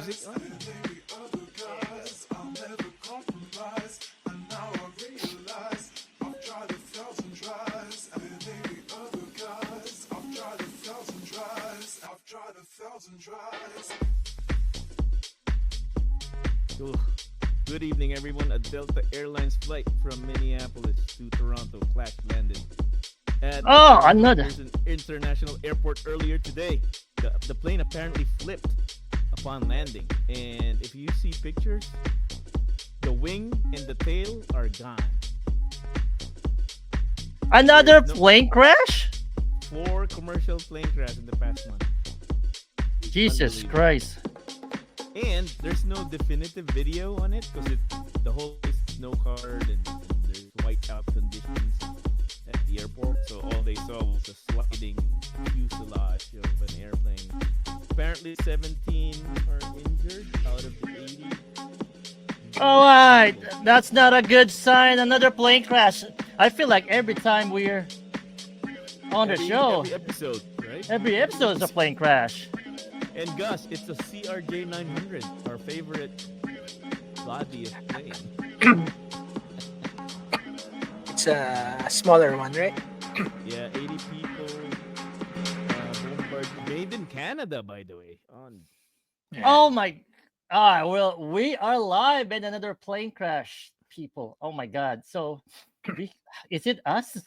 music on? Ooh. Good evening, everyone. A Delta Airlines flight from Minneapolis to Toronto crash landed at the Oh, Toronto another. International Airport earlier today. The plane apparently flipped upon landing, and if you see pictures, the wing and the tail are gone. There's Another no plane crash? four commercial plane crash in the past month. Jesus Unbelievable. Christ. And there's no definitive video on it because the whole is snow covered and there's whiteout conditions at the airport. So all they saw was a sliding fuselage of an airplane. Apparently 17 are injured out of the 80. All right. That's not a good sign. Another plane crash. I feel like every time we're on the show, Every episode, right? every episode is a plane crash. And Gus, it's a CRJ 900, our favorite body of plane. It's a smaller one, right? Yeah, 80 people. Made in Canada, by the way. Oh my. Well, we are live in another plane crash, people. Oh my God. So, we, is it us?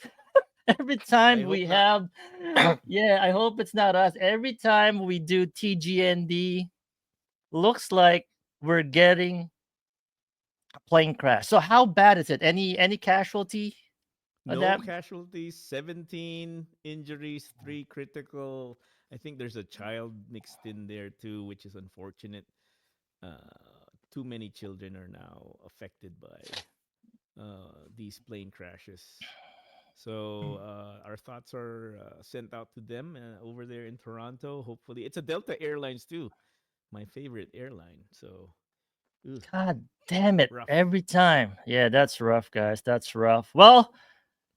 Every I time hope we not. have, yeah, I hope it's not us. Every time we do TGND, looks like we're getting a plane crash. So, how bad is it? Any casualty on No that? casualties, 17 injuries, 3 critical. I think there's a child mixed in there too, which is unfortunate. Too many children are now affected by these plane crashes. So our thoughts are sent out to them over there in Toronto. Hopefully, it's a Delta Airlines too, my favorite airline. So, ugh, God damn it. rough. Every time. Yeah, that's rough, guys. That's rough. Well,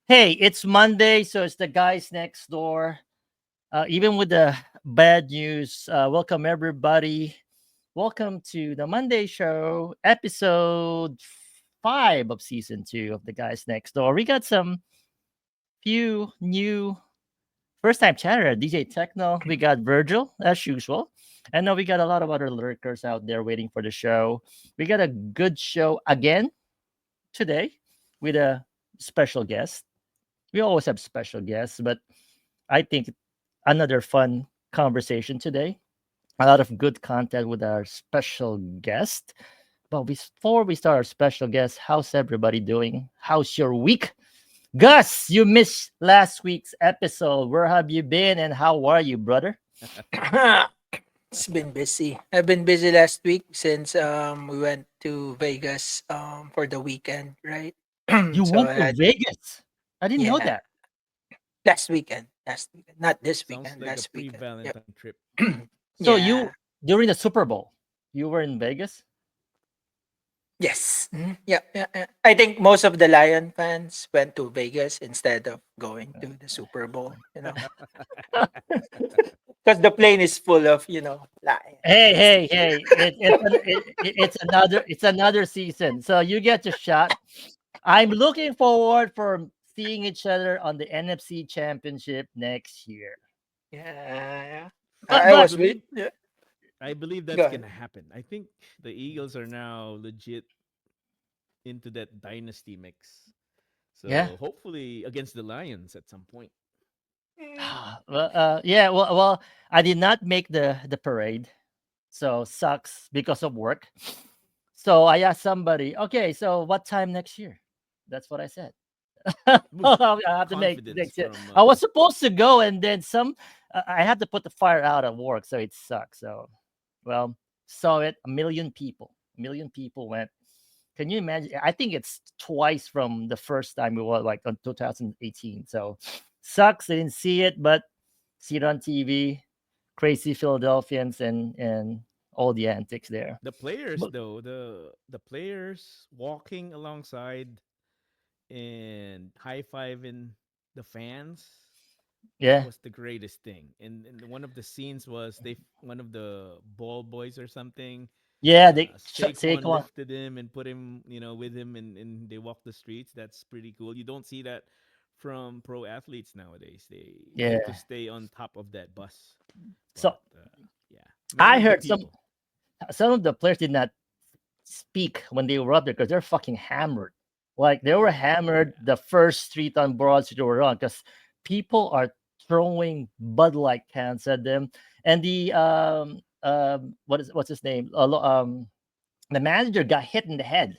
hey, it's Monday, so it's the guys next door. Even with the bad news, welcome everybody. Welcome to the Monday show, episode 5 of season 2 of the guys next door. We got some few new first time chatter, DJ Techno. We got Virgil as usual. And now we got a lot of other lurkers out there waiting for the show. We got a good show again today with a special guest. We always have special guests, but I think another fun conversation today. A lot of good content with our special guest. But before we start our special guest, how's everybody doing? How's your week? Gus, you missed last week's episode. Where have you been and how are you, brother? It's been busy. I've been busy last week since we went to Vegas for the weekend, right? You So went I to had Vegas. I didn't know yeah, that. last weekend. Last weekend. Not this Sounds weekend, like a last weekend. Yep. pre-Valentine trip. So Yeah. you during the Super Bowl, you were in Vegas? Yes. Yeah, yeah, yeah. I think most of the Lion fans went to Vegas instead of going to the Super Bowl, because the plane is full of, Hey, lions. hey, hey! It's another season, so you get your shot. I'm looking forward for seeing each other on the NFC Championship next year. Yeah, yeah. But I I but was with believe yeah. I believe Go that's ahead. gonna happen. I think the Eagles are now legit into that dynasty mix. yeah, So hopefully against the Lions at some point. Mm. yeah. Well, I did not make the parade, so sucks because of work. So I asked somebody, okay, so what time next year? That's what I said. Oof, I have to make confidence next year. from I was supposed to go, and then I had to put the fire out at work, so it sucks. So, well, saw it. A million people went. Can you imagine? I think it's twice from the first time we were like on 2018. So, sucks. I didn't see it, but see it on TV. Crazy Philadelphians and all the antics there. the players But though. The players walking alongside and high fiving the fans. That Yeah, was the greatest thing. And one of the scenes was one of the ball boys or something. yeah. They Saquon Saquon. lifted him and put him, with him, and they walked the streets. That's pretty cool. You don't see that from pro athletes nowadays. They have to Yeah. stay on top of that bus. So But yeah, I memorable heard people. some of the players did not speak when they were up there because they're fucking hammered. Like they were Oh hammered yeah. the first street on Broad Street they were on because people are throwing Bud Light cans at them. And the what's his name? The manager got hit in the head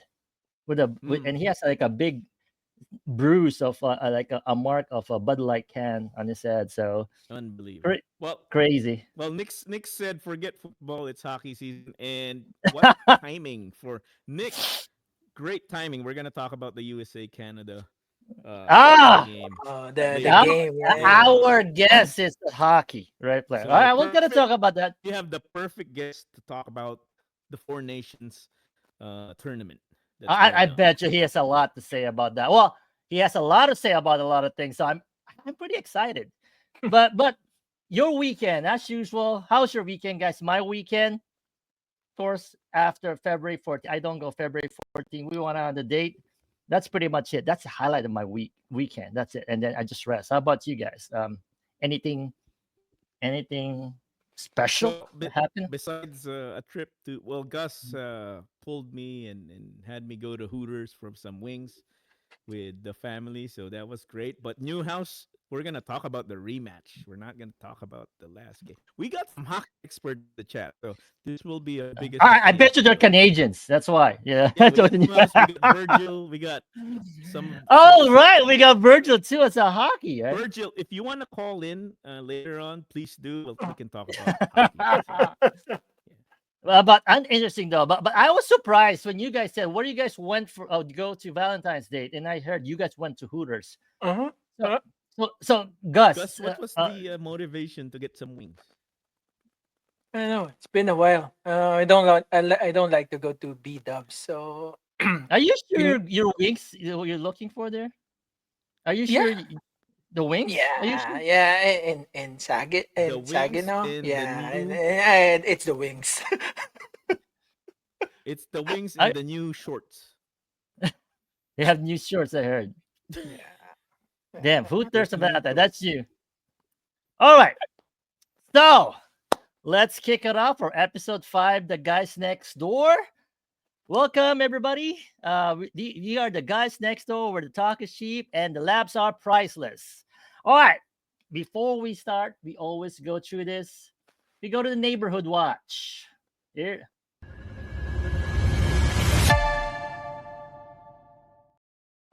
and Mm, he has like a big bruise of like a mark of a Bud Light can on his head. So unbelievable. cra- Well, crazy. Nick said forget football. It's hockey season, and what timing for Nick? Great timing. We're gonna talk about the USA Canada hockey Ah, game The our, later on. game, right? And our guest is a hockey right player. All so right, we're gonna perfect. talk about that. You have the perfect guest to talk about the Four Nations tournament that's I going on. bet you he has a lot to say about that. Well, he has a lot to say about a lot of things, so I'm pretty excited. But your weekend, as usual, how's your weekend, guys? My weekend, of course, after February 14th, I don't go February 14th. We went on the date. That's pretty much it. That's the highlight of my weekend. That's it, and then I just rest. How about you guys? Anything anything special Well, that happened? besides a trip to, well, Gus pulled me and had me go to Hooters for some wings with the family, so that was great. But Newhouse, we're gonna talk about the rematch. We're not gonna talk about the last game. We got some hockey experts in the chat, so this will be our biggest I hockey bet you they're episode. Canadians. That's why. Yeah. Yeah, we got Newhouse, we got Virgil, we got Oh right, we got Virgil too. It's a hockey, right? Virgil. If you want to call in later on, please do. We can talk about hockey. So yeah. But uninteresting though. But I was surprised when you guys said, "Where you guys went for to go to Valentine's Day?" And I heard you guys went to Hooters. Uh-huh. So so Gus, Gus, what was the motivation to get some wings? I don't know. It's been a while. I don't like to go to B Dubs. So are you sure been, your wings you're looking for there? Are you yeah, sure the wings? Are you yeah, sure? yeah. And The wings Saginaw. in the Yeah, new. and it's the wings. It's the wings in I the new shorts. They have new shorts. I heard. Yeah. Damn, Hooters There's and new that. shorts. That's you. All right. So let's kick it off for episode 5, The Guys Next Door. Welcome, everybody. We are the guys next door where the talk is cheap and the labs are priceless. All right. Before we start, we always go through this. We go to the neighborhood watch. Here.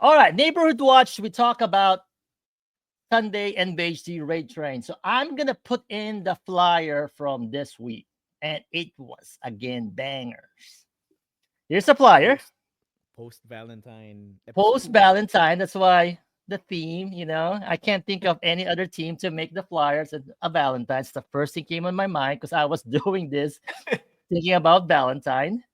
All right. Neighborhood watch, we talk about Sunday NBHD raid train. So I'm going to put in the flyer from this week. And it was, again, bangers. Here's a flyer. Post Valentine Post episode. Valentine. That's why the theme, I can't think of any other team to make the flyers at a Valentine's. The first thing came on my mind because I was doing this, thinking about Valentine.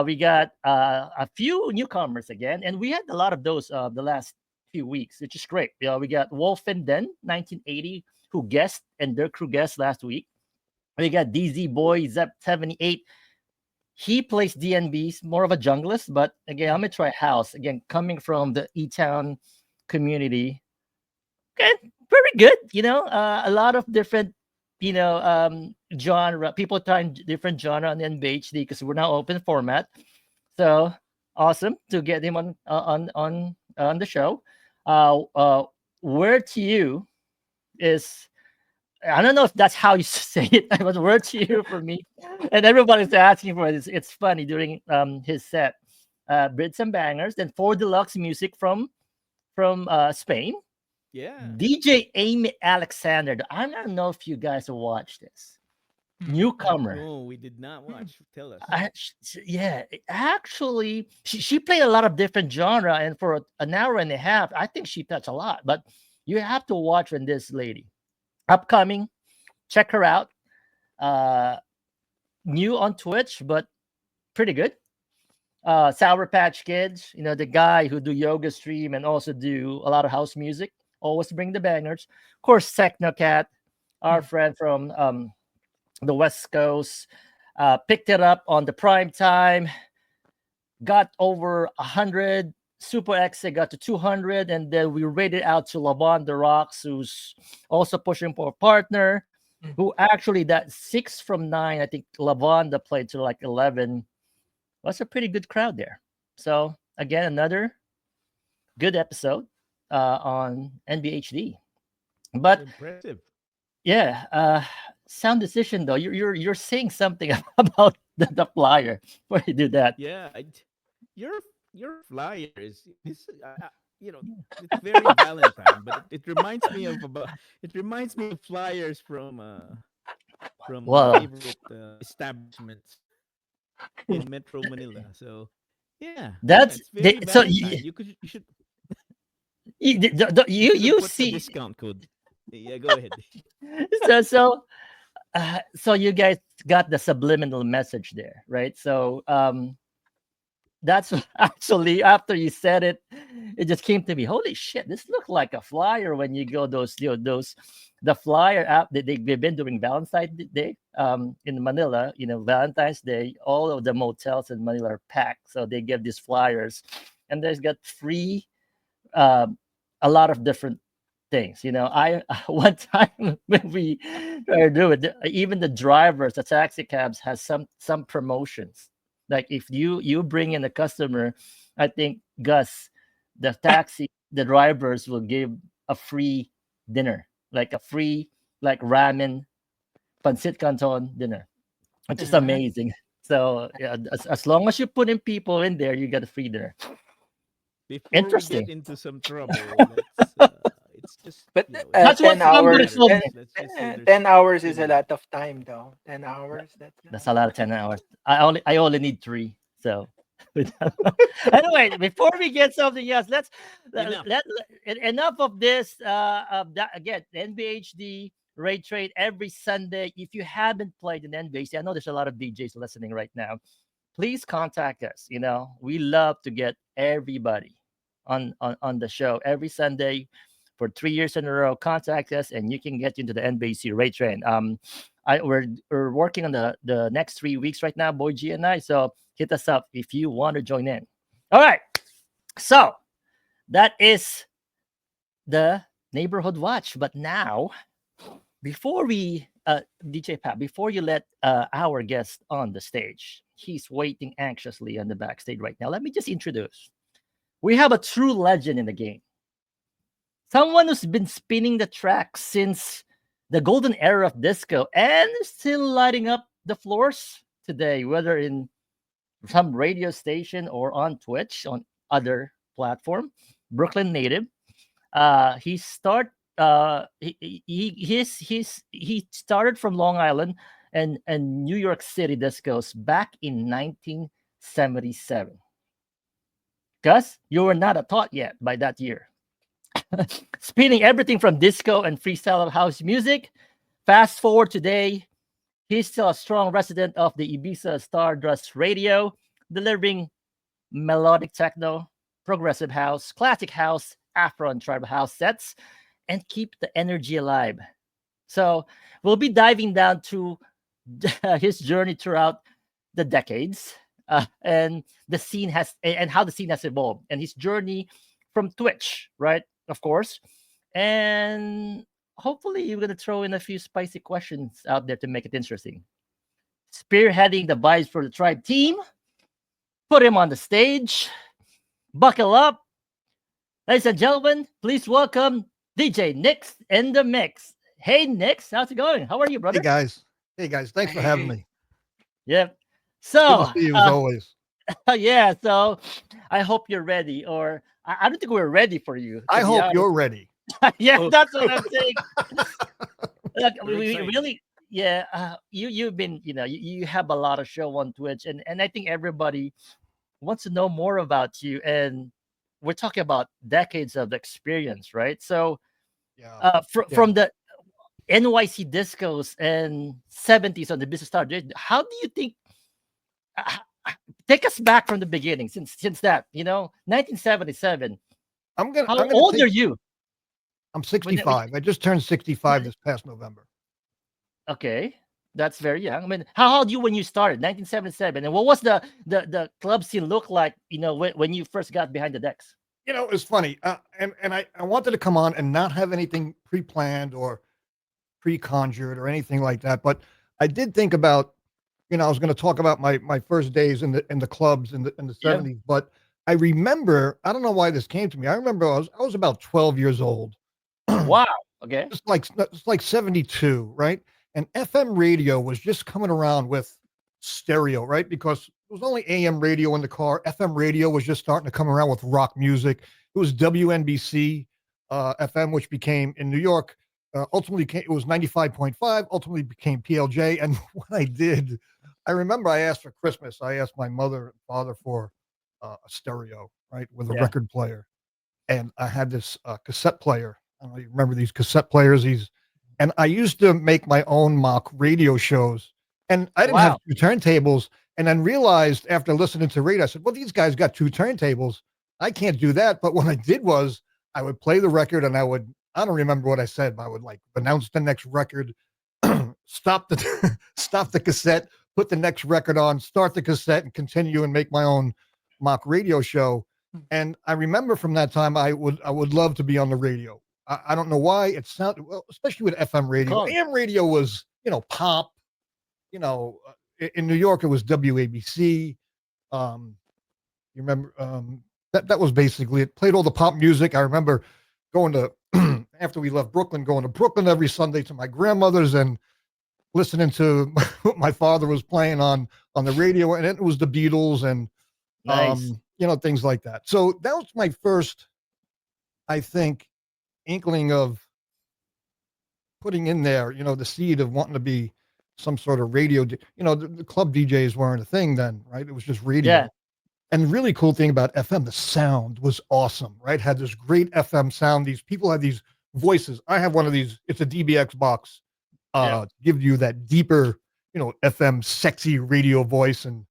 We got a few newcomers again, and we had a lot of those the last few weeks, which is great. We got Wolf and Den 1980 who guest and their crew guest last week. We got DZ Boy Zep 78. He plays DNBs, more of a junglist, but again, I'm gonna try house again, coming from the E Town community. Okay, very good. A lot of different, genre. People trying different genre on NBHD because we're now open format. So awesome to get him on the show. Word to you is, I don't know if that's how you say it, but word to you for me. And everybody's asking for it. It's funny during his set. Brits and Bangers, then Four Deluxe music from Spain. Yeah. DJ Amy Alexander. I don't know if you guys have watched this. Newcomer. No, we did not watch. Tell us. Yeah, actually, she played a lot of different genre, and for an hour and a half, I think she touched a lot. But you have to watch when this lady upcoming. Check her out. Uh, New on Twitch, but pretty good. Sour Patch Kids, the guy who do yoga stream and also do a lot of house music. always bring the bangers. Of course, Technocat, our friend from the West Coast, picked it up on the prime time, got over 100. Super X got to 200, and then we rated out to Lavon the Rocks, who's also pushing for a partner. Mm. Who actually that 6 from 9, I think Lavonda played to like 11. Was a pretty good crowd there. So again, another good episode on NBHD. But Impressive. yeah, sound decision though. You're saying something about the flyer before you do that. Yeah, your your flyer is you know, it's very Valentine, but it reminds me of about it reminds me of flyers from my Well, favorite establishments in Metro Manila. So yeah, yeah, that's it's very so Valentine. You should you you should have you put the see discount code. Yeah, go ahead. so you guys got the subliminal message there, right? So that's actually after you said it, it just came to me. Holy shit, this looked like a flyer when you go those the flyer app that they've been doing Valentine's Day in Manila. Valentine's Day, all of the motels in Manila are packed, so they give these flyers, and there's got free um, a lot of different things. I one time when we tried to do it, even the drivers, the taxi cabs has some promotions. Like if you bring in a customer, I think Gus, the drivers will give a free dinner, like a free like ramen, pancit canton dinner, which is Uh-huh. amazing. So yeah, as long as you put in people in there, you get a free dinner. Before we get Interesting. into some trouble, it's just, But That's what 10 doesn't somebody hours, matter. told me. Let's say there's 10 hours is a still lot of time, though. 10 hours, that's That's a lot of 10 hours. I only need 3. So anyway, before we get something else, let's enough. enough of this. That again, NBHD Ray Trade every Sunday. If you haven't played an NBHD, I know there's a lot of DJs listening right now. Please contact us. We love to get everybody on the show every Sunday for 3 years in a row. Contact us, and you can get into the NBC Ray Train. We're working on the next 3 weeks right now, Boy G and I. So hit us up if you want to join in. All right. So that is the neighborhood watch. But now, before we DJ Pat, before you let our guest on the stage, he's waiting anxiously on the backstage right now. Let me just introduce. We have a true legend in the game. Someone who's been spinning the track since the golden era of disco and still lighting up the floors today, whether in some radio station or on Twitch, on other platform. Brooklyn native. He started from Long Island and New York City discos back in 1977. Gus, you were not a tot yet by that year. Spinning everything from disco and freestyle house music. Fast forward today, he's still a strong resident of the Ibiza Stardust Radio, delivering melodic techno, progressive house, classic house, Afro and tribal house sets, and keep the energy alive. So we'll be diving down to his journey throughout the decades, and how the scene has evolved, and his journey from Twitch, right? Of course, and hopefully you're gonna throw in a few spicy questions out there to make it interesting. Spearheading the vibes for the tribe team, put him on the stage. Buckle up, ladies and gentlemen. Please welcome DJ Nix in the mix. Hey Nix, how's it going? How are you, Hey brother? guys. Hey guys. Thanks for having Hey. me. Yep. Good to So, see you as always. yeah. So, I hope you're ready, or I don't think we're ready for you. I To be hope honest. you're ready. Yeah, Oh, that's what I'm saying. Look, we're we excited. really, yeah. You've been, you have a lot of show on Twitch, and I think everybody wants to know more about you. And we're talking about decades of experience, right? So, Yeah. from Yeah. the NYC discos and 70s on the business star, how do you think? Uh, take us back from the beginning, since that 1977. I'm gonna How I'm gonna old take are you? I'm When that- 65. I just turned 65 this past November. Okay, that's very young. I mean, how old you when you started? 1977. And what was the club scene look like? When you first got behind the decks. It's funny. And I wanted to come on and not have anything pre-planned or pre-conjured or anything like that. But I did think about, I was going to talk about my first days in the clubs in the 70s. But I remember, I don't know why this came to me. I remember I was about 12 years old. Wow. Okay. It's like 72, right? And FM radio was just coming around with stereo, right? Because it was only AM radio in the car. FM radio was just starting to come around with rock music. It was WNBC FM, which became in New York. Ultimately, it was 95.5. Ultimately, became PLJ. And what I did, I remember I asked for Christmas. I asked my mother and father for a stereo, right, with a record player, and I had this cassette player. I don't know if you remember these cassette players. And I used to make my own mock radio shows, and I didn't have two turntables. And then realized after listening to radio, I said, well, these guys got two turntables. I can't do that. But what I did was I would play the record and I don't remember what I said, but I would like announce the next record, stop the cassette, put the next record on, start the cassette, and continue and make my own mock radio show. And I remember from that time, I would love to be on the radio. I don't know why it sounded well, especially with FM radio. AM radio was, pop, in New York, it was WABC. You remember, that was basically it. Played all the pop music. I remember going to, after we left Brooklyn, going to Brooklyn every Sunday to my grandmother's and listening to what my father was playing on the radio. And it was the Beatles and, things like that. So that was my first, I think, inkling of putting in there, the seed of wanting to be some sort of radio. The club DJs weren't a thing then, right? It was just radio. Yeah. And the really cool thing about FM, the sound was awesome, right? Had this great FM sound. These people had these voices. I have one of these. It's a DBX box. Give you that deeper, FM sexy radio voice. And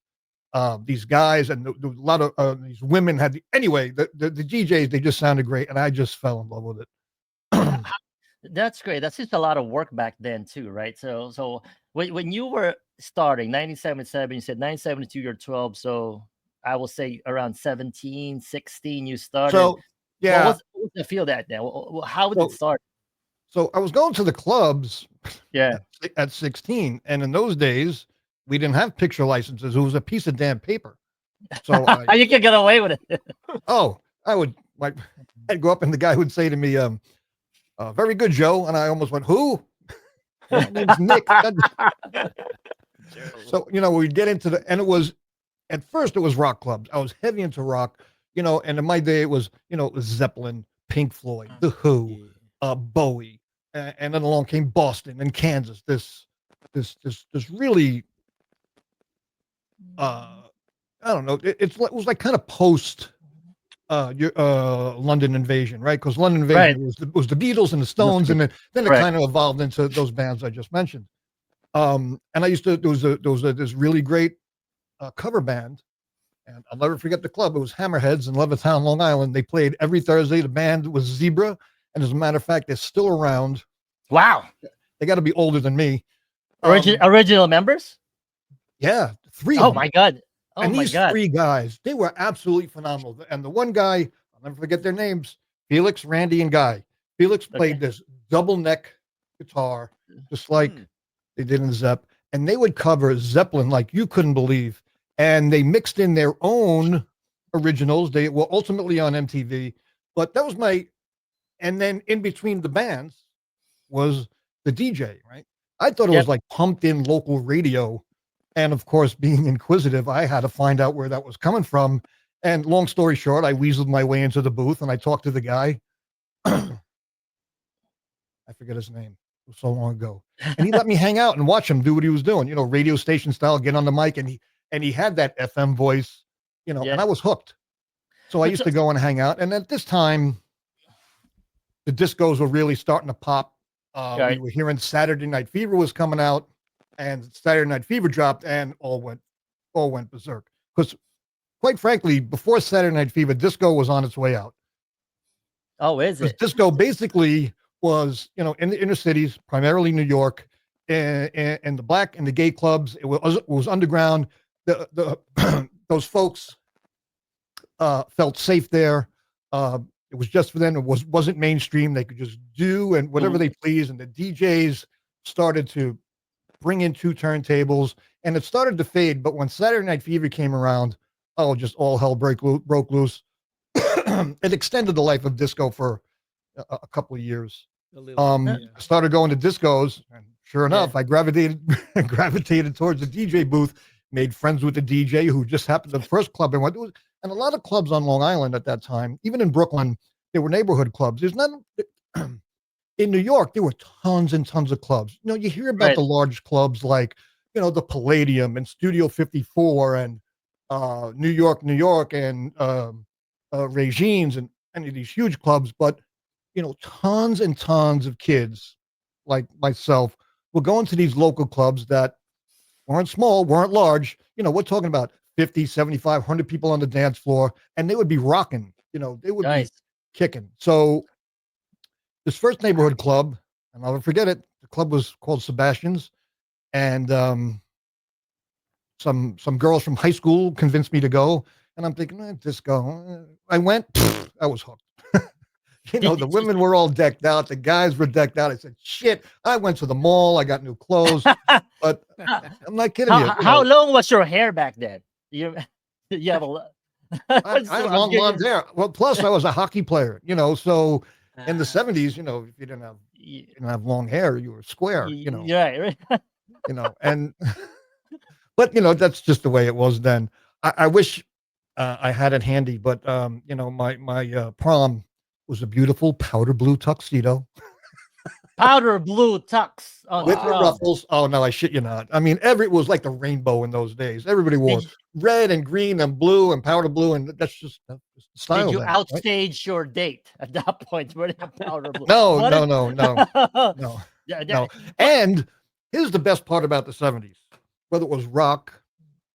these guys and a lot of these women had the DJs, they just sounded great. And I just fell in love with it. That's great. That's just a lot of work back then too, right? So when you were starting 1977, you said 1972 you're 12, so I will say around 17, 16 you started. So yeah, what was the feel that then? How did it start? So I was going to the clubs at 16, and in those days we didn't have picture licenses. It was a piece of damn paper. So you could get away with it. I'd go up and the guy would say to me, very good, Joe. And I almost went, who? My name's Nick. So, we'd get into at first it was rock clubs. I was heavy into rock, and in my day it was Zeppelin, Pink Floyd, The Who, Bowie. And then along came Boston and Kansas. This really, I don't know. It was like kind of post London Invasion, right? Because London Invasion was the Beatles and the Stones, and then it kind of evolved into those bands I just mentioned. And I used to there was this really great cover band, and I'll never forget the club. It was Hammerheads in Levittown, Long Island. They played every Thursday. The band was Zebra, and as a matter of fact, they're still around. Wow, they got to be older than me. Original members? Yeah, 3. Oh my God. Oh, and these 3 guys, they were absolutely phenomenal. And the one guy, I'll never forget their names, Felix, Randy, and Guy. Felix played this double neck guitar, just like they did in Zepp. And they would cover Zeppelin like you couldn't believe. And they mixed in their own originals. They were ultimately on MTV. But that was and then in between the bands was the DJ, right? I thought it was like pumped in local radio. And of course, being inquisitive, I had to find out where that was coming from. And long story short, I weaseled my way into the booth and I talked to the guy. I forget his name. It was so long ago. And he let me hang out and watch him do what he was doing, radio station style, get on the mic. And he had that FM voice, and I was hooked. So I used to go and hang out. And at this time, the discos were really starting to pop. We were hearing Saturday Night Fever was coming out. And Saturday Night Fever dropped, and all went berserk. Because, quite frankly, before Saturday Night Fever, disco was on its way out. Oh, is it? Disco basically was, in the inner cities, primarily New York, and the black and the gay clubs. It was underground. The those folks felt safe there. It was just for them. It wasn't mainstream. They could just do and whatever they please. And the DJs started to bring in 2 turntables, and it started to fade. But when Saturday Night Fever came around, just all hell broke loose. It extended the life of disco for a couple of years. A little, yeah. I started going to discos, and sure enough, I gravitated towards the DJ booth. Made friends with the DJ who just happened to the first club I went to, and a lot of clubs on Long Island at that time, even in Brooklyn, there were neighborhood clubs. There's none in New York. There were tons and tons of clubs. You hear about the large clubs like, the Palladium and Studio 54 and New York, and Regine's and any of these huge clubs. But, tons and tons of kids like myself were going to these local clubs that weren't small, weren't large. We're talking about 50, 75, 100 people on the dance floor, and they would be rocking, they would be kicking. So this first neighborhood club, and I'll never forget it, the club was called Sebastian's, and some girls from high school convinced me to go, and I'm thinking, disco. I went, I was hooked. The women were all decked out. The guys were decked out. I said, shit, I went to the mall. I got new clothes. But I'm not kidding you. How long was your hair back then? You have a lot. I had long blonde hair. Well, plus I was a hockey player, so in the 70s, if you didn't have long hair, you were square, Yeah, right. And but that's just the way it was then. I wish I had it handy, but my prom was a beautiful powder blue tuxedo. Powder blue tux on with the ruffles. Oh no, I shit you not. I mean, it was like the rainbow in those days. Everybody wore red and green and blue and powder blue, and that's just the style. Did you then, outstage your date at that point? Were they powder blue? No. Yeah, No. And here's the best part about the 70s, whether it was rock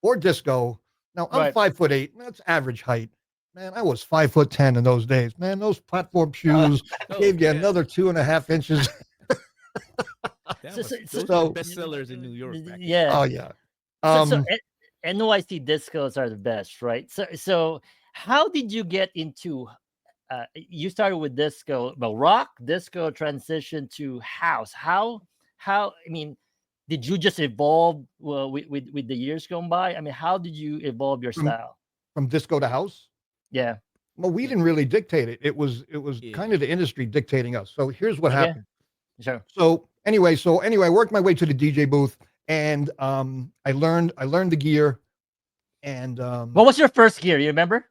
or disco. Now I'm 5'8". That's average height. Man, I was 5'10" in those days. Man, those platform shoes gave you another 2.5 inches. Those were bestsellers in New York. Yeah. Oh yeah. So NYC discos are the best, right? So how did you get into? You started with disco, well, rock, disco, transition to house. How? I mean, did you just evolve with the years going by? I mean, how did you evolve your style from disco to house? Yeah. Well, we didn't really dictate it. It was kind of the industry dictating us. So here's what happened. Sure. So anyway, I worked my way to the DJ booth, and I learned the gear. And what was your first gear? You remember?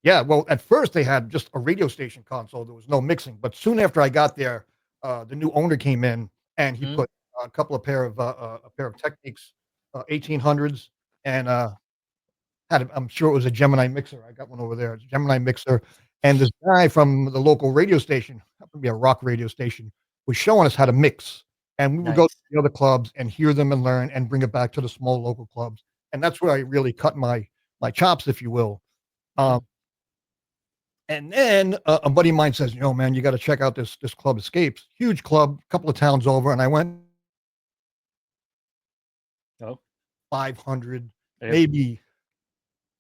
Yeah, well, at first they had just a radio station console. There was no mixing. But soon after I got there, the new owner came in, and he put a pair of Technics 1800s, and I'm sure it was a Gemini mixer. I got one over there. It's a Gemini mixer. And this guy from the local radio station, happened to be a rock radio station, was showing us how to mix. And we would go to the other clubs and hear them and learn and bring it back to the small local clubs. And that's where I really cut my chops, if you will. And then a buddy of mine says, man, you got to check out this Club Escapes. Huge club, a couple of towns over. And I went 500, maybe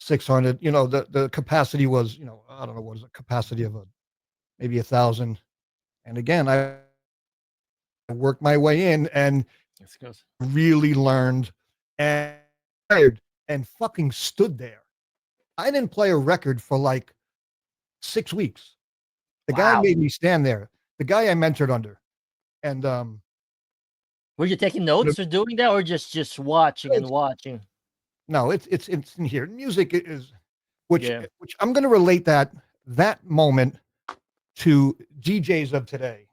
600. The capacity was, I don't know, what is the capacity of maybe 1,000. And again, I worked my way in and really learned and fucking stood there. I didn't play a record for like 6 weeks. The guy made me stand there. The guy I mentored under. And were you taking notes or doing that, or just watching and watching? No, it's in here. Music is which I'm going to relate that moment to DJs of today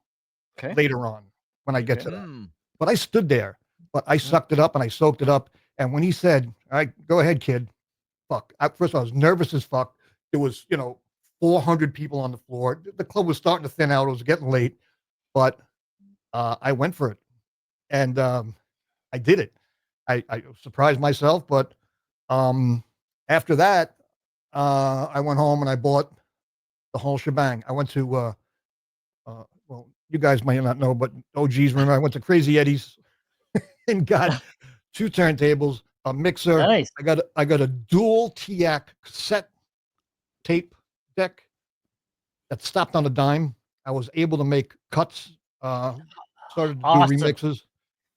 later on when I get to that. But I stood there, but I sucked it up and I soaked it up. And when he said, "All right, go ahead, kid," first I was nervous as fuck. There was 400 people on the floor. The club was starting to thin out. It was getting late, but I went for it, and I did it. I surprised myself, but after that, I went home and I bought the whole shebang. I went to you guys might not know, but OGs remember I went to Crazy Eddie's and got 2 turntables, a mixer. Nice. I got a dual TIAC cassette tape deck that stopped on a dime. I was able to make cuts, started to do Awesome. remixes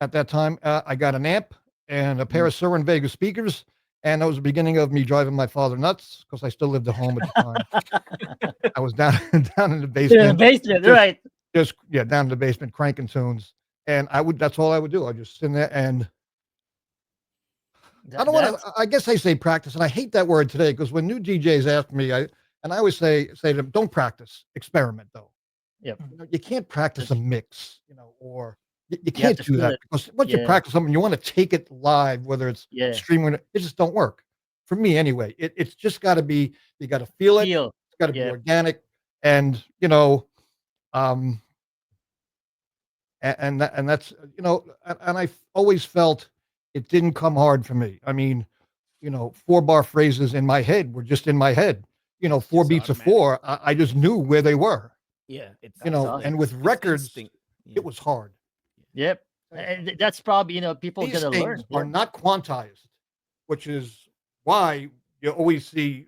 at that time. I got an amp and a pair of Surin Vega speakers, and that was the beginning of me driving my father nuts because I still lived at home at the time. I was down in the In the basement, basement, Just- right? just down in the basement cranking tunes, and that's all I would do. I just sit there and I don't want That's- to. I guess I say practice, and I hate that word today because when new DJs ask me, I always say to them, "Don't practice, experiment." Though, Yep. you can't practice a mix, or you have can't to do feel that it. because once you Yeah. practice something, you want to take it live, whether it's Yeah. streaming. It just don't work for me anyway. It's just got to be. You got to feel it. Feel. It's got to be Yeah. organic, and um, and that's and I always felt it didn't come hard for me. I mean, 4-bar phrases in my head were just in my head. 4 Just beats of automatic. 4, I just knew where they were. Yeah, it's That's awesome. like- And with it's records, instinct. Yeah. it was hard. Yep. And that's probably people These gonna things learn. are not quantized, which is why you always see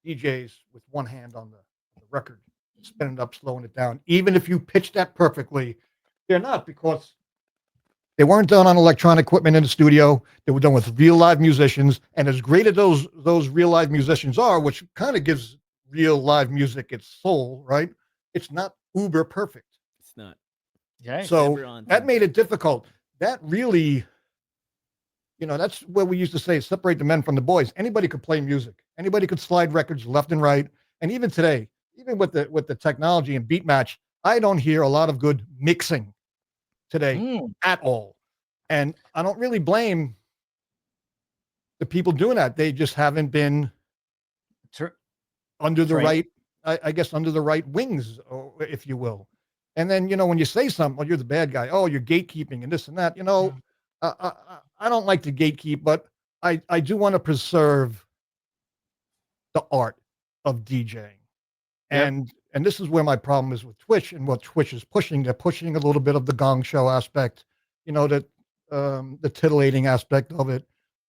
DJs with one hand on the record, spinning it up, slowing it down. Even if you pitch that perfectly, they're not, because they weren't done on electronic equipment in the studio. They were done with real live musicians. And as great as those real live musicians are, which kind of gives real live music its soul, right? It's not uber perfect. It's not. Okay. So never on that time. made it difficult. That really, that's where we used to say, separate the men from the boys. Anybody could play music. Anybody could slide records left and right. And even today, even with the technology and beat match, I don't hear a lot of good mixing today Mm, at all. And I don't really blame the people doing that. They just haven't been tr- under the Trained. right, I guess, under the right wings, or if you will. And then, when you say something, well, you're the bad guy. Oh, you're gatekeeping and this and that. I don't like to gatekeep, but I do want to preserve the art of DJing. Yep. And this is where my problem is with Twitch and what Twitch is pushing. They're pushing a little bit of the gong show aspect, that the titillating aspect of it.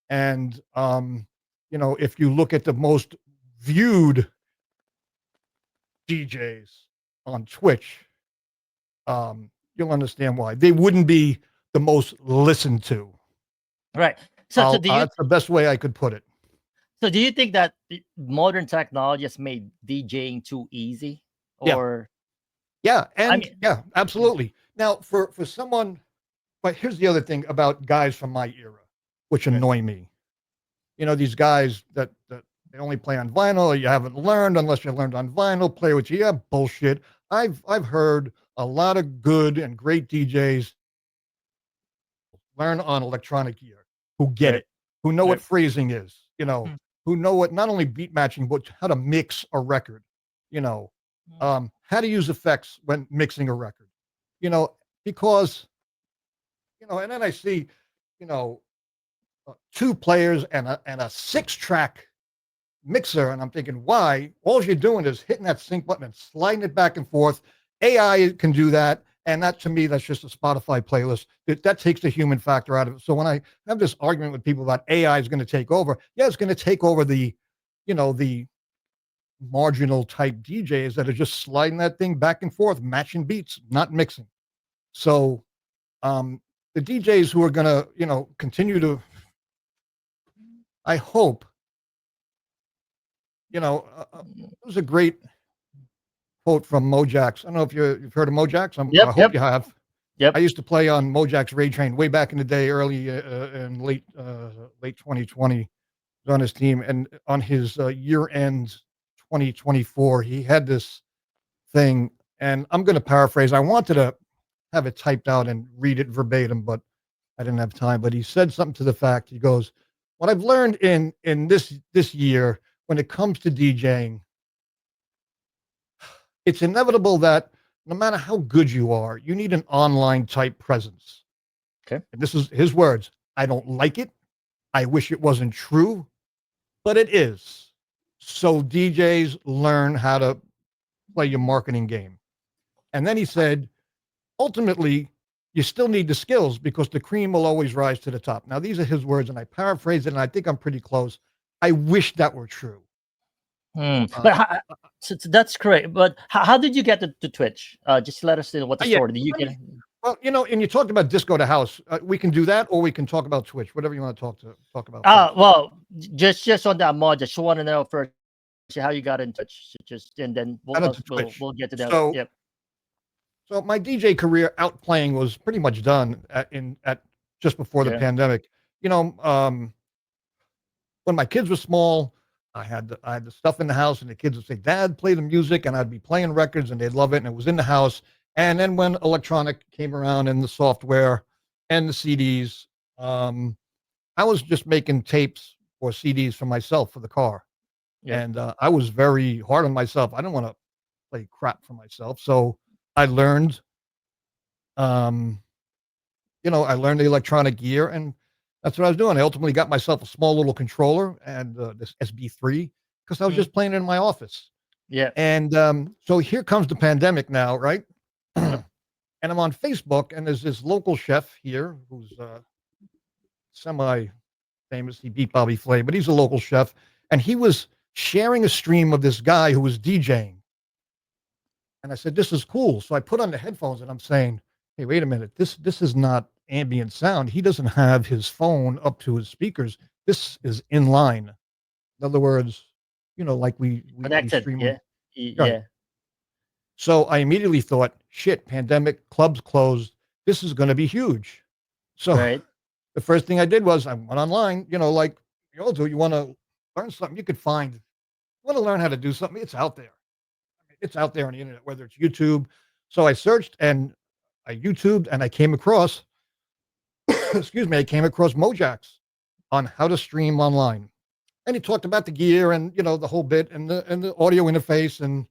And if you look at the most viewed DJs on Twitch, you'll understand why. They wouldn't be the most listened to. right. So do you That's the best way I could put it. so do you think that modern technology has made DJing too easy? Yeah. Or Yeah, and mean- yeah, absolutely. Now, for someone, but here's the other thing about guys from my era, which annoy me. These guys that they only play on vinyl. You haven't learned unless you learned on vinyl. Play with you. Yeah, bullshit. I've heard a lot of good and great DJs learn on electronic gear, who get Right. it, who know what Right. phrasing is, who know what, not only beat matching, but how to mix a record, how to use effects when mixing a record, because, and then I see, 2 players and a 6-track mixer, and I'm thinking, why? All you're doing is hitting that sync button and sliding it back and forth. AI can do that, and that, to me, that's just a Spotify playlist. That takes the human factor out of it. So when I have this argument with people about AI is going to take over, yeah, it's going to take over the marginal type DJs that are just sliding that thing back and forth, matching beats, not mixing. So the DJs who are going to, continue to, I hope, it was a great quote from Mojax. I don't know if you've heard of Mojax. Yep, I hope yep. you have. Yep. I used to play on Mojax Raid Train way back in the day, early in late 2020. I was on his team, and on his year-end 2024, he had this thing, and I'm going to paraphrase. I wanted to have it typed out and read it verbatim, but I didn't have time. But he said something to the fact, he goes, "What I've learned in this year when it comes to DJing, it's inevitable that no matter how good you are, you need an online type presence." Okay. And this is his words. "I don't like it. I wish it wasn't true, but it is. So DJs learn how to play your marketing game." And then he said, ultimately, you still need the skills because the cream will always rise to the top. Now, these are his words, and I paraphrase it, and I think I'm pretty close. I wish that were true. But so that's great. But how did you get to Twitch? Just let us know what the Yeah. story. You can. Well, and you talked about disco to house. We can do that, or we can talk about Twitch, whatever you want to talk about. Well, just on that mod, just want to know first how you got in touch. Just and then we'll get to that. So, yep. So my DJ career out playing was pretty much done at just before the pandemic. When my kids were small, I had the stuff in the house, and the kids would say, "Dad, play the music," and I'd be playing records, and they'd love it, and it was in the house. And then when electronic came around and the software and the CDs, I was just making tapes or CDs for myself for the car. And I was very hard on myself. I didn't want to play crap for myself. So I learned, I learned the electronic gear, and that's what I was doing. I ultimately got myself a small little controller and this SB3 because I was just playing in my office. Yeah. And so here comes the pandemic now, right? And I'm on Facebook, and there's this local chef here who's semi-famous. He beat Bobby Flay, but he's a local chef. And he was sharing a stream of this guy who was DJing. And I said, "This is cool." So I put on the headphones, and I'm saying, "Hey, wait a minute. This is not ambient sound. He doesn't have his phone up to his speakers. This is in line." In other words, like we stream. Yeah. Right. So I immediately thought, shit, pandemic, clubs closed. This is going to be huge. So the first thing I did was I went online, like you all do. You want to learn something, you could find. You want to learn how to do something, it's out there. It's out there on the internet, whether it's YouTube. So I searched and I YouTubed, and I came across, I came across Mojax on how to stream online. And he talked about the gear and, the whole bit and the audio interface. And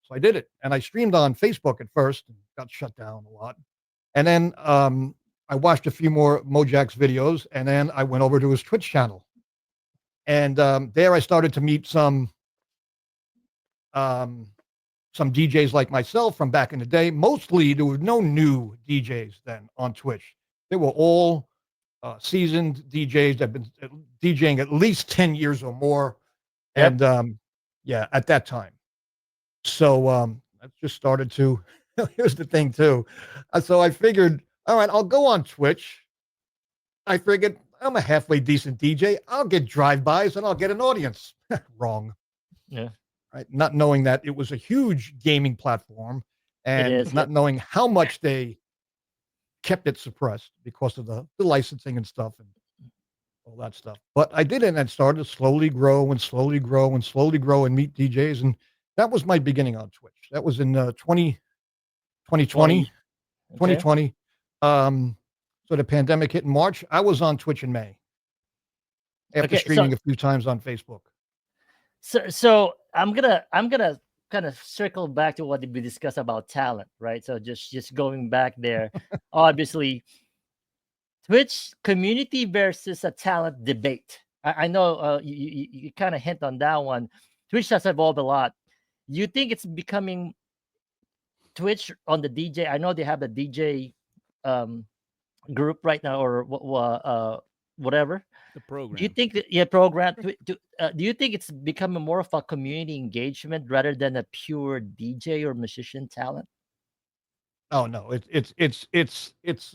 so I did it, and I streamed on Facebook at first and got shut down a lot. And then I watched a few more Mojax videos, and then I went over to his Twitch channel. And there I started to meet some DJs like myself from back in the day. Mostly there were no new DJs then on Twitch. They were all seasoned DJs that had been DJing at least 10 years or more. And at that time. So I just started to, here's the thing too. So I figured, all right, I'll go on Twitch. I figured I'm a halfway decent DJ. I'll get drive-bys and I'll get an audience. Wrong. Yeah. Right. Not knowing that it was a huge gaming platform, and not knowing how much they kept it suppressed because of the licensing and stuff and all that stuff. But I did it, and started to slowly grow and slowly grow and slowly grow and meet DJs. And that was my beginning on Twitch. That was in 2020. So the pandemic hit in March. I was on Twitch in May after streaming a few times on Facebook. So I'm gonna kind of circle back to what we discussed about talent, right? So just going back there, obviously, Twitch community versus a talent debate. I know you kind of hint on that one. Twitch has evolved a lot. You think it's becoming Twitch on the DJ? I know they have the DJ group right now, or whatever. The program. Do you think that program? Do you think it's becoming more of a community engagement rather than a pure DJ or musician talent? Oh no, it's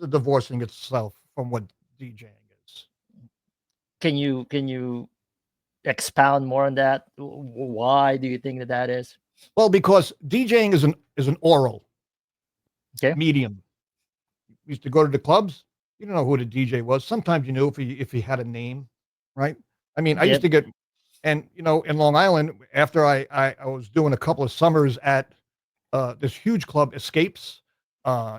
divorcing itself from what DJing is. Can you expound more on that? Why do you think that is? Well, because DJing is an oral medium. We used to go to the clubs. You don't know who the DJ was. Sometimes you knew if he had a name, right? I mean, I used to get, and in Long Island, after I was doing a couple of summers at this huge club, Escapes,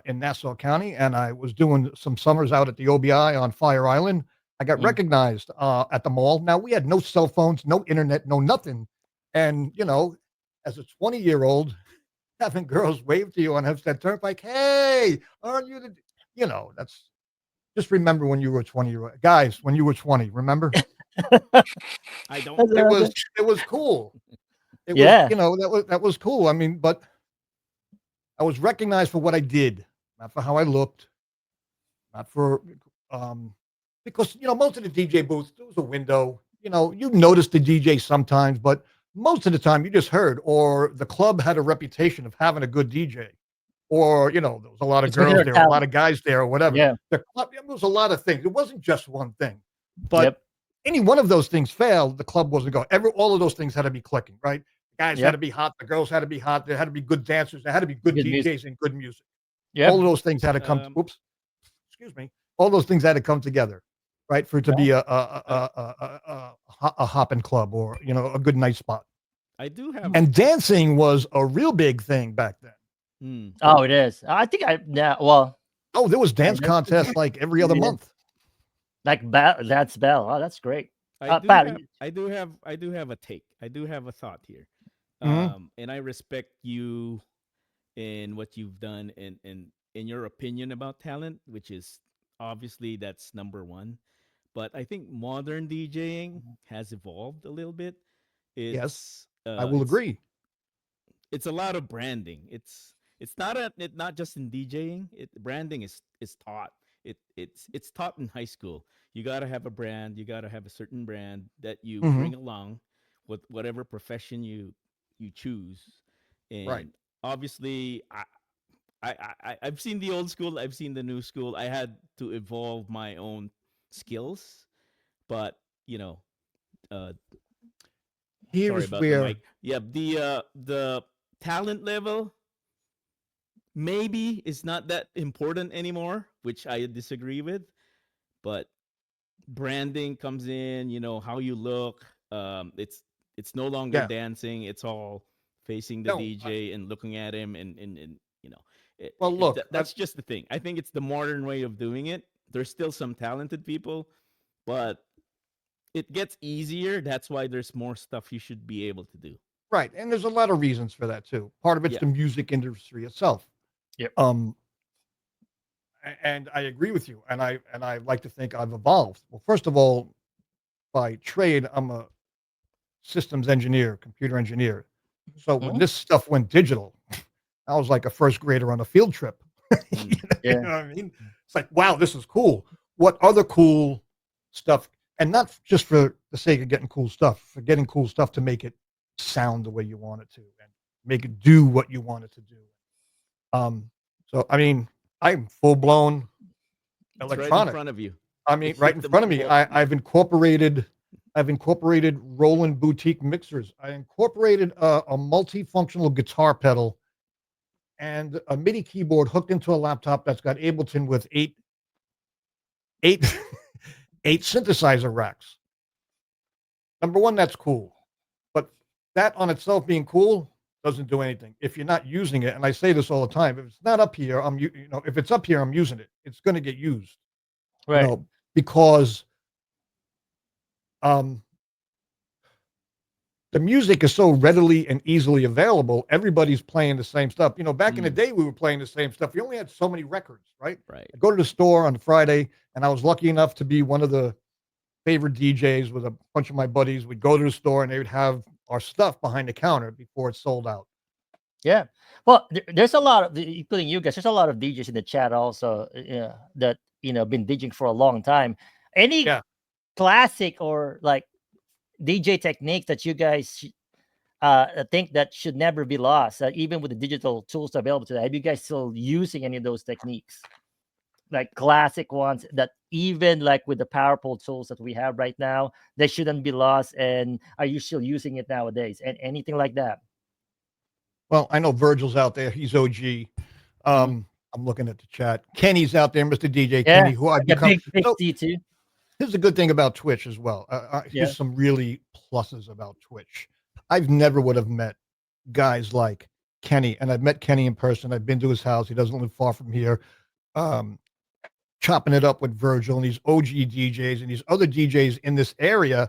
in Nassau County, and I was doing some summers out at the OBI on Fire Island. I got recognized at the mall. Now, we had no cell phones, no internet, no nothing. And, as a 20-year-old, having girls wave to you on Hempstead Turnpike, "Hey, aren't you the," that's, just remember when you were 20, guys, when you were 20, remember? I don't. It was cool. That was cool. I mean, but I was recognized for what I did. not for how I looked, not for because most of the DJ booths there was a window. You noticed the DJ sometimes, but most of the time you just heard, or the club had a reputation of having a good DJ, or there was a lot of It's looking girls at there, a lot talent. of guys there, or whatever. Yeah. The club, there was a lot of things. It wasn't just one thing, but Yep. any one of those things failed, the club wasn't going. All of those things had to be clicking, right? The guys had Yep. to be hot, the girls had to be hot, there had to be good dancers, there had to be good Good music. DJs and good music. Yep. All of those things had to come. Oops, excuse me. All those things had to come together, right, for it to be a hopping club or a good night spot. I do have. And dancing was a real big thing back then. Oh, it is. I think well, Oh, there was dance that's- contests like every other Yeah. month. like that's Bell. Oh, that's great. I do Pat, have. I do have a take. I do have a thought here. Mhm. And I respect you in what you've done and in your opinion about talent, which is obviously that's number one. But I think modern DJing has evolved a little bit. Yes, It's I will agree. it's a lot of branding. It's not not just in DJing. Branding is taught. It's taught in high school. You got to have a brand. You got to have a certain brand that you Mhm. bring along with whatever profession you choose. And Right. obviously, I've seen the old school. I've seen the new school. I had to evolve my own skills, but uh, sorry Here's about the where mic. Yeah, the talent level maybe is not that important anymore, which I disagree with. But branding comes in, how you look. It's no longer yeah. dancing. It's all facing the No, DJ and looking at him, and well, look, that's just the thing. I think it's the modern way of doing it. There's still some talented people, but it gets easier. That's why there's more stuff you should be able to do. right, and there's a lot of reasons for that too. Part of it's Yeah. the music industry itself. Yep. And I agree with you, and I like to think I've evolved. Well, first of all, by trade, I'm a systems engineer, computer engineer. So when Mhm. this stuff went digital, I was like a first grader on a field trip. Mm. You know what I mean? It's like, wow, this is cool. What other cool stuff? And not just for the sake of getting cool stuff, for getting cool stuff to make it sound the way you want it to and make it do what you want it to do. So I mean, I'm full blown It's right in electronic. front of you. I mean, It's right like in the front of me. mo- I've incorporated Roland boutique mixers. I incorporated a multifunctional guitar pedal and a MIDI keyboard hooked into a laptop that's got Ableton with eight eight synthesizer racks. Number one, that's cool, but that on itself being cool doesn't do anything if you're not using it. And I say this all the time: if it's not up here, if it's up here, I'm using it. It's going to get used, Right. because the music is so readily and easily available. Everybody's playing the same stuff. Back in the day, we were playing the same stuff. We only had so many records, right? Right. I go to the store on Friday, and I was lucky enough to be one of the favorite DJs with a bunch of my buddies. We'd go to the store, and they would have our stuff behind the counter before it sold out. Yeah. Well, there's a lot of, including you guys. There's a lot of DJs in the chat also. That been DJing for a long time. Any Yeah. classic or like DJ technique that you guys think that should never be lost, even with the digital tools available today? Are you guys still using any of those techniques, like classic ones that even like with the powerful tools that we have right now, they shouldn't be lost? And are you still using it nowadays? And anything like that? Well, I know Virgil's out there. He's OG. I'm looking at the chat. Kenny's out there, Mr. DJ Yeah, Kenny, who I've yeah, become. big So, C2. here's the good thing about Twitch as well. Yeah. Here's some really pluses about Twitch. I've never would have met guys like Kenny, and I've met Kenny in person. I've been to his house. He doesn't live far from here. Chopping it up with Virgil and these OG DJs and these other DJs in this area.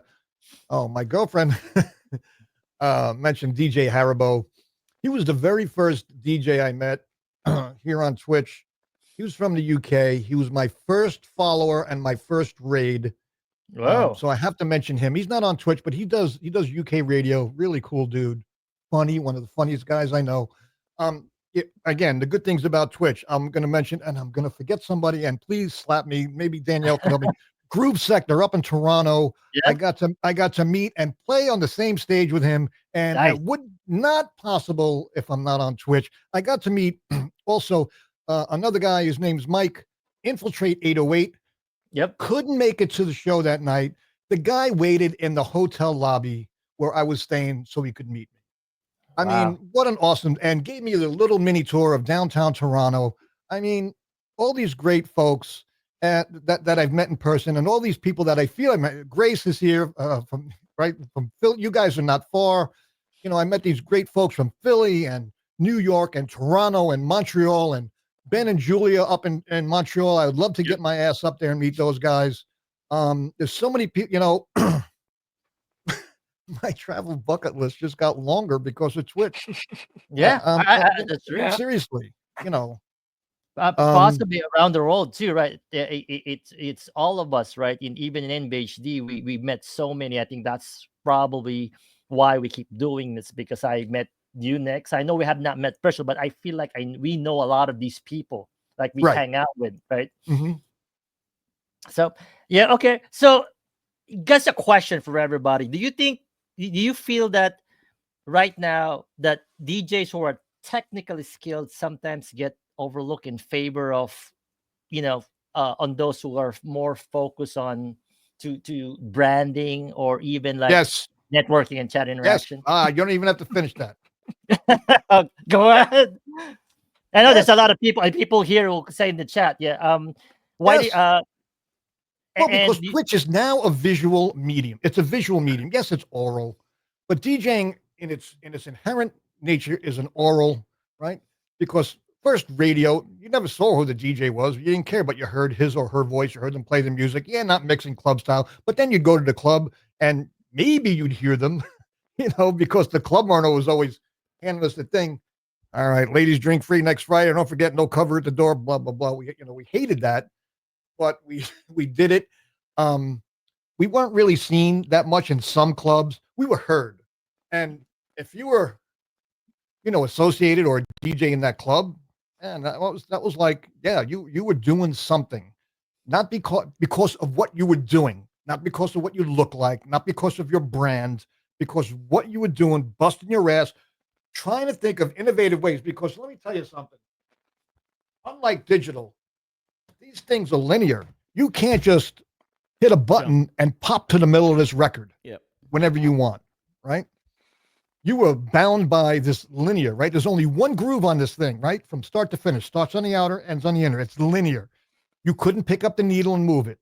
Oh, my girlfriend mentioned DJ Haribo. He was the very first DJ I met here on Twitch. He was from the UK. He was my first follower and my first raid. Wow. So I have to mention him. He's not on Twitch, but he does UK radio. Really cool dude. Funny, one of the funniest guys I know. again, the good things about Twitch, I'm going to mention, and I'm going to forget somebody, and please slap me. Maybe Danielle can help me. Groove Sector up in Toronto. Yeah. I got to meet and play on the same stage with him, and Nice. it would not possible if I'm not on Twitch. I got to meet also another guy. His name's Mike. Infiltrate 808. Yep. Couldn't make it to the show that night. The guy waited in the hotel lobby where I was staying so he could meet me. I mean, what an awesome, and gave me the little mini tour of downtown Toronto. I mean, all these great folks that I've met in person, and all these people that I feel I met. Grace is here from Philly. You guys are not far. You know, I met these great folks from Philly and New York and Toronto and Montreal, and Ben and Julia up in Montreal. I would love to get my ass up there and meet those guys. There's so many people, you know. My travel bucket list just got longer because of Twitch. Yeah, that's true. Seriously, you know, possibly around the world too, right? It's all of us, right? Even in NBHD, we met so many. I think that's probably why we keep doing this, because I met you next. I know we have not met personally, but I feel like we know a lot of these people, like we hang out with, right? Mm-hmm. So yeah, okay. So just a question for everybody: do you feel that right now that DJs who are technically skilled sometimes get overlooked in favor of, on those who are more focused on to branding or even like networking and chat interaction? Yes. You don't even have to finish that. Go ahead. I know there's a lot of people here who say in the chat. Yeah. Why? Well, because Twitch is now a visual medium. It's a visual medium. Yes, it's oral, but DJing in its inherent nature is an oral, right? Because first radio, you never saw who the DJ was. You didn't care, but you heard his or her voice. You heard them play the music. Yeah, not mixing club style. But then you'd go to the club and maybe you'd hear them, because the club owner was always handing us the thing. All right, ladies drink free next Friday. Don't forget, no cover at the door, blah, blah, blah. We hated that. But we did it. We weren't really seen that much in some clubs. We were heard. And if you were, associated or a DJ in that club, man, that was like, yeah, you were doing something. Not because of what you were doing, not because of what you look like, not because of your brand, because what you were doing, busting your ass, trying to think of innovative ways. Because let me tell you something. Unlike digital, these things are linear. You can't just hit a button and pop to the middle of this record whenever you want, right? You were bound by this linear, right? There's only one groove on this thing, right? From start to finish. Starts on the outer, ends on the inner. It's linear. You couldn't pick up the needle and move it.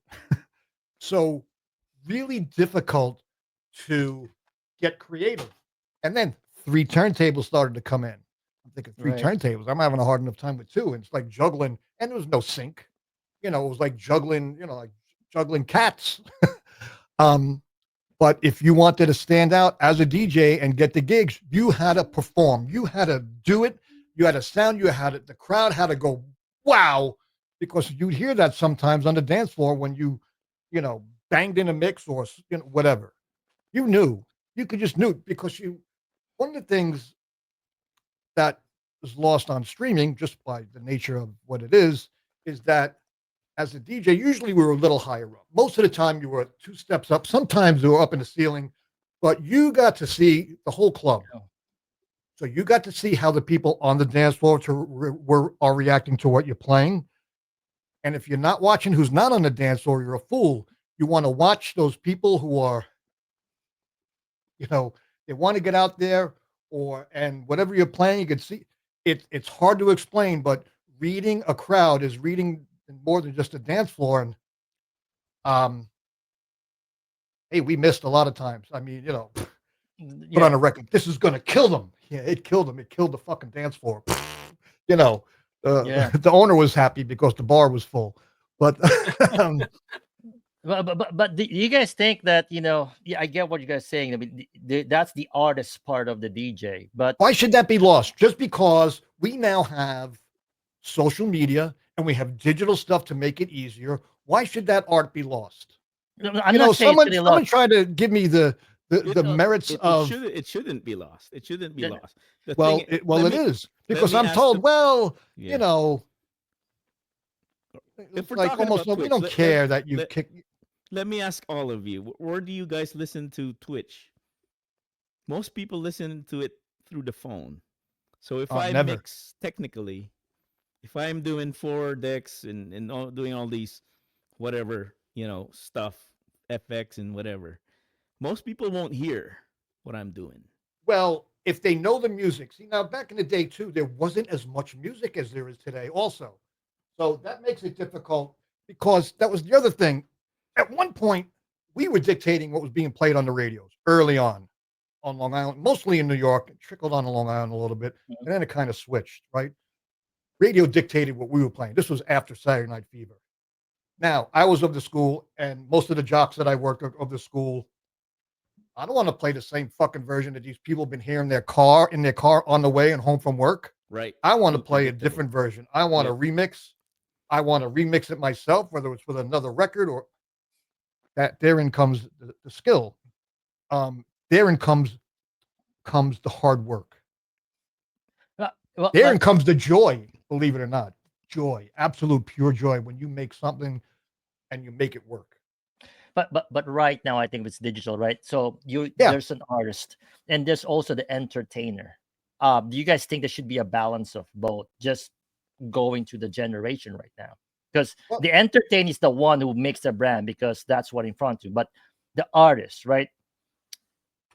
So really difficult to get creative. And then 3 turntables started to come in. I'm thinking 3 turntables. I'm having a hard enough time with 2. And it's like juggling, and there was no sync. It was like juggling, like juggling cats. But if you wanted to stand out as a DJ and get the gigs, you had to perform. You had to do it. You had to sound. The crowd had to go, wow, because you'd hear that sometimes on the dance floor when you banged in a mix or whatever. You knew. You could just knew because one of the things that is lost on streaming just by the nature of what it is that as a DJ, usually we were a little higher up. Most of the time you were 2 steps up. Sometimes you were up in the ceiling, but you got to see the whole club. So you got to see how the people on the dance floor are reacting to what you're playing. And if you're not watching who's not on the dance floor, you're a fool. You want to watch those people who are, they want to get out there and whatever you're playing, you can see it's hard to explain, but reading a crowd is reading more than just a dance floor. And hey, we missed a lot of times. I mean, put on a record, this is gonna kill them. Yeah, it killed them. It killed the fucking dance floor. The owner was happy because the bar was full. But but do you guys think that I get what you guys are saying. I mean, that's the artist part of the DJ. But why should that be lost? Just because we now have social media and we have digital stuff to make it easier. Why should that art be lost? I'm not saying someone tried to give me the It, the merits it of shouldn't be lost. It shouldn't be The- lost. The well, thing, it is let because me I'm ask told, the well, you yeah. know, If it's we're like talking almost about like we Twitch, don't care that you kick. let me ask all of you, where do you guys listen to Twitch? Most people listen to it through the phone. So if I Never. mix technically, if I'm doing four decks and doing all these whatever, stuff, FX and whatever, most people won't hear what I'm doing. Well, if they know the music, see now back in the day too, there wasn't as much music as there is today. Also, so that makes it difficult because that was the other thing. At one point, we were dictating what was being played on the radios early on Long Island, mostly in New York, it trickled on to Long Island a little bit, and then it kind of switched, right? Radio dictated what we were playing. This was after Saturday Night Fever. Now, I was of the school, and most of the jocks that I worked of the school, I don't want to play the same fucking version that these people have been hearing in their car on the way and home from work. Right. I want to Too play a predictable. different version. I want Yep. to remix. I want to remix it myself, whether it's with another record or that. Therein comes the skill. Therein comes the hard work. well, Therein but, comes the joy. Believe it or not, joy, absolute pure joy when you make something and you make it work. but right now I think it's digital, right? So Yeah. there's an artist and there's also the entertainer. Do you guys think there should be a balance of both? Just going to the generation right now, because Well, the entertainer is the one who makes the brand because that's what in front of you. But the artist, right?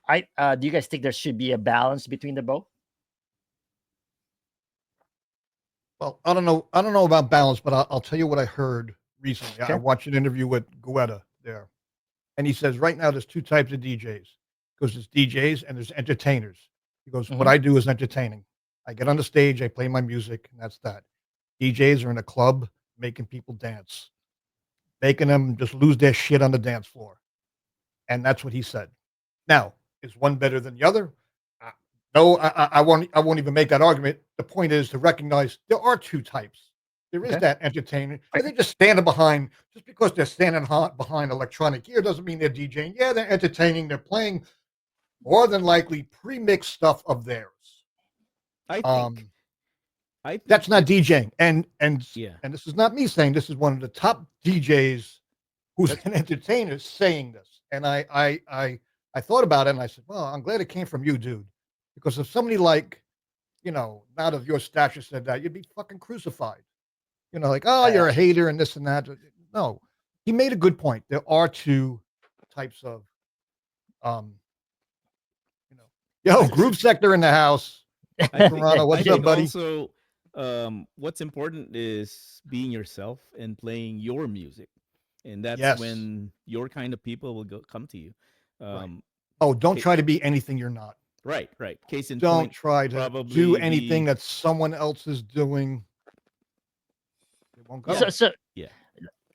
Do you guys think there should be a balance between the both? Well, I don't know. I don't know about balance, but I'll tell you what I heard recently. I Okay. watched an interview with Guetta there, and he says right now there's two types of DJs. Because there's DJs and there's entertainers. He goes, what Mhm. I do is entertaining. I get on the stage, I play my music, and that's that. DJs are in a club making people dance, making them just lose their shit on the dance floor, and that's what he said. Now, is one better than the other? Uh, No, I won't. I won't even make that argument. The point is to recognize there are two types. There is Okay. that entertainer. Yeah, they're just standing behind. Just because they're standing behind electronic gear doesn't mean they're DJing. Yeah, they're entertaining. They're playing more than likely pre-mixed stuff of theirs. I Um, think I think that's not it's DJing. And yeah. this is not me saying this is one of the top DJs who's That's an entertainer saying this. And I thought about it and I said, well, I'm glad it came from you, dude. Because if somebody like, not of your stature said that, you'd be fucking crucified. Like, oh, you're a hater and this and that. No, he made a good point. There are two types of, um, yo, I Groove Sector in the house. I think Toronto, I what's think up, buddy? also what's important is being yourself and playing your music. And that's Yes. when your kind of people will come to you. Right. Um Oh, don't ca- try to be anything you're not. right, right. Case in Don't point, try to do probably anything the that someone else is doing. It won't go. yeah, So yeah.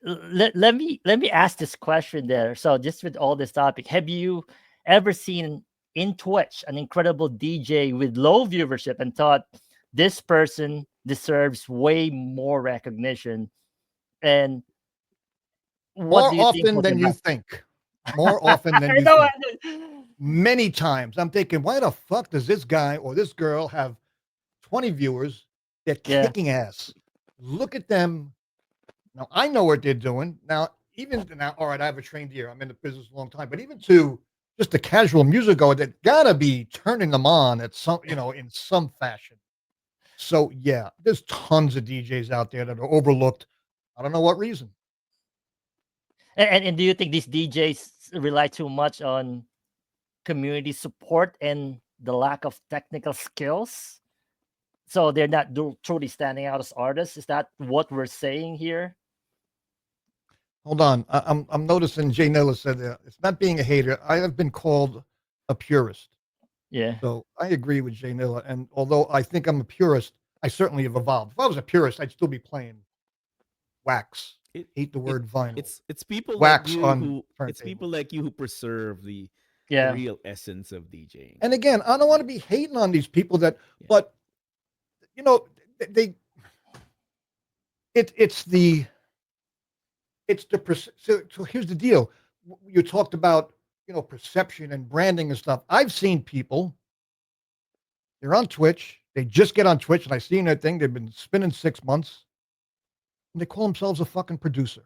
let me ask this question there. So just with all this topic, have you ever seen in Twitch an incredible DJ with low viewership and thought this person deserves way more recognition? And what More do you think often was than you about? think. More often than I you know. think. Many times I'm thinking, why the fuck does this guy or this girl have 20 viewers? They're Yeah. kicking ass. Look at them. Now I know what they're doing. Now, even now, all right, I have a trained ear. I'm in the business a long time, but even to just a casual music goer, that gotta be turning them on at some, in some fashion. So yeah, there's tons of DJs out there that are overlooked. I don't know what reason. And do you think these DJs rely too much on community support and the lack of technical skills? So they're not truly standing out as artists? Is that what we're saying here? Hold on. I'm noticing Jay Nilla said that it's not being a hater. I have been called a purist. Yeah. So I agree with Jay Nilla. And although I think I'm a purist, I certainly have evolved. If I was a purist, I'd still be playing wax. It, Hate the it word vinyl. it's people like Wax you on who it's people turntable. like you who preserve the Yeah. real essence of DJing. And again, I don't want to be hating on these people that, Yeah. but they it's the so here's the deal. You talked about perception and branding and stuff. I've seen people, they're on Twitch, they just get on Twitch, and I seen that thing, they've been spinning 6 months, and they call themselves a fucking producer.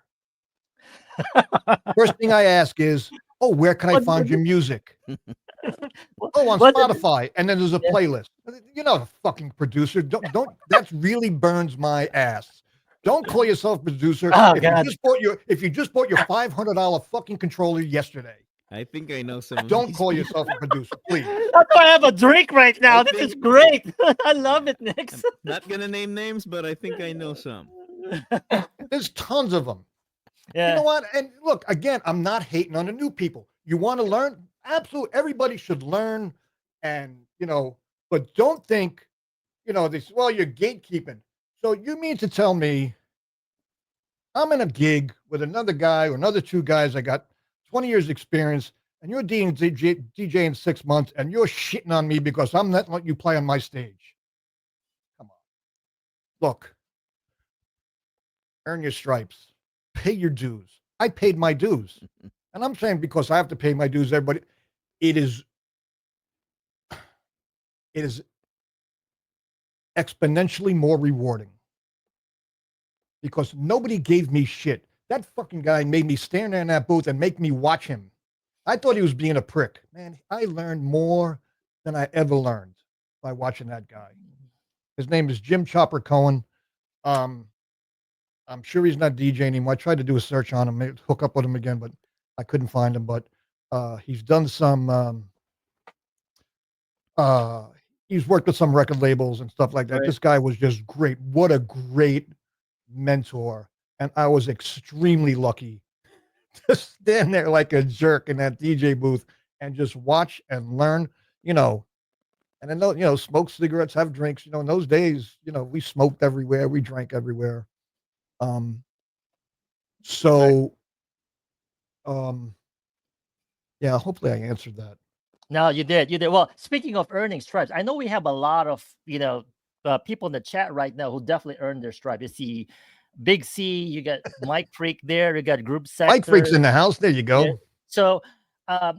First thing I ask is, oh, where can I What- find your music? what- Oh, on what- Spotify, and then there's a Yeah. playlist. You're not a fucking producer. Don't. That really burns my ass. Don't call yourself a producer Oh, if God. you just bought your $500 fucking controller yesterday. I think I know some. Of Don't these call people. yourself a producer, please. That's why I have a drink right now. I This is think- great. I love it, Nix. Not gonna name names, but I think I know some. There's tons of them. Yeah. You know what? And look, again, I'm not hating on the new people. You want to learn? Absolutely. Everybody should learn. And, but don't think, this, well, you're gatekeeping. So you mean to tell me I'm in a gig with another guy or another two guys, I got 20 years experience, and you're DJ in 6 months, and you're shitting on me because I'm not letting you play on my stage. Come on. Look, earn your stripes. Pay your dues. I paid my dues. And I'm saying because I have to pay my dues, everybody, it is exponentially more rewarding because nobody gave me shit. That fucking guy made me stand there in that booth and make me watch him. I thought he was being a prick. Man, I learned more than I ever learned by watching that guy. His name is Jim Chopper Cohen. I'm sure he's not DJ anymore. I tried to do a search on him, maybe hook up with him again, but I couldn't find him. But he's done some he's worked with some record labels and stuff like that. Right. This guy was just great. What a great mentor. And I was extremely lucky to stand there like a jerk in that DJ booth and just watch and learn, and then, smoke cigarettes, have drinks, in those days, we smoked everywhere. We drank everywhere. So, yeah, hopefully I answered that. No, you did. You did. Well, speaking of earning stripes, I know we have a lot of, people in the chat right now who definitely earned their stripe. You see Big C, you got Mike Freak there, you got Group Sector. Mike Freak's in the house. There you go. Yeah. So, I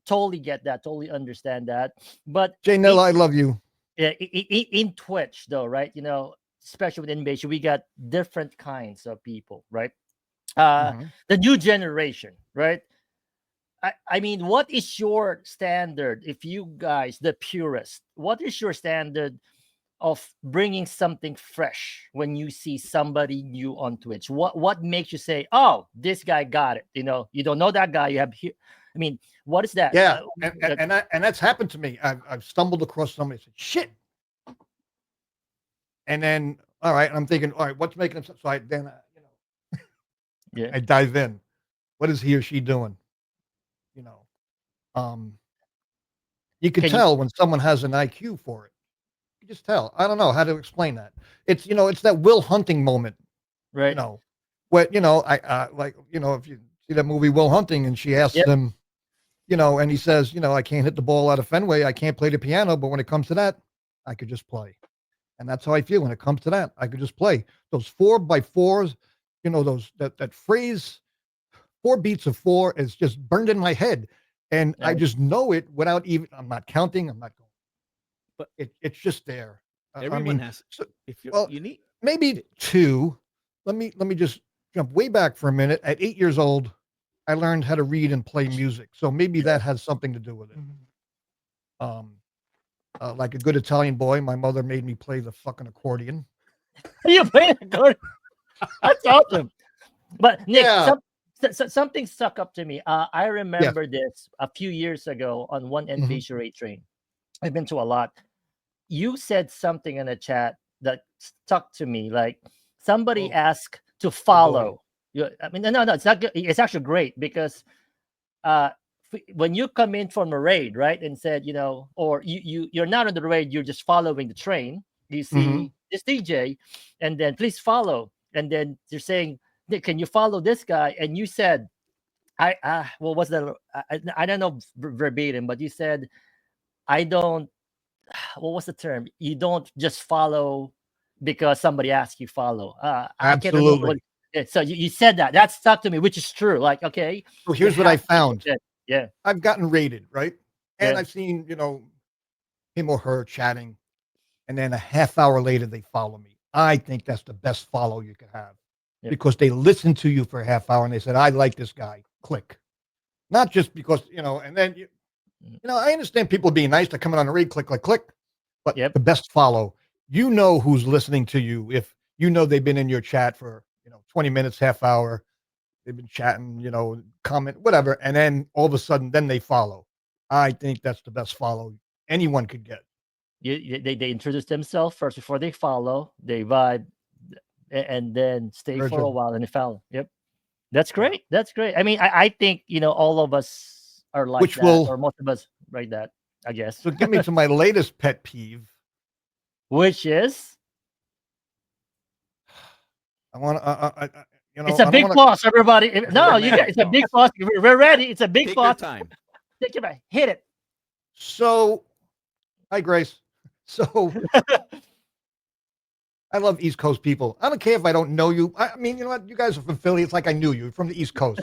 totally get that, totally understand that. But Jay Nella, I love you. in Twitch, though, right? Especially with Invasion, we got different kinds of people, right? Mhm. The new generation, right? I mean, what is your standard? If you guys, the purist, what is your standard of bringing something fresh when you see somebody new on Twitch? What makes you say, "Oh, this guy got it"? You don't know that guy. You have here. I mean, what is that? Yeah, and that's happened to me. I've stumbled across somebody and said, "Shit," and then all right, I'm thinking, all right, what's making him? So I yeah, I dive in. What is he or she doing? You can tell when someone has an IQ for it. You just tell. I don't know how to explain that. It's it's that Will Hunting moment. right. What I like. If you see that movie Will Hunting, and she asks Yep. him, and he says, I can't hit the ball out of Fenway. I can't play the piano, but when it comes to that, I could just play. And that's how I feel when it comes to that. I could just play those 4x4s. That phrase, 4 beats of 4 is just burned in my head. And I Right. just know it without even, I'm not counting. I'm not going, But it's just there. everyone has. so- If you're well, unique, maybe 2. Let me just jump way back for a minute. At 8 years old, I learned how to read and play music. So maybe that has something to do with it. Like a good Italian boy, my mother made me play the fucking accordion. You play the chord. That's awesome. But Nick, Yeah. something stuck up to me. I remember this a few years ago on one Mhm. Invasion Rate train. I've been to a lot. You said something in the chat that stuck to me. Like somebody Oh. asked to follow. I mean, no, it's not good. It's actually great because when you come in from a raid, right, and said, or you're not on the raid, you're just following the train. You see Mhm. this DJ, and then please follow. And then you're saying, Nick, can you follow this guy? And you said, what was that? I don't know verbatim, but you said, I don't. What was the term? You don't just follow because somebody asks you follow. I can't remember. Absolutely. So you said that. That stuck to me, which is true. Like, okay. So here's what I found. Yeah. I've gotten rated, right? And Yeah. I've seen, him or her chatting, and then a half hour later they follow me. I think that's the best follow you could have Yep. because they listened to you for a half hour and they said, I like this guy. Click. Not just because, and then, I understand people being nice to coming on the read, click, click, click. But Yep. the best follow, who's listening to you. If they've been in your chat for, 20 minutes, half hour, they've been chatting, comment, whatever. And then all of a sudden, then they follow. I think that's the best follow anyone could get. They introduce themselves first before they follow. They vibe, and then stay for a Virgil. while and they follow. Yep, that's great. That's great. I mean, I think all of us are like Which that, will- or most of us like that. I guess. So get me to my latest pet peeve. Which is I want to, it's a big pause, everybody. No, you guys, it's a big pause. We're ready. It's a big Take your pause. time. Take your time. Hit it. So, hi, Grace. So, I love East Coast people. I don't care if I don't know you. I mean, you know what? You guys are from Philly. It's like I knew you from the East Coast.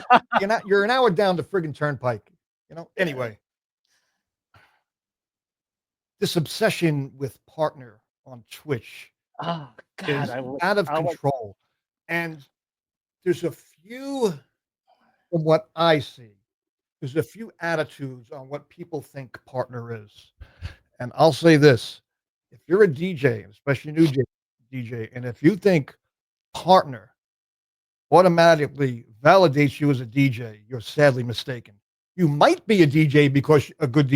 You're an hour down the friggin' turnpike. Anyway, this obsession with partner on Twitch Oh is God, out of I was- control. And there's a few, from what I see, there's a few attitudes on what people think partner is. And I'll say this, if you're a DJ, especially a new DJ, and if you think partner automatically validates you as a DJ, you're sadly mistaken. You might be a DJ because you're a good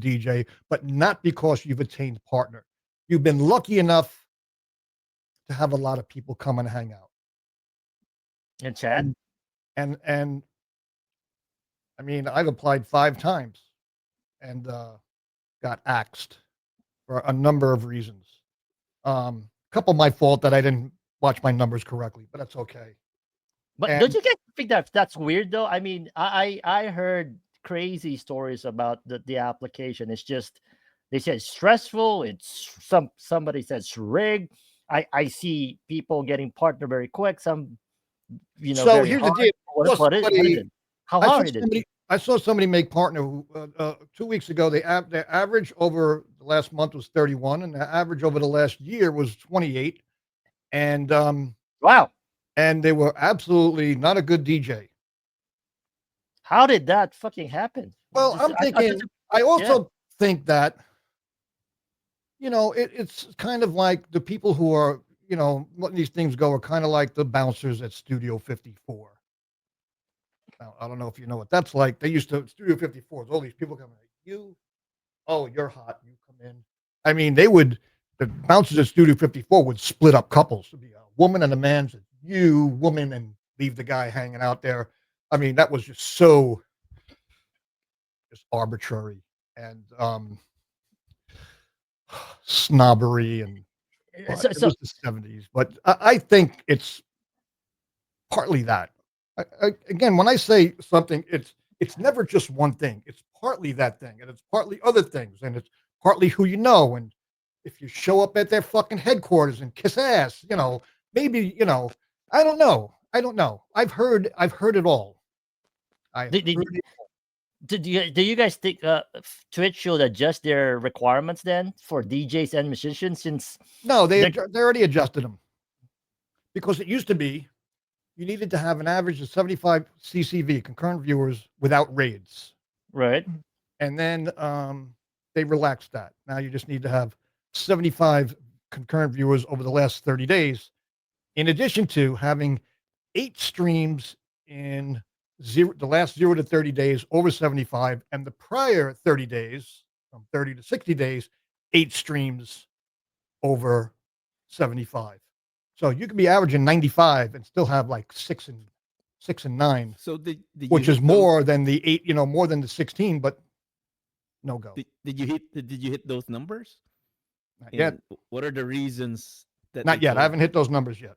DJ, but not because you've attained partner. You've been lucky enough to have a lot of people come and hang out. in chat. And I mean, I've applied 5 times and got axed for a number of reasons. A couple my fault that I didn't watch my numbers correctly, but that's okay. But And- don't you guys think that's weird though? I mean, I heard crazy stories about the application. It's just they said it's stressful. It's somebody says rigged. I see people getting partner very quick. Some So very here's the hard. deal. What is it? How hard is it? I saw somebody make partner who 2 weeks ago. Their average over the last month was 31, and the average over the last year was 28. And Wow. and they were absolutely not a good DJ. How did that fucking happen? Well, Just- I'm I thought thinking. this- I also think that it's kind of like the people who are letting these things go are kind of like the bouncers at Studio 54. Now, I don't know if you know what that's like. They used to Studio 54. All these people coming. You're hot. You come in. I mean, the bouncers at Studio 54 would split up couples. It'd be a woman and a man. You woman, and leave the guy hanging out there. I mean, that was just so arbitrary and snobbery and it was the 70s. But I think it's partly that. Again, when I say something, it's never just one thing. It's partly that thing, and it's partly other things, and it's partly who you know. And if you show up at their fucking headquarters and kiss ass, maybe I don't know. I've heard it all. Do you guys think Twitch should adjust their requirements then for DJs and musicians? Since No, they already adjusted them because it used to be you needed to have an average of 75 CCV concurrent viewers without raids, right, and then they relaxed that. Now you just need to have 75 concurrent viewers over the last 30 days, in addition to having 8 streams in the last 0 to 30 days over 75, and the prior 30 days, from 30 to 60 days, 8 streams over 75. So you could be averaging 95 and still have like 6 and 9. So did you which hit is more than the 8, more than the 16, but no go. Did you hit those numbers? Not yet. And what are the reasons that Not they yet. I told- haven't hit those numbers yet.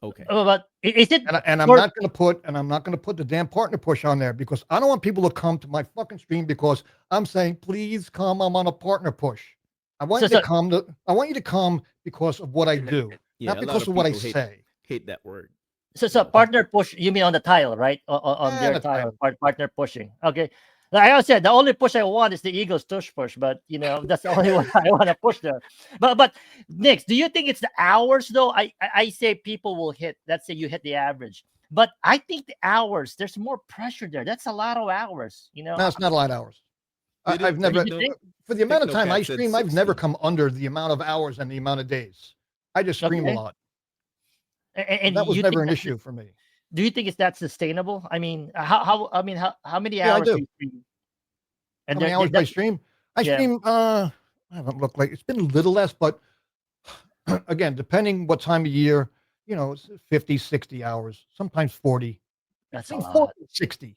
Okay. but is it? And I'm not going to put the damn partner push on there because I don't want people to come to my fucking stream because I'm saying, please come. I'm on a partner push. I want you to come because of what I do, Yeah, not a lot because of what I people say. hate that word. So partner push, you mean on the tile, right? On their the tile, tile. partner pushing. Okay. Like I said, the only push I want is the Eagles tush push, but that's the only one I want to push there. But Nix, do you think it's the hours though? I say people will hit. Let's say you hit the average, but I think the hours there's more pressure there. That's a lot of hours. No, it's not a lot of hours. I've never, for the amount of time I stream, I've never come under the amount of hours and the amount of days. I just stream a lot. And that was never an issue for me. Do you think it's that sustainable? I mean, how many hours do you stream? And how many hours do I stream? I stream, I haven't looked like, it's been a little less, but again, depending what time of year, it's 50, 60 hours, sometimes 40. That's a lot. 40, 60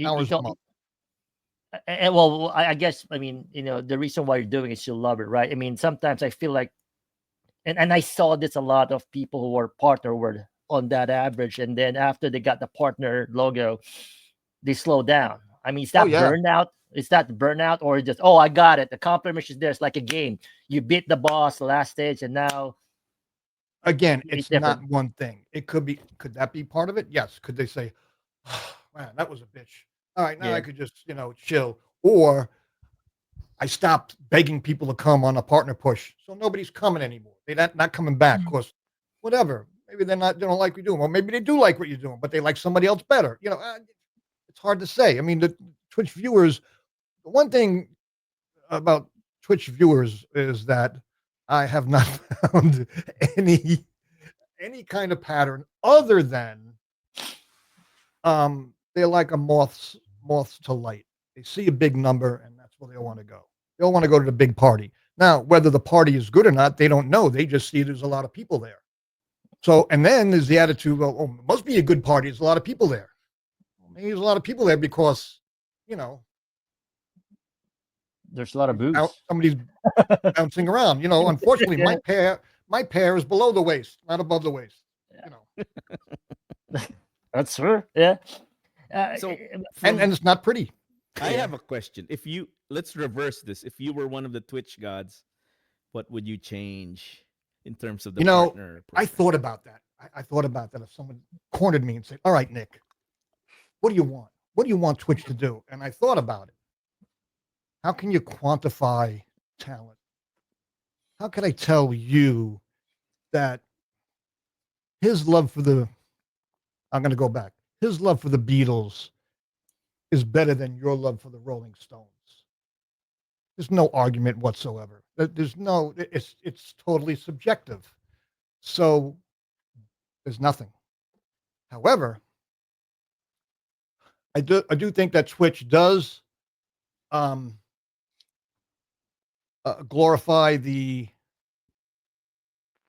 hours a month. And well, I guess, I mean, the reason why you're doing it is you love it, right? I mean, sometimes I feel like, and I saw this a lot of people who were partner were on that average, and then after they got the partner logo, they slow down. I mean, is that burnout? Is that burnout, or just I got it? The compliment is there. It's like a game. You beat the boss the last stage, and now. Again, it's not one thing. It could be. Could that be part of it? Yes. Could they say, oh, "Man, that was a bitch." All right, now I could just chill, or I stopped begging people to come on a partner push, so nobody's coming anymore. They're not coming back because whatever. Maybe they don't like what you're doing, or maybe they do like what you're doing, but they like somebody else better. It's hard to say. I mean, the Twitch viewers. The one thing about Twitch viewers is that I have not found any kind of pattern other than they're like a moths to light. They see a big number and that's where they want to go. They don't want to go to the big party. Now, whether the party is good or not, they don't know. They just see there's a lot of people there. So, and then there's the attitude, well, it must be a good party. There's a lot of people there. Well, maybe there's a lot of people there because, there's a lot of booze. Somebody's bouncing around. Unfortunately, my pair is below the waist, not above the waist. That's true. Yeah. And it's not pretty. I have a question. Let's reverse this. If you were one of the Twitch gods, what would you change in terms of the partner? I thought about that. I thought about that. If someone cornered me and said, "All right, Nick, what do you want? What do you want Twitch to do?" And I thought about it. How can you quantify talent? How can I tell you that his love for I'm going to go back. His love for the Beatles is better than your love for the Rolling Stones. There's no argument whatsoever. It's totally subjective. So there's nothing. However, I do think that Twitch does glorify the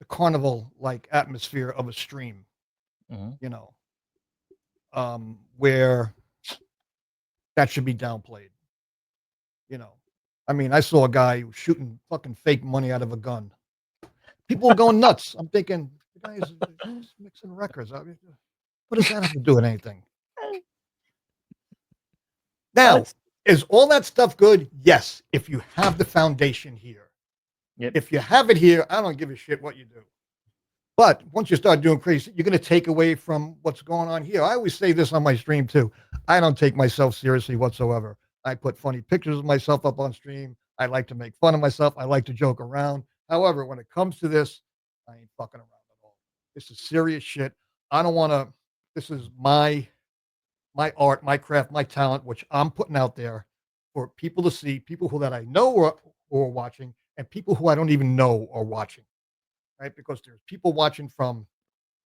carnival like atmosphere of a stream, where that should be downplayed. I mean, I saw a guy who was shooting fucking fake money out of a gun. People were going nuts. I'm thinking, the guy is mixing records. I mean, what does that have to do with anything? Now, is all that stuff good? Yes, if you have the foundation here. Yep. If you have it here, I don't give a shit what you do. But once you start doing crazy, you're going to take away from what's going on here. I always say this on my stream too. I don't take myself seriously whatsoever. I put funny pictures of myself up on stream. I like to make fun of myself. I like to joke around. However, when it comes to this, I ain't fucking around at all. This is serious shit. I don't want to, this is my art, my craft, my talent, which I'm putting out there for people to see, people that I know are watching, and people who I don't even know are watching, right? Because there's people watching from,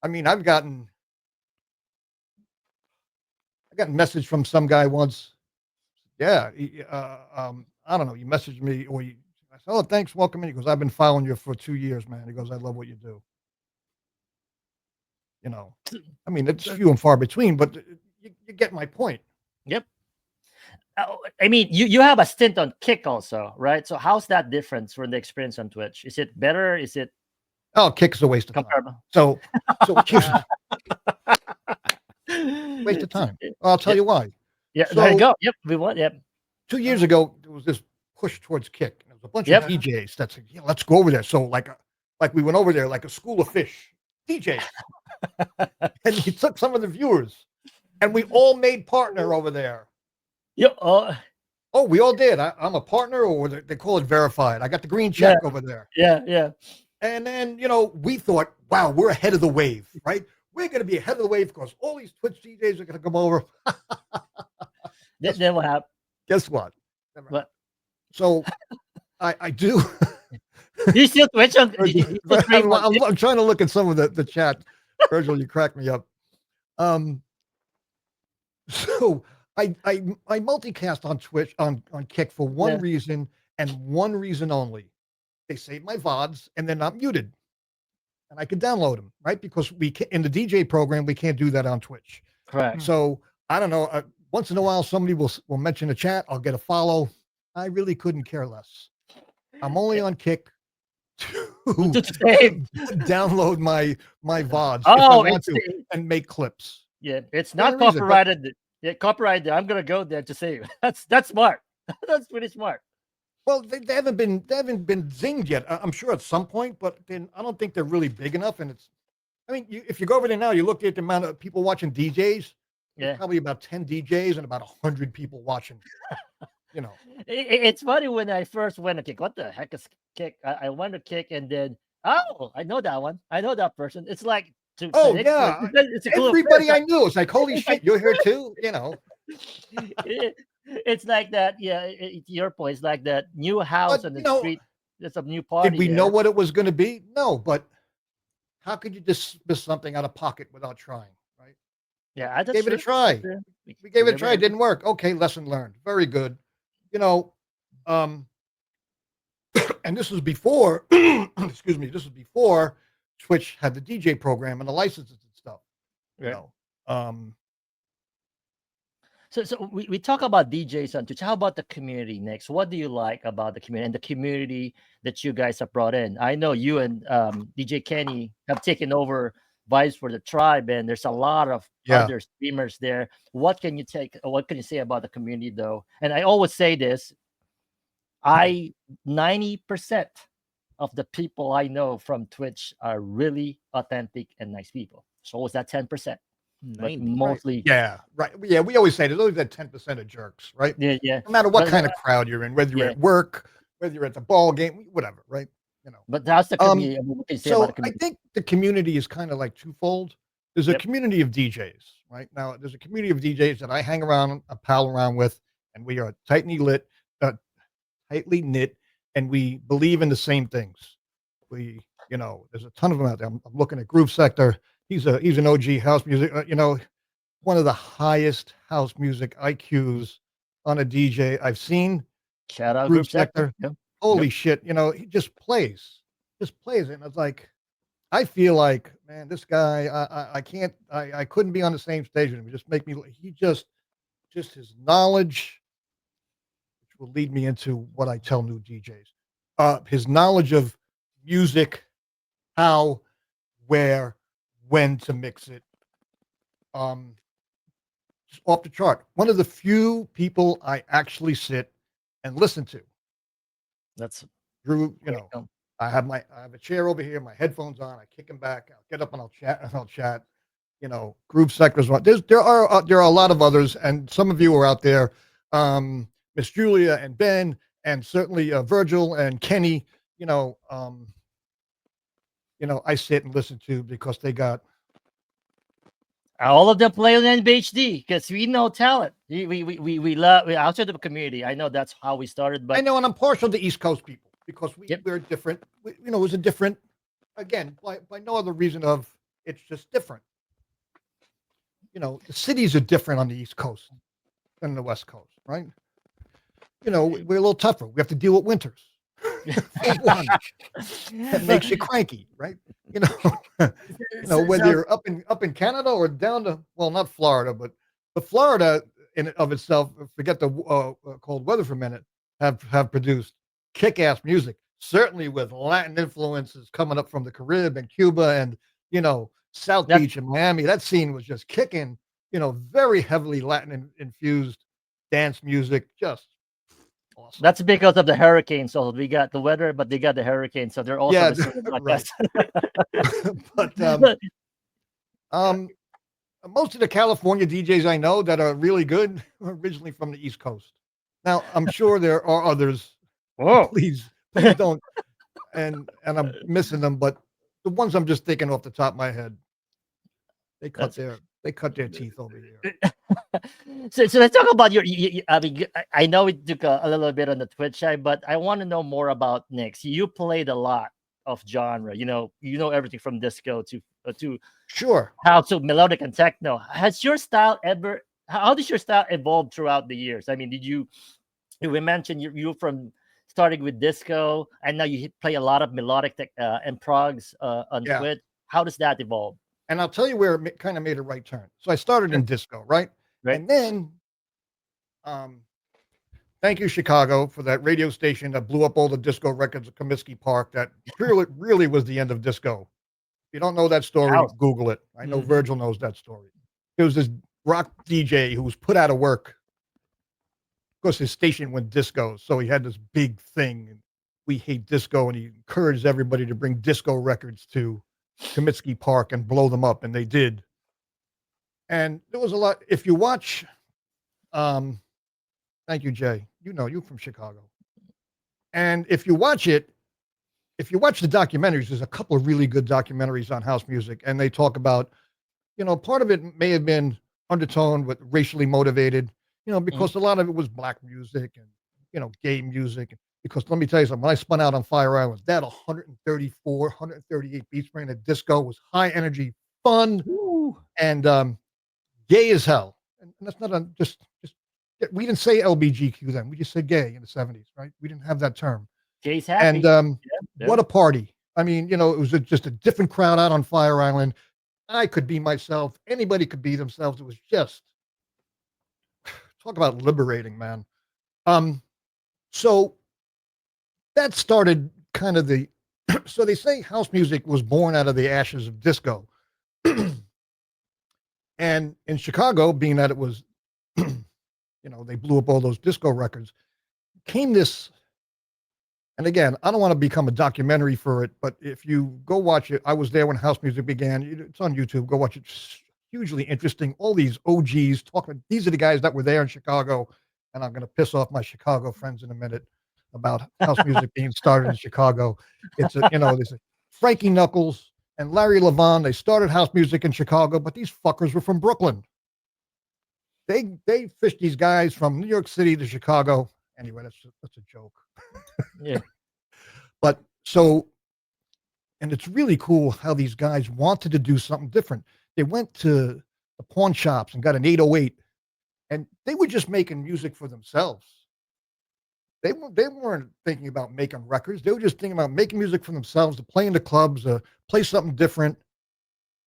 I mean, I got a message from some guy once. Yeah, I don't know. You messaged me, or I said, "Oh, thanks, welcome in." He goes, "I've been following you for 2 years, man." He goes, "I love what you do." I mean, it's few and far between, but you get my point. Yep. I mean, you have a stint on Kick also, right? So how's that different from the experience on Twitch? Is it better? Is it? Oh, Kick's a waste of time. So waste of time. Well, I'll tell you why. Yeah, there you go. Yep, we want. Yep. 2 years ago, there was this push towards Kick. There was a bunch of DJs that said, "Yeah, let's go over there." So like we went over there like a school of fish. DJs. and he took some of the viewers, and we all made partner over there. Yeah. Oh, we all did. I'm a partner, or they call it verified. I got the green check over there. Yeah. And then, we thought, wow, we're ahead of the wave, right? We're going to be ahead of the wave because all these Twitch DJs are going to come over. Then what happened? Guess what? What? So I do. You still Twitch on? I'm trying to look at some of the chat. Virgil, you crack me up. So I multicast on Twitch on Kick for one reason and one reason only. They save my VODs and they're not muted, and I can download them, right? Because in the DJ program we can't do that on Twitch. Correct. So I don't know. Once in a while somebody will mention a chat. I'll get a follow. I really couldn't care less. I'm only on Kick to download my VODs if I want to and make clips. Yeah, it's not copyrighted. Yeah, copyrighted. I'm gonna go there to save. That's smart. That's pretty smart. Well, they haven't been zinged yet. I'm sure at some point, but then I don't think they're really big enough. And if you go over there now, you look at the amount of people watching DJs. Yeah, probably about 10 DJs and about 100 people watching. It's funny when I first went to Kick. What the heck is Kick? I went to Kick, and then I know that one. I know that person. It's like it's a cool everybody person. I knew. It's like, holy shit, you're here too. It's like that. Yeah, your point. It's like that new house on the street. There's a new party. Did we know what it was going to be? No, but how could you dismiss something out of pocket without trying? Right? Yeah, I gave it a try. We gave it a try. It didn't work. Okay, lesson learned. Very good. And this was before. Excuse me. This was before Twitch had the DJ program and the licenses and stuff. So we talk about DJs on Twitch. How about the community next? What do you like about the community and the community that you guys have brought in? I know you and DJ Kenny have taken over Vibes for the Tribe, and there's a lot of other streamers there. What can you say about the community though? And I always say this: 90% of the people I know from Twitch are really authentic and nice people. So it's that 10%. But mostly, right. Yeah, we always say there's always that 10% of jerks, right? Yeah. No matter what kind of crowd you're in, whether you're at work, whether you're at the ball game, whatever, right? But that's the community. I think the community is kind of like twofold. There's a community of DJs, right? Now, there's a community of DJs that I hang around, I pal around with, and we are tightly knit, and we believe in the same things. There's a ton of them out there. I'm looking at Groove Sector. He's an OG house music, one of the highest house music IQs on a DJ I've seen. Shout out Groove Sector. Yep. Holy shit. He just plays it. And it's like, I feel like, man, this guy, I couldn't be on the same stage with him. Just make me, just his knowledge, which will lead me into what I tell new DJs. His knowledge of music, how, where, when to mix it, just off the chart. One of the few people I actually sit and listen to. That's Drew. I have a chair over here, my headphones on. I kick them back. I'll get up and I'll chat. Groove Sector's one. There are a lot of others, and some of you are out there. Miss Julia and Ben, and certainly Virgil and Kenny. I sit and listen to because they got all of them play on NBHD because we know talent. We love outside of the community. I know that's how we started, but I know, and I'm partial to East Coast people because we're different. It was a different, again, by no other reason of it's just different. The cities are different on the East Coast than the West Coast, right? We're a little tougher. We have to deal with winters. That makes you cranky, right? Whether you're up in Canada or down to, well, not Florida, but the Florida in and of itself, forget the cold weather for a minute, have produced kick-ass music, certainly with Latin influences coming up from the Caribbean and Cuba and South Beach and Miami. That scene was just kicking, very heavily Latin infused dance music, just awesome. That's because of the hurricane. So we got the weather, but they got the hurricane. So they're also right. Um, most of the California DJs I know that are really good are originally from the East Coast. Now, I'm sure there are others. Whoa. Please don't. And I'm missing them, but the ones I'm just thinking off the top of my head, they cut their teeth over here. So let's talk about I mean, I know it took a little bit on the Twitch side, but I want to know more about Nix. You played a lot of genre. You know everything from disco to Sure. house to melodic and techno. Has your style ever? How did your style evolve throughout the years? I mean, we mentioned you from starting with disco, and now you play a lot of melodic and progs on Yeah. Twitch. How does that evolve? And I'll tell you where it kind of made a right turn. So I started in disco, right? Right. And then, thank you, Chicago, for that radio station that blew up all the disco records at Comiskey Park. That really was the end of disco. If you don't know that story, Wow. Google it. I know Virgil knows that story. It was this rock DJ who was put out of work. Of course, his station went disco, so he had this big thing. And we hate disco, and he encouraged everybody to bring disco records to Comiskey Park and blow them up, and they did. And there was a lot. If you watch, thank you, Jay. You from Chicago. And if you watch the documentaries, there's a couple of really good documentaries on house music, and they talk about, part of it may have been undertoned with racially motivated, because a lot of it was black music and, gay music. Because let me tell you something, when I spun out on Fire Island, that 134, 138 beats per minute disco was high energy, fun, and gay as hell. And that's not just we didn't say LBGQ then. We just said gay in the 70s, right? We didn't have that term. Gay's happy. And what a party. I mean, it was just a different crowd out on Fire Island. I could be myself. Anybody could be themselves. It was just, talk about liberating, man. So that started kind of so they say house music was born out of the ashes of disco. And in Chicago, being that it was, they blew up all those disco records, came this, and again, I don't want to become a documentary for it, but if you go watch it, I was there when house music began. It's on YouTube. Go watch it. It's hugely interesting. All these OGs talking. These are the guys that were there in Chicago, and I'm going to piss off my Chicago friends in a minute about house music being started in Chicago. It's there's Frankie Knuckles and Larry Levon. They started house music in Chicago, but these fuckers were from Brooklyn. They fished these guys from New York City to Chicago. Anyway, that's a joke. Yeah. But and it's really cool how these guys wanted to do something different. They went to the pawn shops and got an 808, and they were just making music for themselves. They weren't thinking about making records. They were just thinking about making music for themselves, to play in the clubs, play something different,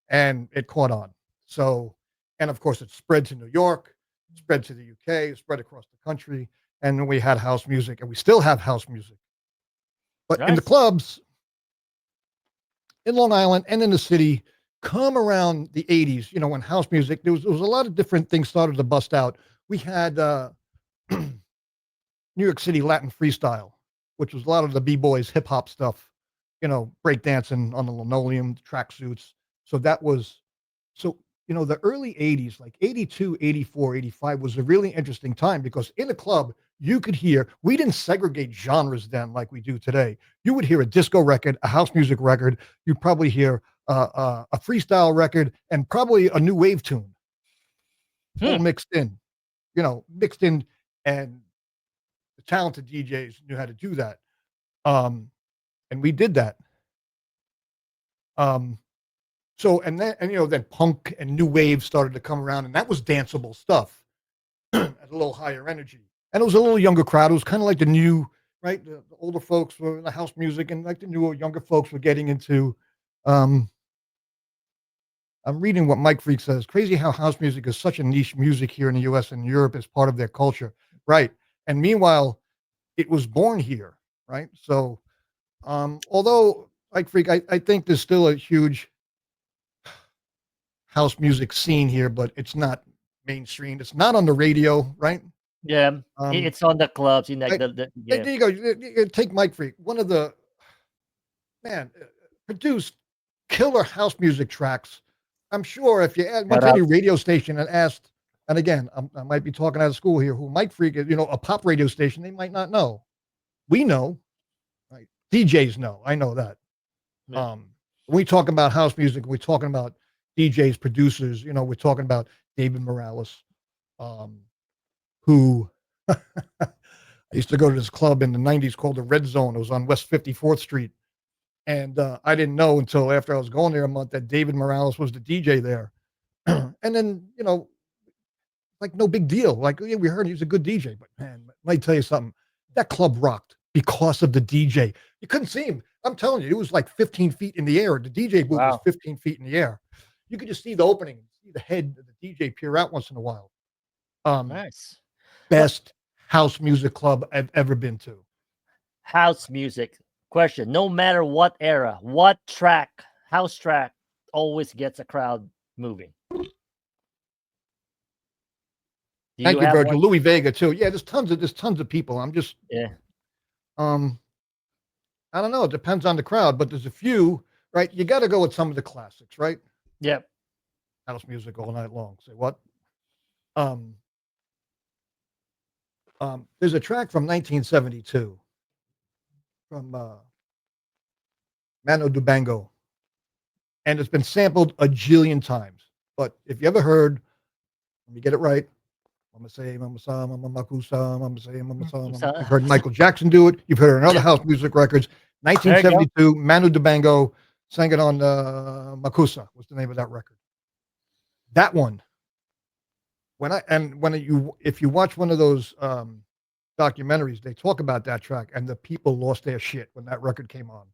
and it caught on. So, and of course, it spread to New York, spread to the UK, spread across the country, and then we had house music, and we still have house music. But in the clubs, in Long Island and in the city, come around the 80s, when house music, there was a lot of different things started to bust out. We had New York City Latin freestyle, which was a lot of the B-boys hip hop stuff, breakdancing on the linoleum, tracksuits. So that was, the early 80s, like 82, 84, 85 was a really interesting time, because in a club, you could hear, we didn't segregate genres then like we do today. You would hear a disco record, a house music record. You'd probably hear a freestyle record, and probably a new wave tune, all mixed in, and the talented DJs knew how to do that. And we did that. Then punk and new wave started to come around, and that was danceable stuff at a little higher energy. And it was a little younger crowd. It was kind of like the new, right? The older folks were in the house music, and like the newer, younger folks were getting into, I'm reading what Mike Freak says. Crazy how house music is such a niche music here in the US and Europe as part of their culture. Right. And meanwhile, it was born here. Right. So, although Mike Freak, I think there's still a huge house music scene here, but it's not mainstream. It's not on the radio. Right. Yeah. It's on the clubs. In like there you go. Take Mike Freak. One of the, produced killer house music tracks. I'm sure if you went Shout to any out. radio station and asked, and again, I might be talking out of school here, who might freak it, a pop radio station, they might not know. We know, right? DJs know. I know that. Yeah. When we talk about house music, we're talking about DJs, producers, we're talking about David Morales, who I used to go to this club in the 90s called the Red Zone. It was on West 54th Street. And I didn't know until after I was going there a month that David Morales was the DJ there. And then, like no big deal. Like, yeah, we heard he was a good DJ, but man, let me tell you something. That club rocked because of the DJ. You couldn't see him. I'm telling you, it was like 15 feet in the air. The DJ booth was Wow. 15 feet in the air. You could just see the opening, see the head of the DJ peer out once in a while. Nice. Best house music club I've ever been to. House music. Question: no matter what era, what track, house track, always gets a crowd moving. Do Thank you, have Virgil. one? Louis Vega too. Yeah, there's tons of people. I'm just Yeah. I don't know. It depends on the crowd, but there's a few, right? You got to go with some of the classics, right? Yep. House music all night long. Say what? There's a track from 1972 from Mano Dubango, and it's been sampled a jillion times. But if you ever heard, let me get it right. Mama say, Mama sa, Mama makusa, Mama say, Mama sa, Mama. You've heard Michael Jackson do it. You've heard it on other house music records. 1972, Manu Dibango sang it on Makusa. What's the name of that record? That one. If you watch one of those documentaries, they talk about that track, and the people lost their shit when that record came on.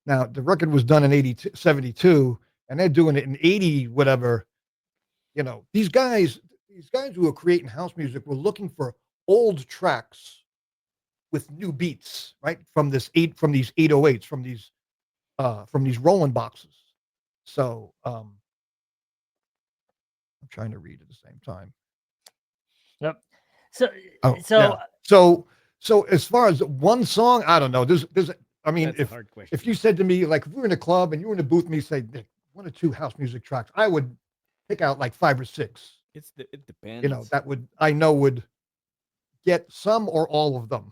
Now the record was done in 72, and they're doing it in 80, whatever. These guys who are creating house music were looking for old tracks with new beats, right? From these 808s, from these rolling boxes. So I'm trying to read at the same time. Yep. So as far as one song, I don't know. I mean, That's a hard question. if you said to me, like, if we were in a club and you were in a booth and you say, Nick, 1 or 2 house music tracks, I would pick out like 5 or 6. It depends. That would get some or all of them.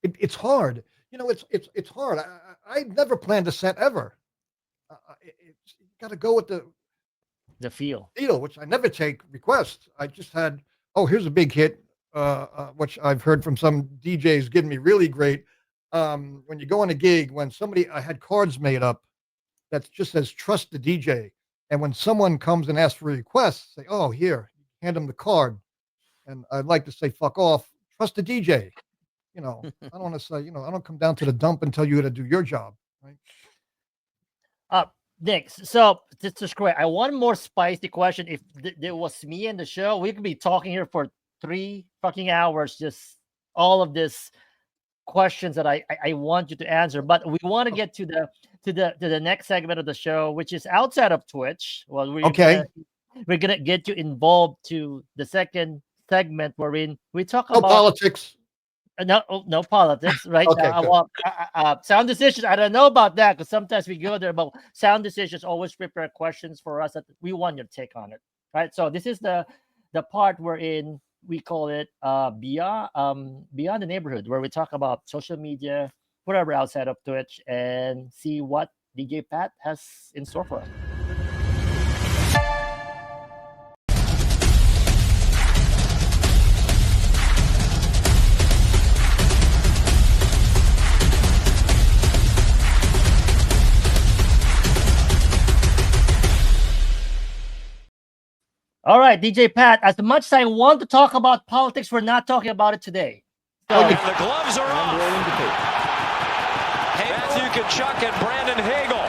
It's hard. It's hard. I never planned a set ever. It's got to go with the feel, which I never take requests. I just had, here's a big hit, which I've heard from some DJs giving me really great. When you go on a gig, I had cards made up that just says, trust the DJ. And when someone comes and asks for a request, say, here, hand them the card. And I'd like to say, fuck off, trust the DJ. I don't want to say, I don't come down to the dump and tell you how to do your job. Right. Nick, so this is great. I want more spicy question. If there was me in the show, we could be talking here for 3 fucking hours, just all of this questions that I want you to answer. But we want to get to the next segment of the show, which is outside of Twitch. Well, we're gonna get you involved to the second segment wherein we talk about politics. No politics, right? Okay, sound decisions. I don't know about that because sometimes we go there, but sound decisions always prepare questions for us that we want your take on it, right? So this is the part wherein we call it beyond the neighborhood, where we talk about social media, whatever outside of Twitch, and see what DJ Pat has in store for us. All right, DJ Pat, as much as I want to talk about politics, we're not talking about it today. So, the gloves are off. Matthew Tkachuk and Brandon Hagel.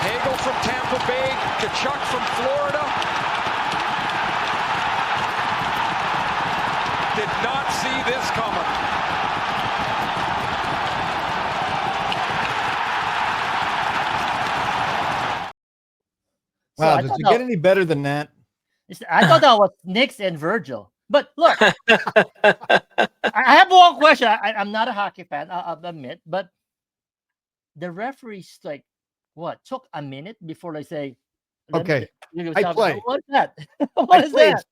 Hagel from Tampa Bay, Tkachuk from Florida. Did not see this coming. Wow, does it get any better than that? I thought that was Nix and Virgil. But look, I have one question. I'm not a hockey fan, I'll admit, but the referees like what took a minute before they say, Okay. you I stop. play. What's that? What is that?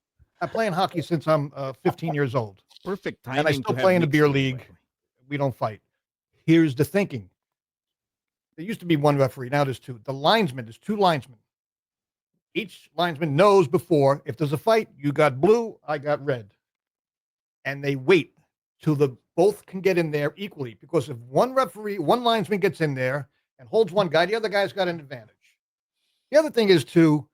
I play in hockey since I'm 15 years old. Perfect timing. And I still to play have in the Knicks beer here, by the league. way. We don't fight. Here's the thinking. There used to be one referee. Now there's two. There's two linesmen. Each linesman knows before, if there's a fight, you got blue, I got red. And they wait till the both can get in there equally. Because if one linesman gets in there and holds one guy, the other guy's got an advantage. The other thing is too,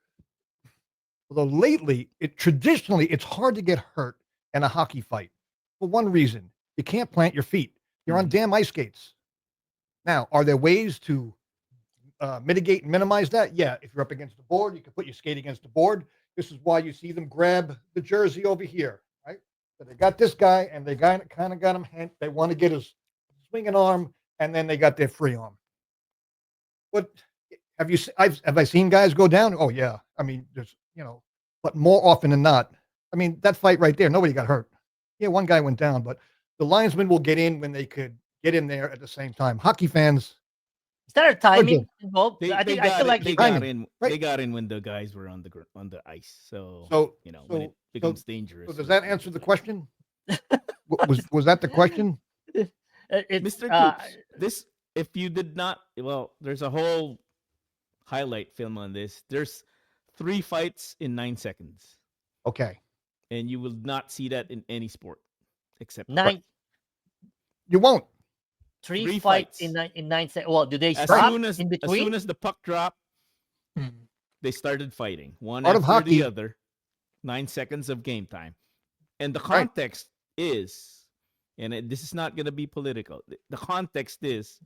although lately, traditionally, it's hard to get hurt in a hockey fight. For one reason, you can't plant your feet. You're on damn ice skates. Now, are there ways to mitigate and minimize that? Yeah, if you're up against the board, you can put your skate against the board. This is why you see them grab the jersey over here, right? So they got this guy, and they kind of got him. They want to get his swinging arm, and then they got their free arm. But have I seen guys go down? Oh yeah, I mean, there's but more often than not, I mean that fight right there, nobody got hurt. Yeah, one guy went down, but the linesmen will get in when they could get in there at the same time. Hockey fans. Is there a timing involved? They I feel like they timing, got in. right? They got in when the guys were on the ice. So when it becomes dangerous. So does that answer the question? was that the question? It's, Mr. Coops, this if you did not, well, there's a whole highlight film on this. There's 3 fights in 9 seconds, Okay. and you will not see that in any sport except You won't. three fights in 9 seconds. Well, do they as stop soon as in as between? soon as the puck dropped, Hmm. they started fighting one Part of after hockey. the other. 9 seconds of game time, and the Right. context is, and this is not going to be political. The context is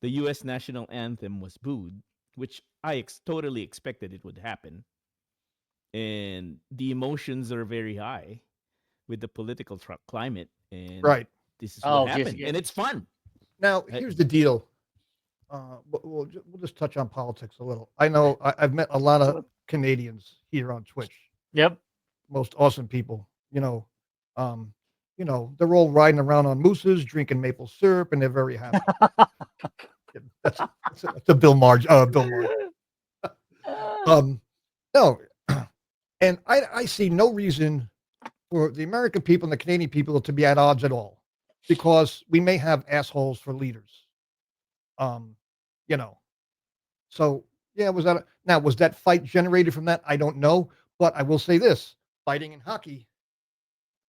the U.S. national anthem was booed, which I totally expected it would happen, and the emotions are very high with the political climate, and Right. this is Oh, what happened, yeah. and it's fun. Now, here's the deal. We'll just touch on politics a little. I know I've met a lot of Canadians here on Twitch. Yep. Most awesome people. They're all riding around on mooses, drinking maple syrup, and they're very happy. That's a Bill Marge. Bill Marge. No, and I see no reason for the American people and the Canadian people to be at odds at all, because we may have assholes for leaders. So yeah, was that fight generated from that? I don't know, but I will say this: fighting in hockey,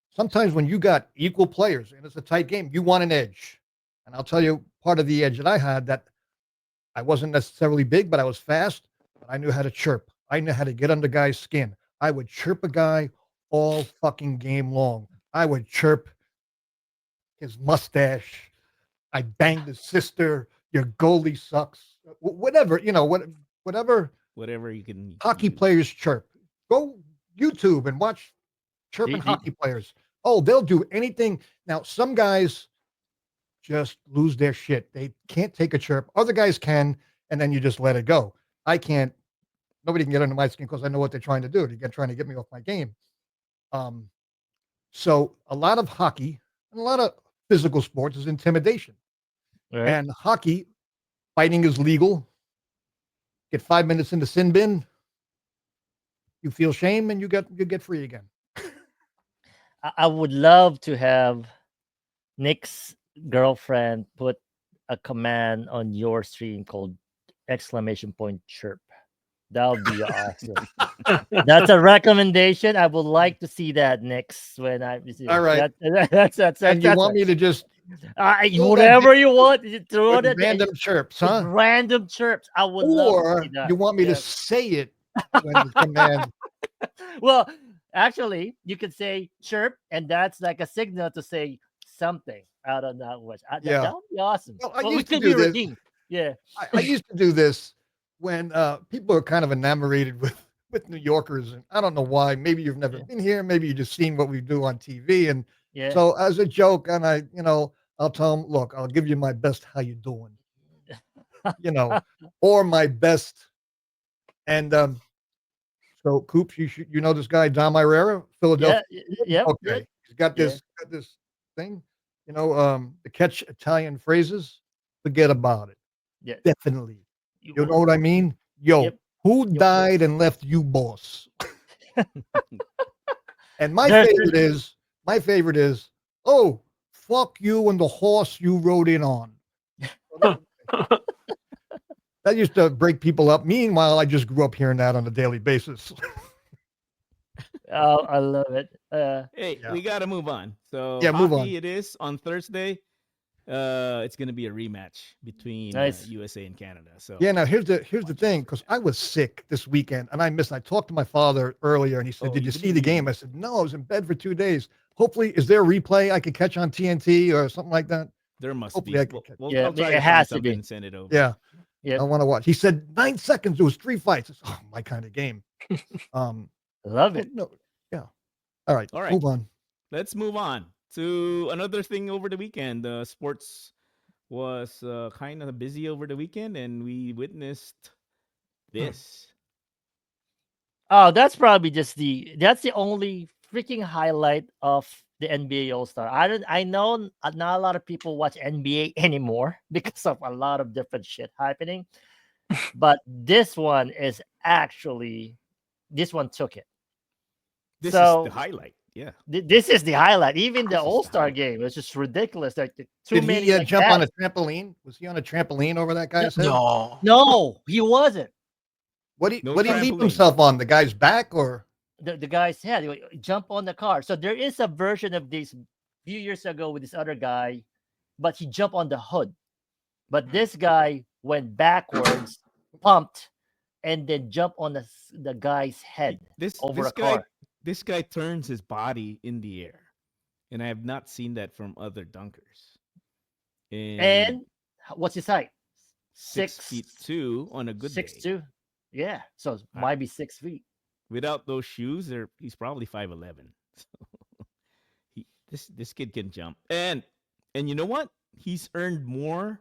sometimes when you got equal players and it's a tight game, you want an edge. And I'll tell you, part of the edge that I had, that I wasn't necessarily big, but I was fast. But I knew how to chirp. I knew how to get under guys' skin. I would chirp a guy all fucking game long. I would chirp his mustache. I banged his sister. Your goalie sucks. Whatever, whatever Whatever you can. hockey use. players chirp. Go YouTube and watch chirping You- hockey players. Oh, they'll do anything. Now, some guys just lose their shit. They can't take a chirp. Other guys can, and then you just let it go. I can't. Nobody can get under my skin because I know what they're trying to do. They're trying to get me off my game. So a lot of hockey and a lot of physical sports is intimidation. Right. And hockey, fighting is legal. Get 5 minutes in the sin bin. You feel shame, and you get free again. I would love to have Nick's girlfriend put a command on your stream called !chirp. That would be awesome. That's a recommendation. I would like to see that next when I visit. All right. That's And you want me to just whatever you want. You throw put it random chirps, with huh? random chirps. I would love to Or see that. you want me Yeah. to say it when the command? Well, actually, you could say chirp, and that's like a signal to say something out of that language. Yeah. That would be awesome. Well, I Well, used it to could be do this. redeemed. Yeah. I used to do this when people are kind of enamored with New Yorkers, and I don't know why. Maybe you've never been here. Maybe you've just seen what we do on TV, and Yeah. so as a joke, and I'll tell them, look, I'll give you my best. How you doing? Or my best. And So Coops, you know this guy Dom Irera, Philadelphia. Yep. Okay, he's got this thing. To catch Italian phrases, forget about it. Yeah. Definitely. You know what I mean? Yo, Yep. who died and left you, boss? And my There's- favorite is, oh, fuck you and the horse you rode in on. That used to break people up. Meanwhile, I just grew up hearing that on a daily basis. Oh, I love it. Hey, Yeah. we gotta move on. So Yeah, move hockey on. it is on Thursday. It's gonna be a rematch between Nice. USA and Canada. So Yeah, now here's the thing, because I was sick this weekend and I talked to my father earlier and he said, Oh, did you you see didn't the game? even- I said, no, I was in bed for 2 days. Hopefully, is there a replay I could catch on TNT or something like that? there must Hopefully be. I can catch- Yeah, I'll try it to has find to something be. and send it over. Yeah, Yep. I want to watch. He said 9 seconds, it was 3 fights. I said, oh, my kind of game. Love it. No, yeah. All right, All right. move on. Let's move on to another thing over the weekend. Sports was kind of busy over the weekend, and we witnessed this. Oh, that's probably that's the only freaking highlight of the NBA All Star. I know not a lot of people watch NBA anymore because of a lot of different shit happening, but this one took it. This So is the highlight. Yeah. this is the highlight. Even the This is the All Star highlight. game was just ridiculous. Like too Did many. he like jump that. on a trampoline? Was he on a trampoline over that guy's head? No. No, he wasn't. What he No what he leap trampoline. himself on? The guy's back or? The guy's head. He would jump on the car. So there is a version of this few years ago with this other guy, but he jumped on the hood. But this guy went backwards, pumped, and then jumped on the guy's head over a car. This guy turns his body in the air, and I have not seen that from other dunkers. And what's his height? 6'2" on a good day. 6'2". Yeah, so it might be 6 feet. Without those shoes, he's probably 5'11". So this kid can jump, and you know what? He's earned more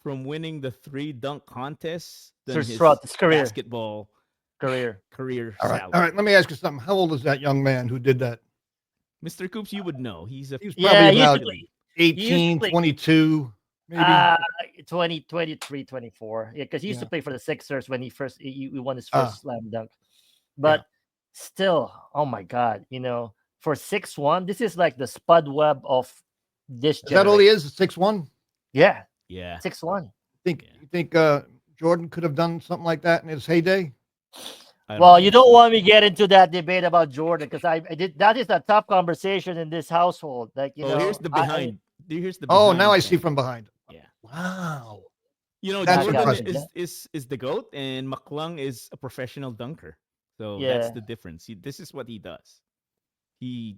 from winning the 3 dunk contests than his Throughout his career. basketball Career. All salary. right. Let me ask you something. How old is that young man who did that? Mr. Coops, you would know. He's He was Yeah, probably about usually 18, usually- 22, maybe. 20, 23, 24. Yeah, because he used to Yeah. play for the Sixers when he won his Ah. first slam dunk. But still, oh my God, for 6'1", this is like the Spud Webb of this Is that all he generation. is? 6'1"? Yeah, Yeah. 6'1". You think Jordan could have done something like that in his heyday? I Well, think you don't so. want me to get into that debate about Jordan because I did. That is a tough conversation in this household. Like Here's the behind. Here's the Oh, behind now I see thing. from behind. Yeah. Wow. Jordan That's impressive. is the GOAT, and McClung is a professional dunker. So Yeah. that's the difference. This is what he does. He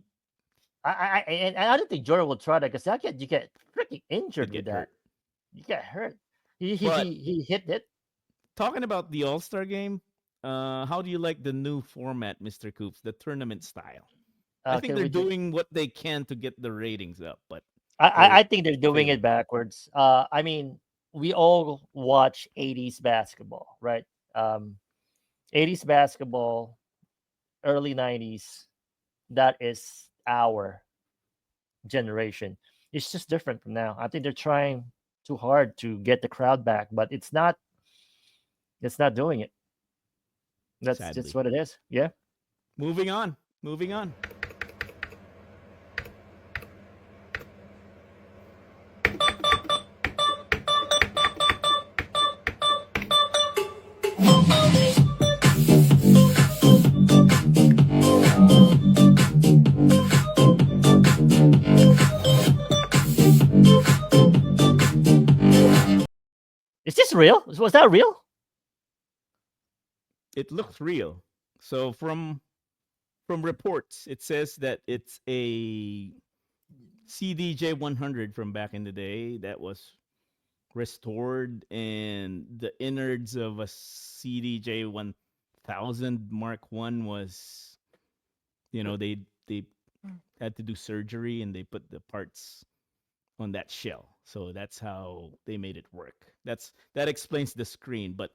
and I don't think Jordan will try that because you get freaking injured could with get that. hurt. You get hurt. He But- he hit it. Talking about the All-Star game, how do you like the new format, Mr. Coops, the tournament style? I think Okay, they're doing what they can to get the ratings up, but I think they're doing failing. it backwards. I mean, we all watch 80s basketball, right? 80s basketball, early 90s. That is our generation. It's just different from now. I think they're trying too hard to get the crowd back, but it's not doing it. That's Sadly. just what it is. Yeah. moving on. Is this real? Was that real? It looks real. So from reports, it says that it's a CDJ 100 from back in the day that was restored, and the innards of a CDJ 1000 Mark 1 was, they had to do surgery and they put the parts on that shell. So that's how they made it work. That explains the screen, but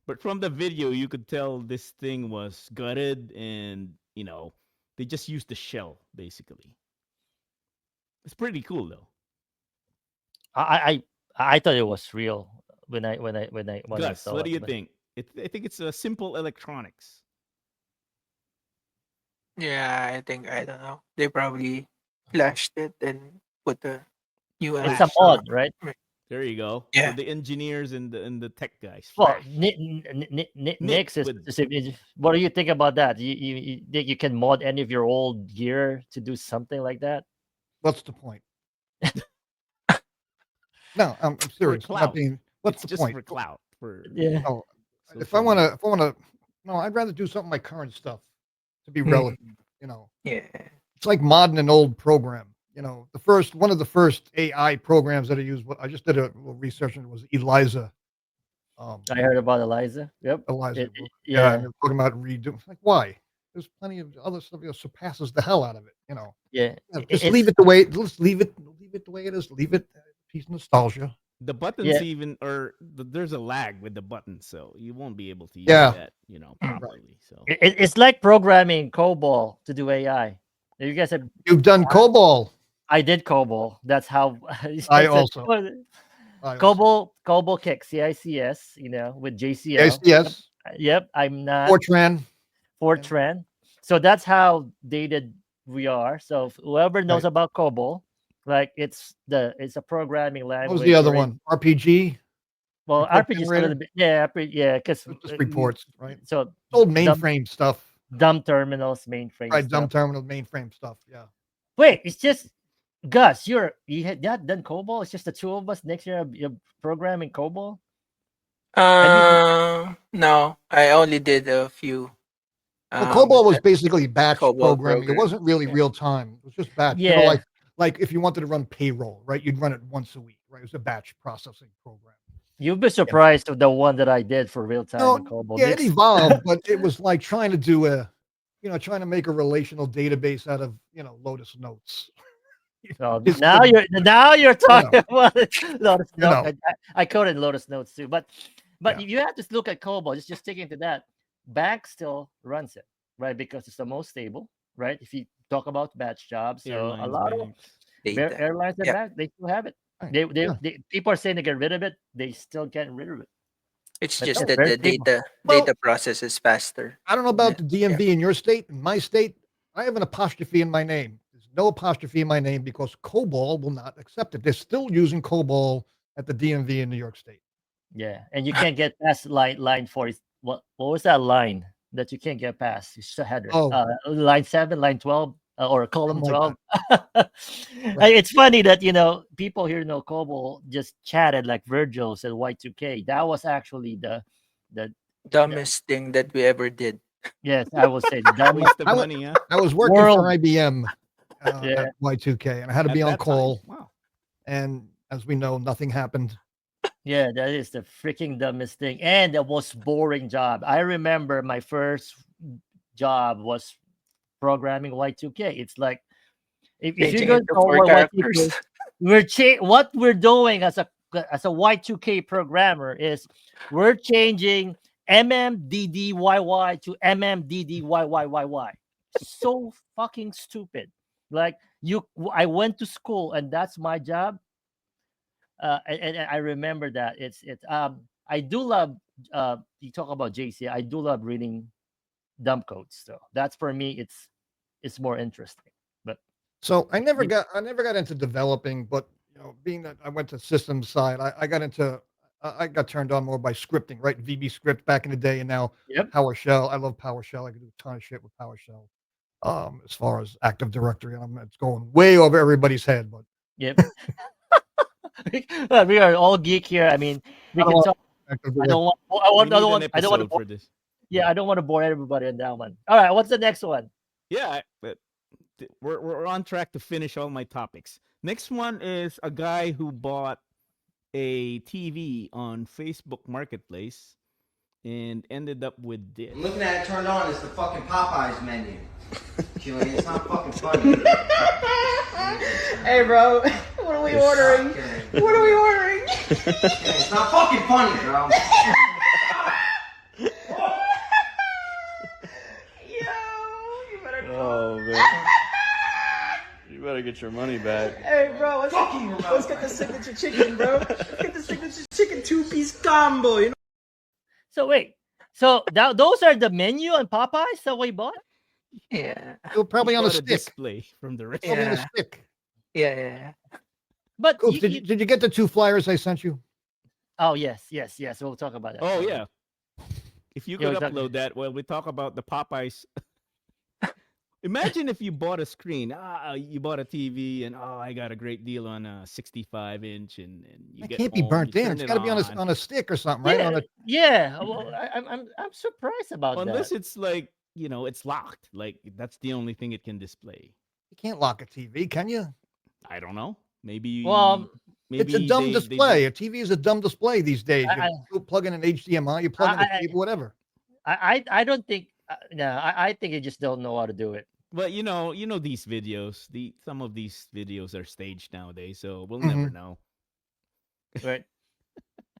But from the video, you could tell this thing was gutted, and they just used the shell basically. It's pretty cool though. I thought it was real when I Gus, saw what it. do you but- think? I think it's a simple electronics. Yeah, I don't know. They probably flashed it and put the new It's a LH on mod, right? There you go. Yeah. For the engineers and the tech guys. Well, Flash. Nix is, with- what do you think about that? You think you can mod any of your old gear to do something like that? What's the point? No, I'm serious. I'm not clout. being. What's it's the just point? for clout. For Yeah. Oh, if social I want media. to, no, I'd rather do something like current stuff to be relevant. Yeah. It's like modding an old program. One of the first AI programs that I used. I just did a little research and it was Eliza. I heard about Eliza. Yep. Eliza. Yeah. And they're talking about redo. Like, why? There's plenty of other stuff that surpasses the hell out of it. Yeah. Yeah, It- just it's- leave it the way. Just leave it the way it is. Leave it. Piece of nostalgia. The buttons Yeah. even, there's a lag with the buttons, so you won't be able to use Yeah. that, properly. So It's like programming COBOL to do AI. You guys have. You've done COBOL. I did COBOL. That's how. I also. COBOL kick CICS. With JCL. Yes. Yep. I'm not. Fortran. Fortran. So that's how dated we are. So if whoever knows Right. about COBOL, like it's a programming language. What was the other or it- one? RPG. Well, Report RPG is a generator? little bit, yeah, because It's just reports, right? So It's old mainframe stuff. dumb terminals, mainframe. Right, stuff. dumb terminal mainframe stuff. Yeah. Wait, it's just Gus. You had not done COBOL. It's just the two of us next year. You're programming COBOL. No, I only did a few. Well, COBOL was basically batch COBOL programming. It program, wasn't really yeah. real time. It was just batch. Yeah. Like if you wanted to run payroll, right? You'd run it once a week, right? It was a batch processing program. You'd be surprised with the one that I did for real time No, in COBOL. yeah, it Next- evolved, but it was like trying to do trying to make a relational database out of, Lotus Notes. So It's now the- you're talking about Lotus You know. Notes. I coded Lotus Notes too, but Yeah. you have to look at COBOL. Just sticking to that. Bank still runs it, right? Because it's the most stable, right? If you talk about batch jobs, so a airlines, lot of banks. data. airlines and Yeah. banks, they still have it. Right, They yeah. people are saying they get rid of it. They still get rid of it. It's But just no, that very the stable. data process is faster. I don't know about the DMV in your state. In my state, I have an apostrophe in my name. There's no apostrophe in my name because COBOL will not accept it. They're still using COBOL at the DMV in New York State. Yeah, and you can't get past line 40. What was that line that you can't get past? It's a header. Oh. Line 7, line 12, or column Something 12. It's funny that people here know COBOL just chatted like Virgil said Y2K. That was actually the Dumbest thing that we ever did. yes, I will say the dumbest. Waste of I would- money, huh? I was working World. for IBM Yeah. at Y2K, and I had to At be on that time. call. Wow. And as we know, nothing happened. Yeah, that is the freaking dumbest thing and the most boring job. I remember my first job was programming Y2K. It's like if you Changing go it to to 4 Y2K, characters. what we're doing as a Y2K programmer is we're changing MMDDYY to MMDDYYYY. So fucking stupid. Like I went to school and that's my job. And I remember that it's I do love you talk about JC. I do love reading dump codes. So that's for me. It's more interesting. But So I never Yeah. got into developing, but being that I went to systems side, I got turned on more by scripting, right? VB script back in the day, and now Yep. PowerShell. I love PowerShell. I can do a ton of shit with PowerShell. As far as Active Directory, it's going way over everybody's head, but yep. We are all geek here. I mean, we I don't can want- talk. Active I Directory. don't want. I We want. I need don't an want. I don't want to. episode for this. Yeah, I don't want to bore everybody on that one. All right, what's the next one? Yeah, but we're on track to finish all my topics. Next one is a guy who bought a TV on Facebook Marketplace and ended up with this. I'm looking at it turned on, it's the fucking Popeyes menu. Julian, it's not fucking funny. Hey, bro, what are we ordering? What are we ordering? It's not fucking funny, bro. better get your money back. Hey, bro, let's get the signature chicken, bro. Let's get the signature chicken 2-piece combo, you know? So wait, so those are the menu on Popeyes that we bought? Yeah. They were probably He on a bought stick. display from the restaurant. Probably on a Yeah. stick. Yeah. But Oops, did you get the 2 flyers I sent you? oh yes. We'll talk about that. Oh yeah. If you Yeah, could exactly. upload that, well, we talk about the Popeyes. Imagine if you bought a screen. You bought a TV, and I got a great deal on a 65-inch, and you It get can't be home, burnt you in. turn It's it got to be on a stick or something, right? Yeah, yeah. Well, I'm surprised about Unless that. it's like it's locked. Like that's the only thing it can display. You can't lock a TV, can you? I don't know. Maybe Well, maybe It's a dumb they display. A TV is a dumb display these days. I- You plug in an HDMI, you plug in a cable, whatever. I don't think. No, I think you just don't know how to do it. But you know these videos. Some of these videos are staged nowadays, so we'll never know. Right.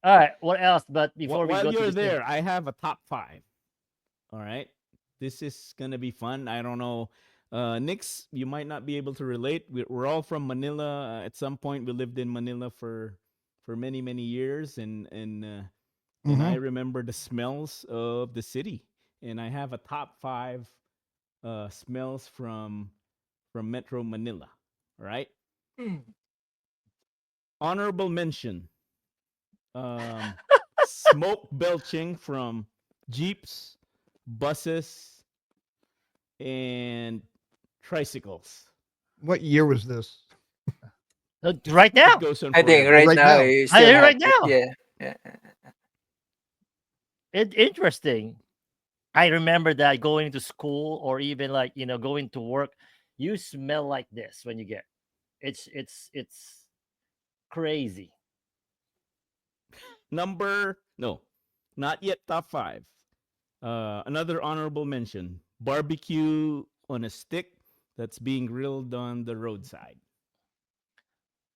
All right. What else? But before While we go you're to this there, I have a top 5. All right, this is gonna be fun. I don't know, Nix, you might not be able to relate. We're all from Manila. At some point, we lived in Manila for many years, and I remember the smells of the city. And I have a top 5 smells from Metro Manila. All right. Honorable mention. Smoke belching from jeeps, buses, and tricycles. What year was this? right now. It goes on I think forever. right now you still have right it. now. Yeah. Interesting. I remember that going to school or even like going to work, you smell like this when you get. It's crazy. No, not yet top 5. Another honorable mention: barbecue on a stick that's being grilled on the roadside.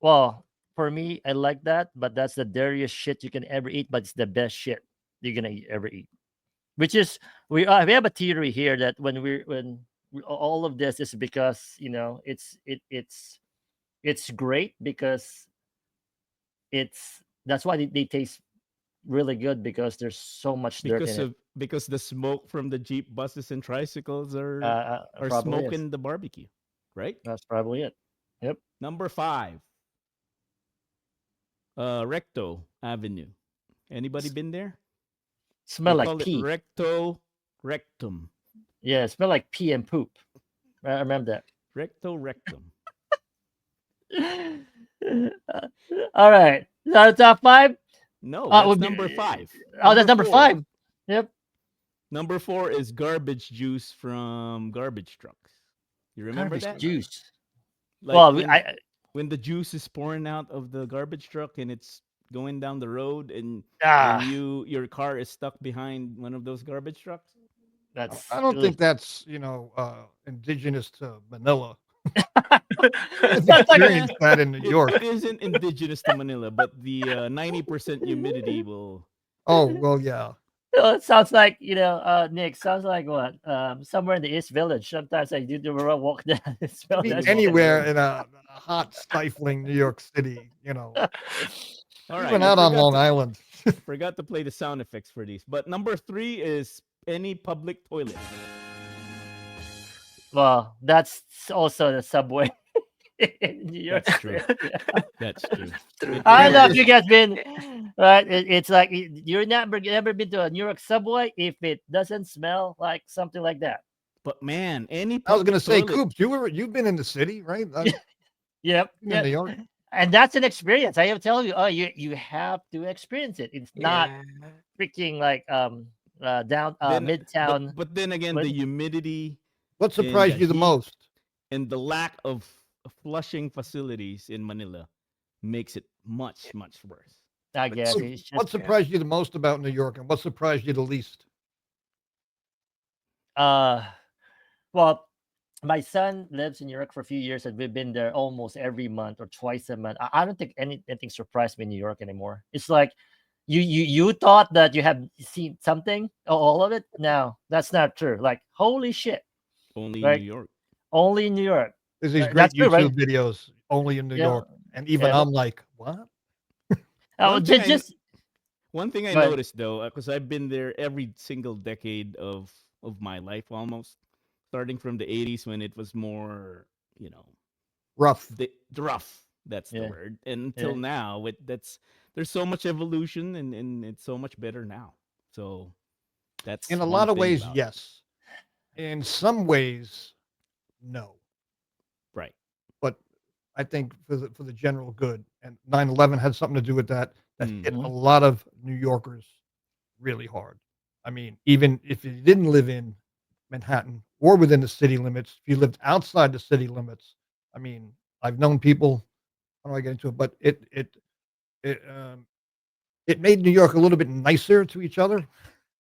Well, for me, I like that, but that's the dirtiest shit you can ever eat. But it's the best shit you're gonna ever eat. Which is we have a theory here that all of this is because it's great because that's why they taste really good because there's so much dirt in it. Because the smoke from the jeep, buses, and tricycles are Probably is. smoking the barbecue, right? That's probably it. Yep. Number 5, Recto Avenue. Anybody been there? Smell They like call it pee. Recto Rectum. Yeah, it smell like pee and poop. I remember that. Recto Rectum. All right. Is that the top 5? No, would that's be- number 5. Oh, that's number 4. 5. Yep. Number 4 is garbage juice from garbage trucks. You remember Garbage that? juice. Like Well, when the juice is pouring out of the garbage truck and it's going down the road and your car is stuck behind one of those garbage trucks. that's. I don't think that's indigenous to Manila. I've That's like experienced that in New York. It isn't indigenous to Manila, but the 90% humidity will. Oh well, yeah. it sounds like Nick. Sounds like what? Somewhere in the East Village. Sometimes I do walk down and smell Be that shit. anywhere in a hot, stifling New York City, All right, even I out on forgot Long to- Island. Forgot to play the sound effects for these. But number 3 is any public toilet. Well, that's also the subway in New York. That's true. That's true. I don't know if you guys been right. It's like you're never been to a New York subway if it doesn't smell like something like that. But man, any I was public gonna say, toilet- Coops, you've been in the city, right? Yep. Been in New York. And that's an experience. I have to tell you, you have to experience it. It's not freaking like down then- midtown. But then again, But- the humidity What surprised the you the heat- most? and the lack of flushing facilities in Manila makes it much worse. I guess So it's what just surprised you the most about New York, and what surprised you the least? well, my son lives in New York for a few years, and we've been there almost every month or twice a month. I don't think anything surprised me in New York anymore. It's like you thought that you have seen something, all of it. No, that's not true. Like holy shit, Only Right. in New York. only in New York. There's these great That's true, right? YouTube videos only in New Yeah, York, and even yeah. I'm like, what? One thing Just One thing I go ahead. noticed though, because I've been there every single decade of my life almost, starting from the '80s when it was more, you know, Rough. the rough. That's the Yeah, word. And until yeah. now, there's so much evolution and it's so much better now. So In that's a one lot of thing ways, about it. yes. In some ways, no. Right. But I think for the general good, and 9/11 had something to do with that. That hit Mm. a Mhm. lot of New Yorkers really hard. I mean, even if you didn't live in Manhattan or within the city limits, if you lived outside the city limits, I mean, I've known people. How do I get into it? But it it made New York a little bit nicer to each other.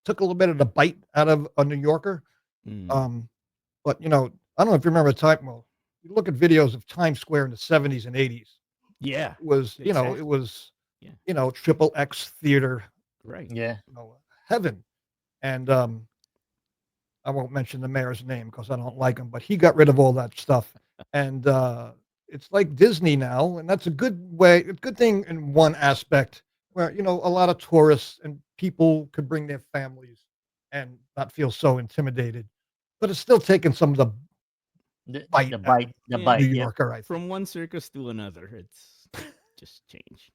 Took a little bit of the bite out of a New Yorker. Mm. Um, but I don't know if you remember time. Well, you look at videos of Times Square in the '70s and '80s. Yeah. It was, Exactly. it was, Yeah. triple X theater, Right. Yeah. heaven. And I won't mention the mayor's name because I don't like him, but he got rid of all that stuff. And it's like Disney now, and that's a good thing in one aspect where, a lot of tourists and people could bring their families and not feel so intimidated. But it's still taking some of the The bite the out of bite, the Yeah. New bite. Yep. Yorker, I think. From one circus to another, it's just change.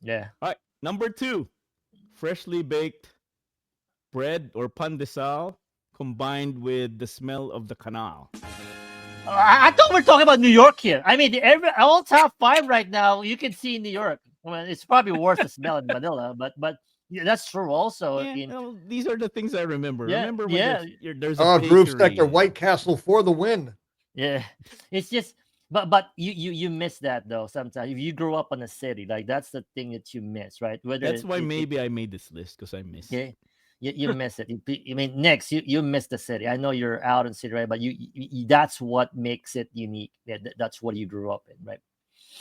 Yeah. All right. Number 2, freshly baked bread or pan de sal combined with the smell of the canal. I thought we're talking about New York here. I mean, all top 5 right now you can see in New York. Well, it's probably worse to smell in Manila, but yeah, that's true also Yeah, in well, these are the things I remember. yeah, Remember when yeah, there's a Oh, Groove Sector, bakery and White Castle for the win. yeah. It's just but you miss that though sometimes. If you grew up in a city, like that's the thing that you miss, right? Whether that's why it maybe I made this list because I miss. yeah, you miss it. I mean, next you miss the city. I know you're out in the city, right? But that's what makes it unique. Yeah, that's what you grew up in, right?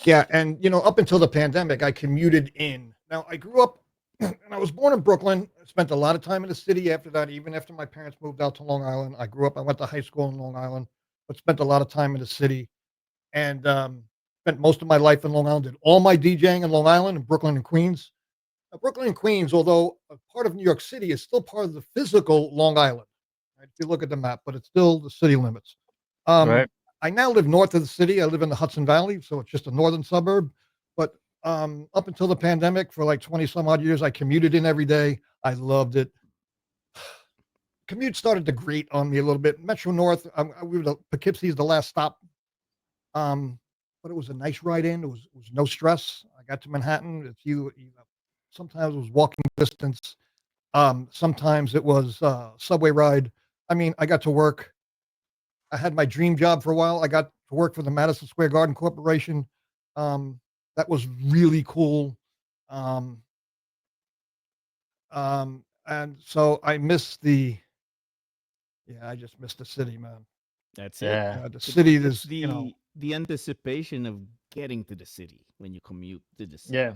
Yeah, and up until the pandemic, I commuted in. Now I grew up, and I was born in Brooklyn. I spent a lot of time in the city after that. Even after my parents moved out to Long Island, I grew up. I went to high school in Long Island, but spent a lot of time in the city, and spent most of my life in Long Island. Did all my DJing in Long Island, and Brooklyn and Queens. Brooklyn and Queens, although a part of New York City, is still part of the physical Long Island. Right? If you look at the map, but it's still the city limits. Right. I now live north of the city. I live in the Hudson Valley, so it's just a northern suburb. But up until the pandemic, for like 20 some odd years, I commuted in every day. I loved it. Commute started to grate on me a little bit. Metro North, Poughkeepsie is the last stop. But it was a nice ride in. It was no stress. I got to Manhattan. It's sometimes it was walking distance. Sometimes it was subway ride. I mean, I got to work. I had my dream job for a while. I got to work for the Madison Square Garden Corporation. That was really cool. Um, and so I just missed the city, man. That's it. Yeah. The It's city it's is, the anticipation of getting to the city when you commute to the city. Yeah.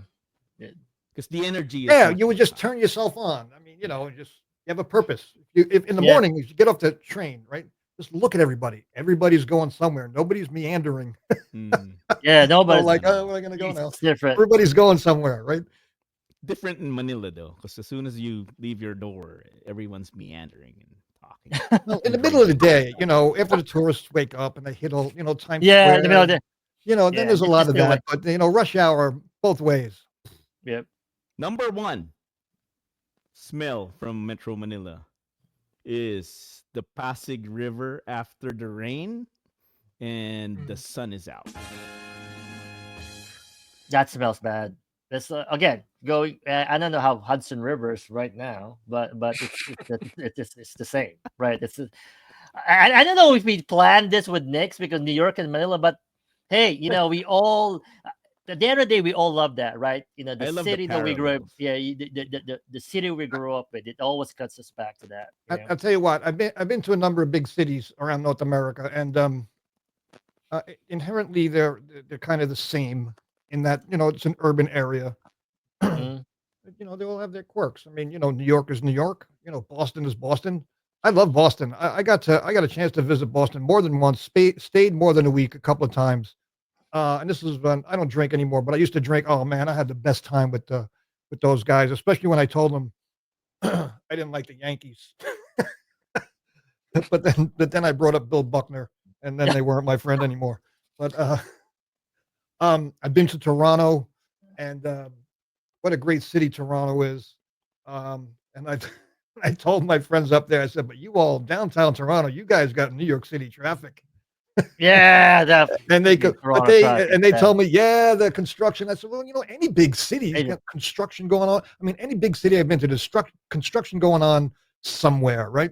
Yeah. Because the energy is yeah, much you would just higher. turn yourself on. I mean, you have a purpose. If in the Yeah. morning, you get off the train, right? Just look at everybody. Everybody's going somewhere. Nobody's meandering. Mm. Yeah. Nobody's Like, No, oh, no. where am I going to go now? it's different. Everybody's going somewhere, right? Different in Manila though, because as soon as you leave your door, everyone's meandering and talking Well, in and the middle of the drinking. day, after the tourists wake up and they hit all, Times Yeah, in the middle Square, of the then yeah, there's a lot just of stay away. that. But rush hour both ways. Yep. Number 1 smell from Metro Manila is the Pasig River after the rain and the sun is out. That smells bad. This again going. I don't know how Hudson River is right now, but it's the same, right? I don't know if we planned this with Nix because New York and Manila, but hey, we all at the end of the day we all love that, right? The I love the city that we grew up, parallels. yeah, the city we grew up with, it always cuts us back to that. I'll tell you what, I've been to a number of big cities around North America, and inherently they're kind of the same in that it's an urban area. Mhm. They all have their quirks. I mean, New York is New York. Boston is Boston. I love Boston. I got a chance to visit Boston more than once. Stayed more than a week a couple of times. And this is when I don't drink anymore, but I used to drink. Oh man, I had the best time with those guys, especially when I told them I didn't like the Yankees. but then I brought up Bill Buckner, and then they weren't my friend anymore. But I've been to Toronto, and what a great city Toronto is. And I told my friends up there, I said, but you all downtown Toronto, you guys got New York City traffic. Yeah, And they the go, but Toronto they traffic, and they yeah. told me, yeah, the construction. I said, well, any big city's Hey, got construction going on. I mean, any big city I've been to, there's construction going on somewhere, right?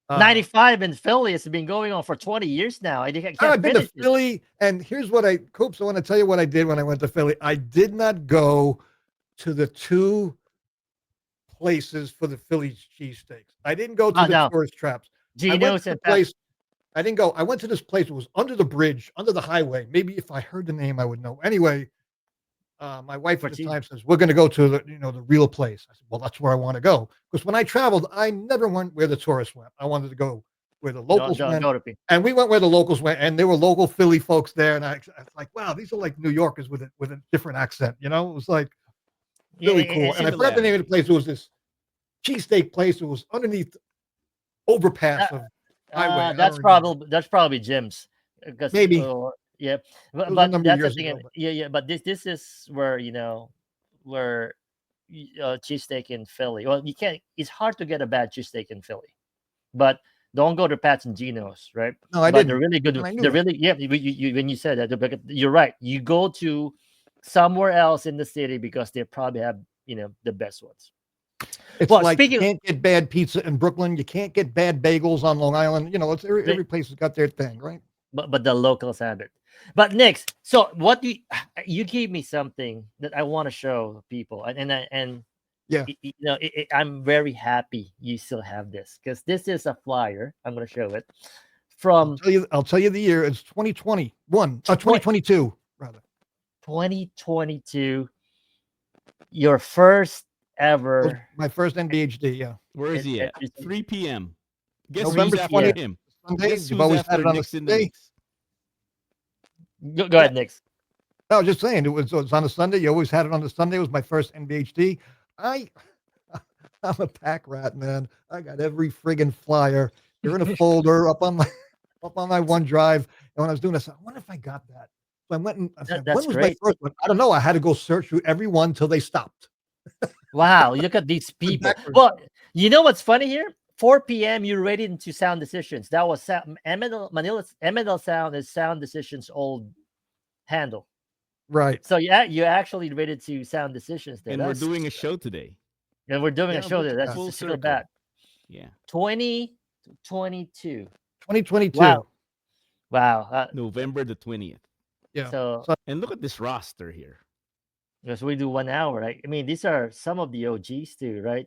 95 in Philly has been going on for 20 years now. I can't I've been to finish it. Philly, and here's what Coops, I want to tell you what I did when I went to Philly. I did not go to the two places for the Philly cheesesteaks. I didn't go to Oh, the no. tourist traps. I went Gino's to the and place. I didn't go. I went to this place. It was under the bridge, under the highway. Maybe if I heard the name, I would know. Anyway, my wife at the time says, we're going to go to the real place. I said, well, that's where I want to go. Because when I traveled, I never went where the tourists went. I wanted to go where the locals went. And we went where the locals went, and there were local Philly folks there. And I was like, wow, these are like New Yorkers with a different accent. It was like really cool. And I forgot the name of the place. It was this cheesesteak place. It was underneath overpass of highway. That's probably Jim's. Maybe. Yeah, was a but number of that's the years thing. ago, but- Yeah. But this is where cheesesteak in Philly. Well, you can't. It's hard to get a bad cheesesteak in Philly, but don't go to Pat's and Gino's, right? No, I But didn't. they're really good. And I knew They're that. really when you said that, you're right. You go to somewhere else in the city because they probably have the best ones. It's Well, like speaking you can't get bad pizza in Brooklyn. You can't get bad bagels on Long Island. It's every place has got their thing, right? but the locals have it. But Nix, so what do you gave me something that I want to show people, and Yeah. I'm very happy you still have this because this is a flyer. I'm going to show it from I'll tell you the year. It's 2022 rather. 2022. Your first That was ever. my first NBHD. Yeah. Where is he at? It- 3 p.m. Guess November who's after 20th. him? Sunday. Guess You've who's always had after it on a Nix in the Sunday. mix? Go ahead, Nix. No, I was just saying it was on a Sunday. You always had it on a Sunday. It was my first NBHD. I'm a pack rat, man. I got every friggin' flyer. They're in a folder up on my OneDrive. And when I was doing this, I wonder if I got that. So I went and I said, That's when was great. my first one? I don't know. I had to go search through every one till they stopped. Wow, look at these people. backwards. Well, you know what's funny here? 4 p.m. You're ready into Sound Decisions. That was MNL Sound is Sound Decisions' old handle. Right. So yeah, you're actually rated to Sound Decisions there. And we're doing a show today. And we're doing Yeah, a show there. That's full just go circle. back. Yeah. 2022. 2022. Wow. November the 20th. Yeah. So And look at this roster here. because we do 1 hour, right? I mean, these are some of the OGs too, right?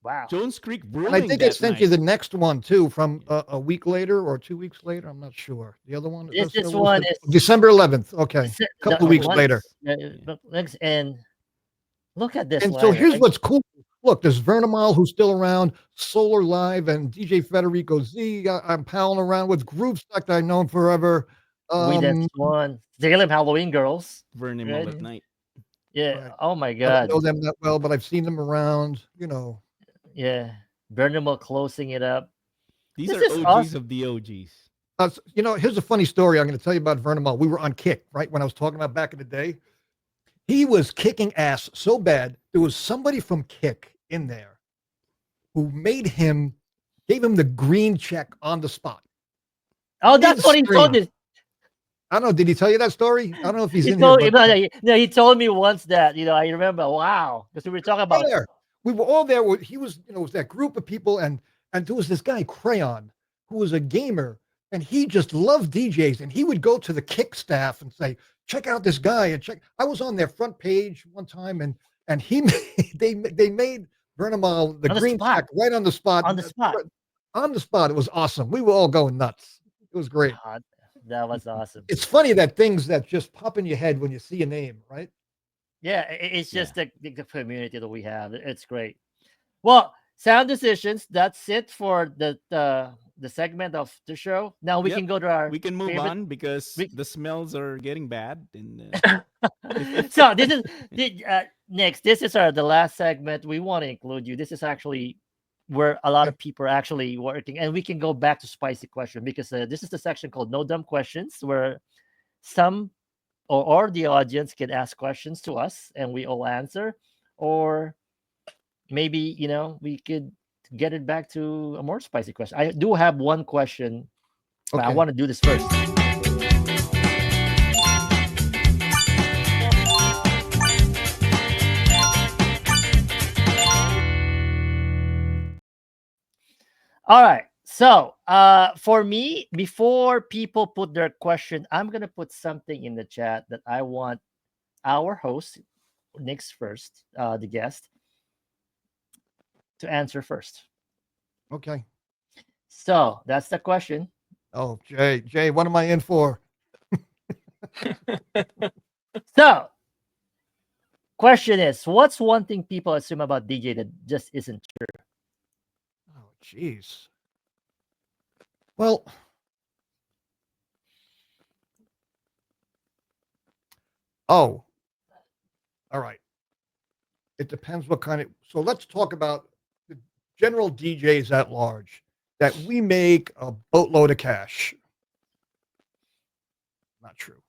Wow. Jones Creek Brewing. And I think I that sent night. you the next one too from a week later or 2 weeks later. I'm not sure. The other one. This one is December 11th. Okay. This- A couple the of weeks one- later. Next, and look at this. And so lineup. here's what's cool. Look, there's Vernimal who's still around, Solar Live, and DJ Federico Z. I'm palling around with groups like I've known forever. We Dance One, Salem Halloween Girls. Vernon Right. Mull at night. Yeah. Right. Oh my I God. don't know them that well, but I've seen them around. Yeah. Vernimal closing it up. These This are is OGs awesome. of the OGs. Here's a funny story I'm going to tell you about Vernimal. We were on Kick, right? When I was talking about back in the day. He was kicking ass so bad. There was somebody from Kick in there who gave him the green check on the spot. Oh, that's what he told Midstream. me. I don't know. Did he tell you that story? I don't know if he's He in told, here. But he told me once that, I remember, wow. Because we were talking about there. We were all there. He was, it was that group of people. And there was this guy, Crayon, who was a gamer. And he just loved DJs. And he would go to the Kick staff and say, check out this guy. And I was on their front page one time. And he they made Vernimal the On the green spot. check right on the spot. On the spot. On the spot. It was awesome. We were all going nuts. It was great. God, that was awesome. It's funny that things that just pop in your head when you see a name, right? Yeah, it's just the community that we have. It's great. Well, sound decisions. That's it for the segment of the show. Now we Yep. can go to our We can move favorite. on because we- the smells are getting bad. So this is next. This is the last segment. We want to include you. This is actually where a lot of people are actually working, and we can go back to spicy question because this is the section called No Dumb Questions, where some or the audience can ask questions to us, and we all answer, or maybe we could get it back to a more spicy question. I do have one question, but I Okay. want to do this first. All right. So, for me, before people put their question, I'm gonna put something in the chat that I want our host, Nix first, the guest, to answer first. Okay. So that's the question. Oh, Jay, what am I in for? So, question is, what's one thing people assume about DJ that just isn't true? Oh, jeez. Well, all right. It depends what kind of. So let's talk about the general DJs at large. That we make a boatload of cash. Not true.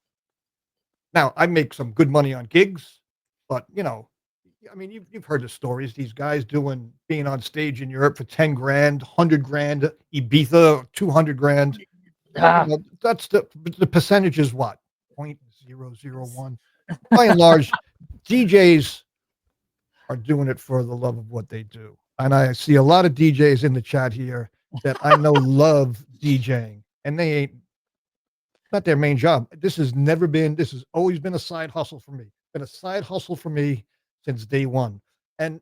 Now, I make some good money on gigs, but I mean, you've heard the stories. These guys being on stage in Europe for 10 grand, 100 grand, Ibiza, 200 grand. That's the percentage is what? 0.001. By and large, DJs are doing it for the love of what they do. And I see a lot of DJs in the chat here that I know love DJing, and they ain't not their main job. This has always been a side hustle for me. Been a side hustle for me since day one. And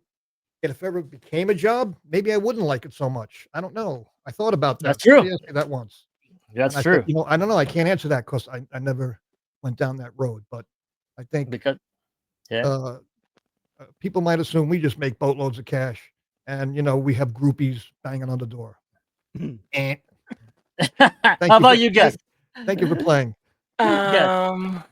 if it ever became a job, maybe I wouldn't like it so much. I don't know. I thought about that. That's true. Somebody asked me that once. That's I true. said, I don't know. I can't answer that because I never went down that road. But I think Because people might assume we just make boatloads of cash, and we have groupies banging on the door. how you about for- you guys? Thank you for playing. Yes.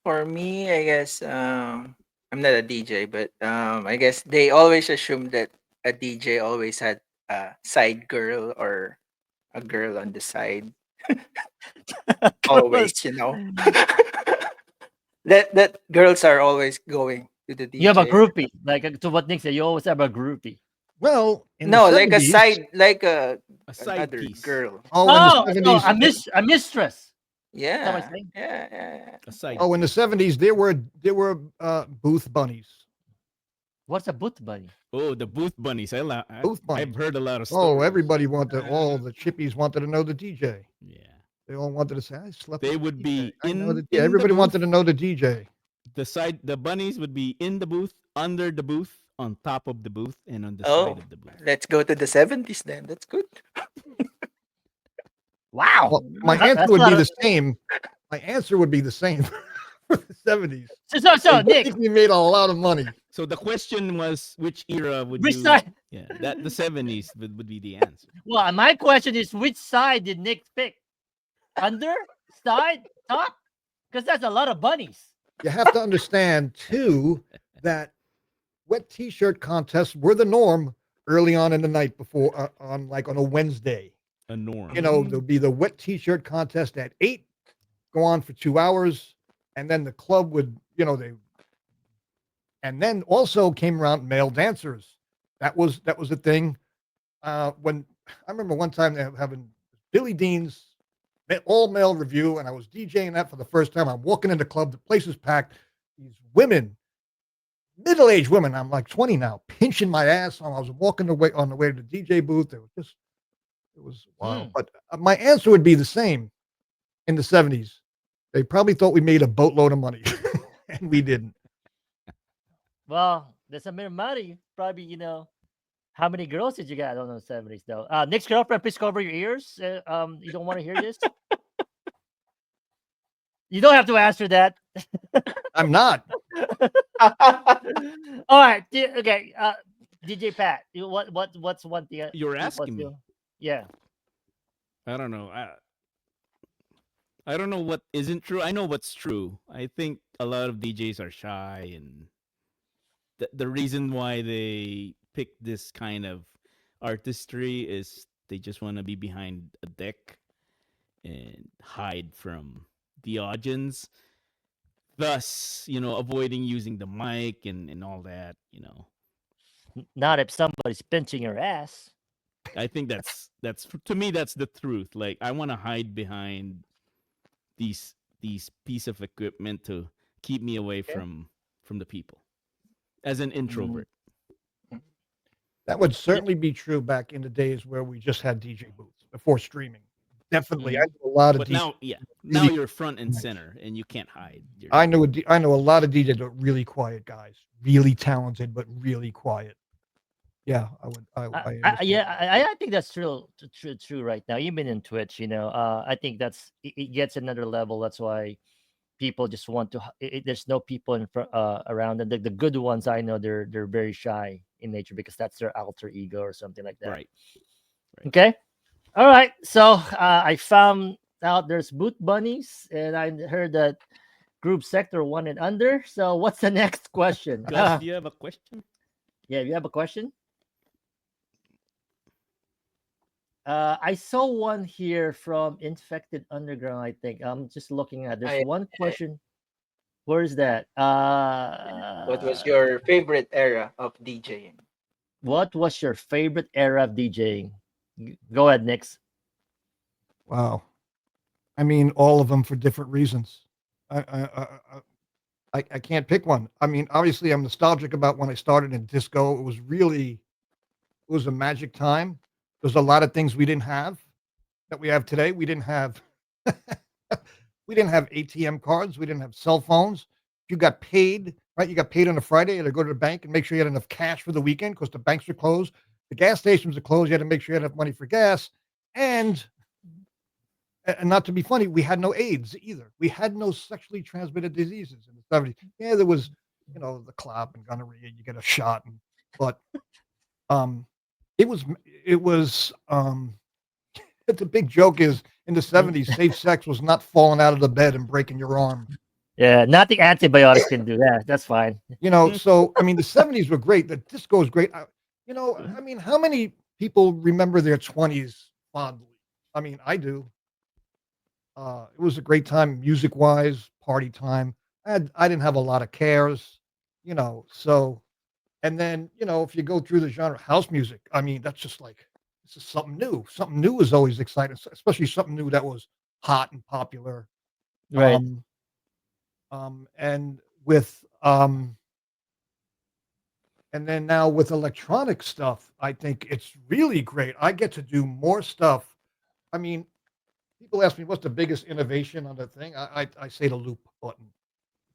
For me, I guess I'm not a DJ, but I guess they always assume that a DJ always had a side girl or a girl on the side. Always, that girls are always going to the DJ. You have a groupie, like to what Nick said. You always have a groupie. Well, in No, the like a 70s, side, like A side another piece. girl. Oh, in the 70s, a mistress. Yeah, what I'm saying? yeah. A side. in the 70s, there were booth bunnies. What's a boot bunny? Oh, the booth bunnies. Booth bunnies. I've heard a lot of stories. Oh, everybody all the chippies wanted to know the DJ. Yeah. They all wanted to say, I slept. They with the would DJ. be I know in the the everybody booth. wanted to know the DJ. The bunnies would be in the booth, under the booth, on top of the booth, and on the Oh, side of the booth. let's go to the 70s then. That's good. Wow. Well, my That's answer would a lot be of- the same. My answer would be the same for the 70s. So I Nick, think we made a lot of money. So the question was, which era would which you? side? Yeah, that the 70s would be the answer. Well, my question is, which side did Nick pick? Under, side, top? Because that's a lot of bunnies. You have to understand too that wet t-shirt contests were the norm early on in the night before on a Wednesday. A norm. There'll be the wet t-shirt contest at 8, go on for 2 hours, and then the club would, and then also came around male dancers. That was a thing. When I remember one time they were having Billy Dean's all male review, and I was DJing that for the first time. I'm walking in the club, the place is packed. These women, middle-aged women, I'm like 20 now, pinching my ass. I was walking on the way to the DJ booth. It was wow. But my answer would be the same in the 70s. They probably thought we made a boatload of money, and we didn't. Well, there's a bit of money. Probably, how many girls did you get? I don't know, 70s though. Nick's girlfriend, please cover your ears. You don't want to hear this? You don't have to answer that. I'm not. All right. Okay. DJ Pat, what's one thing? You're What's asking me. your, yeah. I don't know. I don't know what isn't true. I know what's true. I think a lot of DJs are shy, and the reason why they pick this kind of artistry is they just want to be behind a deck and hide from the audience, thus avoiding using the mic and all that. Not if somebody's pinching your ass. I think that's to me that's the truth. Like, I want to hide behind these piece of equipment to keep me away Okay. from the people as an introvert. That would certainly be true back in the days where we just had DJ booths before streaming. Definitely, I know a lot of But DJs. now you're front and center, and you can't hide. I know a lot of DJs that are really quiet guys, really talented, but really quiet. Yeah, I would. I understand. I think that's true right now. Even in Twitch, I think it gets another level. That's why people just want to. There's no people in front around, and the good ones I know they're very shy in nature because that's their alter ego or something like that. Right. Okay. All right. So I found out there's boot bunnies, and I heard that group sector 1 and under. So what's the next question? Gus, do you have a question? Yeah, you have a question? I saw one here from Infected Underground, I think. I'm just looking at there's one question. Where is that? What was your favorite era of DJing? What was your favorite era of DJing? Go ahead, Nix. Wow. I mean, all of them for different reasons. I can't pick one. I mean, obviously, I'm nostalgic about when I started in disco. It was a magic time. There's a lot of things we didn't have that we have today. We didn't have ATM cards. We didn't have cell phones. You got paid, right? You got paid on a Friday. You had to go to the bank and make sure you had enough cash for the weekend because the banks were closed. The gas stations were closed. You had to make sure you had enough money for gas. And not to be funny, we had no AIDS either. We had no sexually transmitted diseases in the 70s. Yeah, there was, the clap and gonorrhea. You get a shot, but it was the big joke is in the 70s, safe sex was not falling out of the bed and breaking your arm. Yeah, nothing antibiotics can do that. That's fine. So I mean, the 70s were great. The disco was great. I mean, how many people remember their 20s fondly? I mean, I do. It was a great time, music wise, party time. I didn't have a lot of cares, so. And then, if you go through the genre house music, I mean, that's just like, this is something new. Something new is always exciting, especially something new that was hot and popular. Right. And with, and then now with electronic stuff, I think it's really great. I get to do more stuff. I mean, people ask me, what's the biggest innovation on the thing? I say the loop button.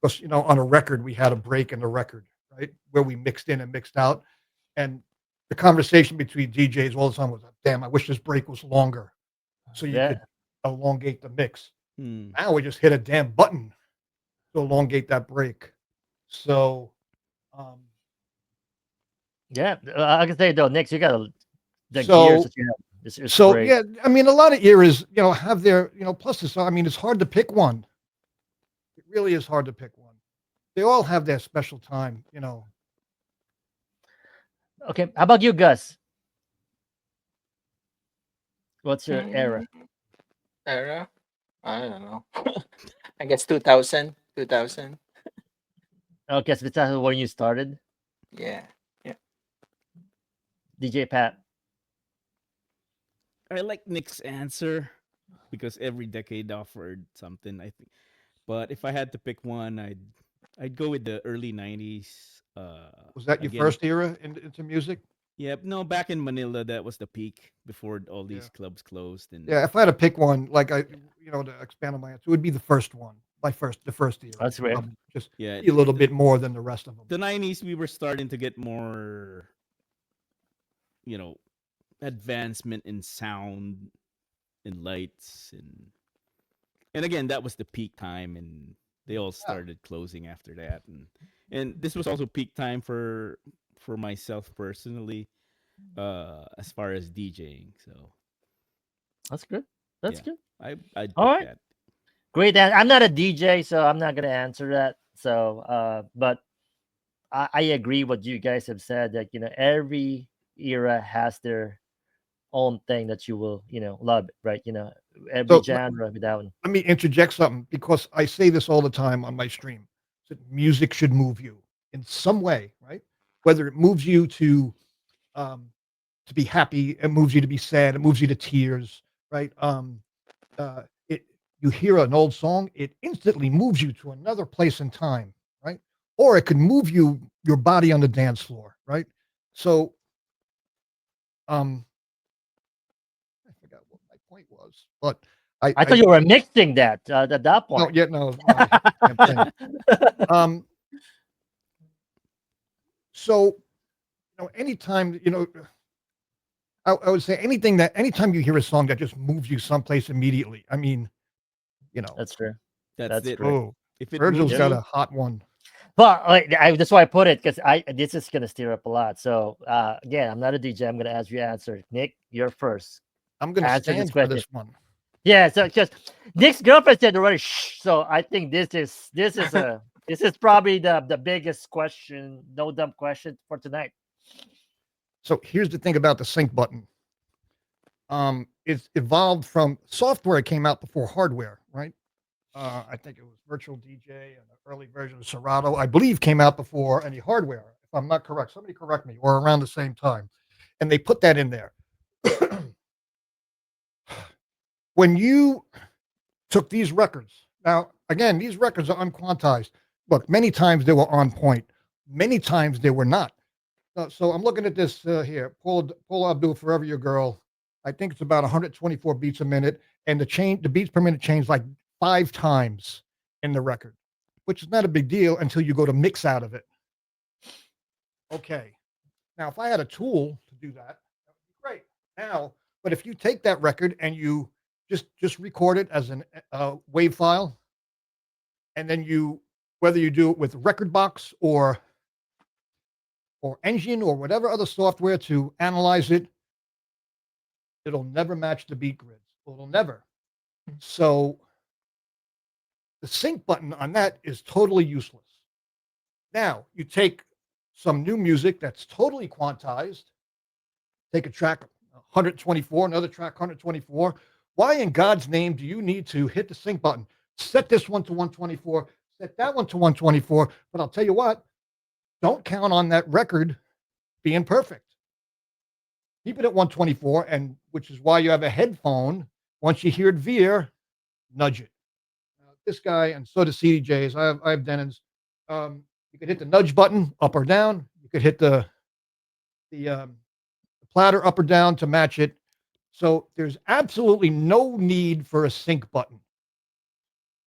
Because, on a record, we had a break in the record, right? Where we mixed in and mixed out. And the conversation between DJs all the time was, damn, I wish this break was longer. So you could elongate the mix. Now we just hit a damn button to elongate that break. So, yeah, I can say though, Nix, you got the So- gears that you have. It's so great. yeah, I mean, a lot of eras, have their, pluses. I mean, it's hard to pick one. It really is hard to pick one. They all have their special time, Okay, how about you, Gus? What's your era? Era? I don't know. I guess 2000. Okay, so that's when you started, Yeah. DJ Pat. I like Nick's answer because every decade offered something, I think. But if I had to pick one, I'd go with the early 90s. Was that your Again, first era into music? Yeah, no, back in Manila, that was the peak before all these Yeah. clubs closed. And Yeah, if I had to pick one, like to expand on my answer, it would be the first one. The first era. That's right. Just yeah, be a little bit more than the rest of them. the 90s, we were starting to get more, advancement in sound and lights. And again, that was the peak time, and they all started closing after that. And this was also peak time for for myself personally, as far as DJing. So That's good. That's yeah, good. I'd All pick right. that. Great. And I'm not a DJ, so I'm not gonna answer that. So, but I agree what you guys have said that every era has their own thing that you will love it, right? Every So genre with that one. let me interject something because I say this all the time on my stream. That music should move you in some way, right? Whether it moves you um, to be happy, it moves you to be sad, it moves you to tears, right? It You hear an old song, it instantly moves you to another place in time, right? Or it could move your body on the dance floor, right? So um, I forgot what my point was, but I thought you were mixing that at that no, point. yeah, no, my damn thing. Um, so anytime I would say anytime you hear a song that just moves you someplace immediately. I mean, That's true. That's That's it. true. oh, If it Virgil's moves got you, a hot one. But that's why I put it because this is gonna stir up a lot. So again, I'm not a DJ. I'm gonna ask you answer. Nick, you're first. I'm going to Answer this stand for question. this one. Yeah. So just Nick's girlfriend said already. Shh. So I think this is probably the biggest question, no dumb question for tonight. So here's the thing about the sync button. It's evolved from software came out before hardware, right? I think it was Virtual DJ and the early version of Serato, I believe, came out before any hardware. If I'm not correct, somebody correct me, or around the same time. And they put that in there. When you took these records, now, again, these records are unquantized. Look, many times they were on point. Many times they were not. So I'm looking at this here. Paul Abdul, Forever Your Girl. I think it's about 124 beats a minute. And the beats per minute changed like 5 times in the record, which is not a big deal until you go to mix out of it. Okay. Now, if I had a tool to do that would be great. Now, but if you take that record and you just record it as an wave file, and then whether you do it with Recordbox or Engine or whatever other software to analyze it, it'll never match the beat grids. It'll never. So the sync button on that is totally useless. Now, you take some new music that's totally quantized, take a track 124, another track 124. Why in God's name do you need to hit the sync button? Set this one to 124, set that one to 124. But I'll tell you what, don't count on that record being perfect. Keep it at 124, and which is why you have a headphone. Once you hear it veer, nudge it. This guy, and so does CDJs. I have Denon's. You could hit the nudge button up or down. You could hit the platter up or down to match it. So there's absolutely no need for a sync button.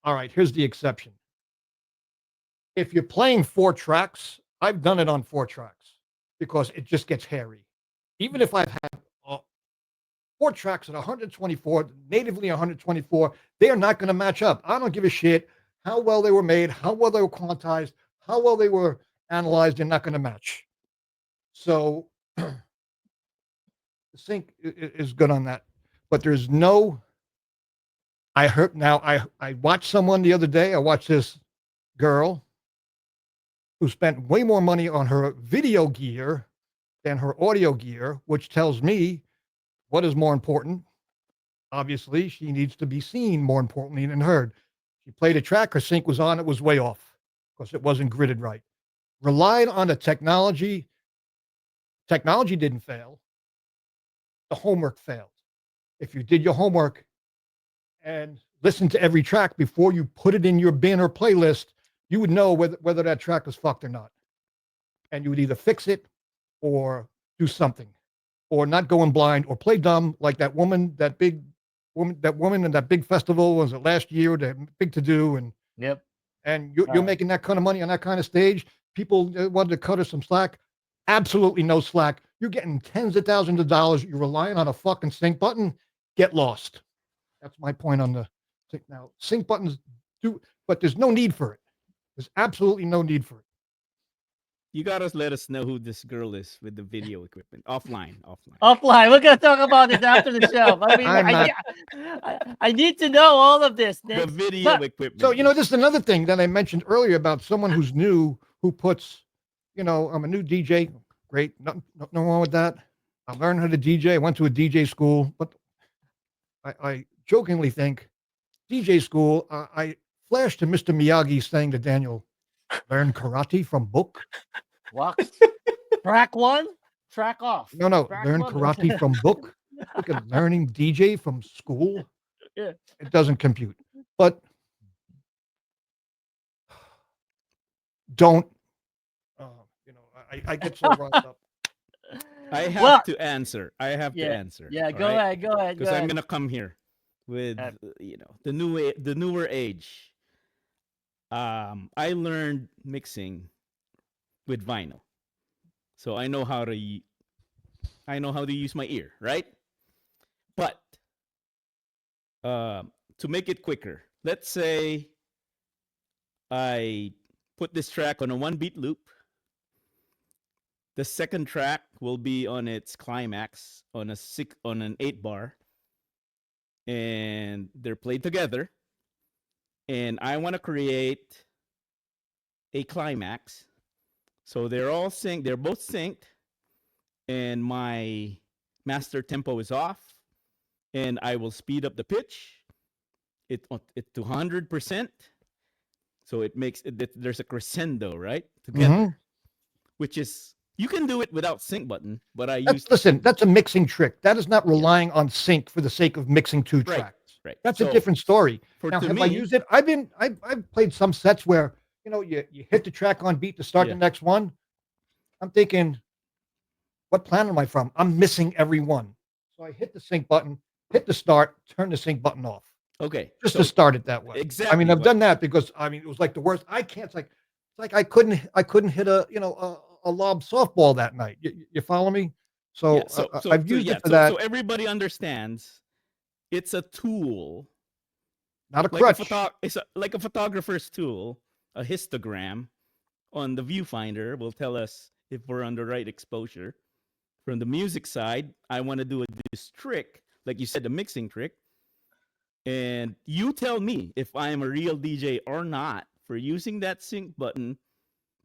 All right, here's the exception. If you're playing 4 tracks, I've done it on 4 tracks because it just gets hairy. Even if I've had 4 tracks at 124, natively 124, they are not going to match up. I don't give a shit how well they were made, how well they were quantized, how well they were analyzed. They're not going to match. So the sync is good on that. But there's no, I watched someone the other day. I watched this girl who spent way more money on her video gear than her audio gear, which tells me what is more important. Obviously, she needs to be seen more importantly than heard. She played a track, her sync was on, it was way off because it wasn't gridded right. Relied on the technology. Technology didn't fail. The homework failed. If you did your homework and listened to every track before you put it in your bin or playlist, you would know whether that track was fucked or not. And you would either fix it or do something, or not go in blind or play dumb like that woman in that big festival, was it last year, that big to do, and Yep. and you're making that kind of money on that kind of stage. People wanted to cut her some slack. Absolutely no slack. You're getting tens of thousands of dollars. You're relying on a fucking sync button. Get lost. That's my point on the sync. Now, sync buttons do, but there's no need for it. There's absolutely no need for it. You gotta let us know who this girl is with the video equipment. Offline. Offline. We're gonna talk about this after the show. I mean, I'm not. I need to know all of this. The Nick. video But- equipment. So, this is another thing that I mentioned earlier about someone who's new, who puts, I'm a new DJ. Great. Nothing wrong with that. I learned how to DJ. I went to a DJ school, but I jokingly think DJ school, I flashed to Mr. Miyagi saying to Daniel, learn karate from book. What? Track one, track off. No, Track learn one. karate from book. Look at learning DJ from school. Yeah. It doesn't compute. But don't, I get so riled up. I have Well- to answer. I have to answer. Yeah, all go right? ahead, go ahead. Because I'm gonna come here with the newer age. I learned mixing with vinyl, so I know how to use my ear, right? But to make it quicker, let's say I put this track on a 1-beat loop. The second track will be on its climax on an 8-bar, and they're played together. And I want to create a climax, so they're both synced, and my master tempo is off, and I will speed up the pitch it to 100%, so it makes there's a crescendo right together, Mhm. which is. You can do it without sync button, but I use Listen, that's a mixing trick. That is not relying on sync for the sake of mixing two Right, tracks. right. That's So, a different story. For Now, to have me, I used it? I've played some sets where you hit the track on beat to start Yeah. the next one. I'm thinking, what planet am I from? I'm missing every one. So I hit the sync button, hit the start, turn the sync button off, okay, just so to start it that way. exactly. I mean, I've what- done that because it was like the worst. I can't. It's like I couldn't hit a lob softball that night. You follow me? So, yeah, so I've so, used yeah, it for so, that. so everybody understands. It's a tool, Not a like crutch. it's like a photographer's tool. A histogram on the viewfinder will tell us if we're on the right exposure. From the music side, I want to do this trick, like you said, the mixing trick. And you tell me if I am a real DJ or not for using that sync button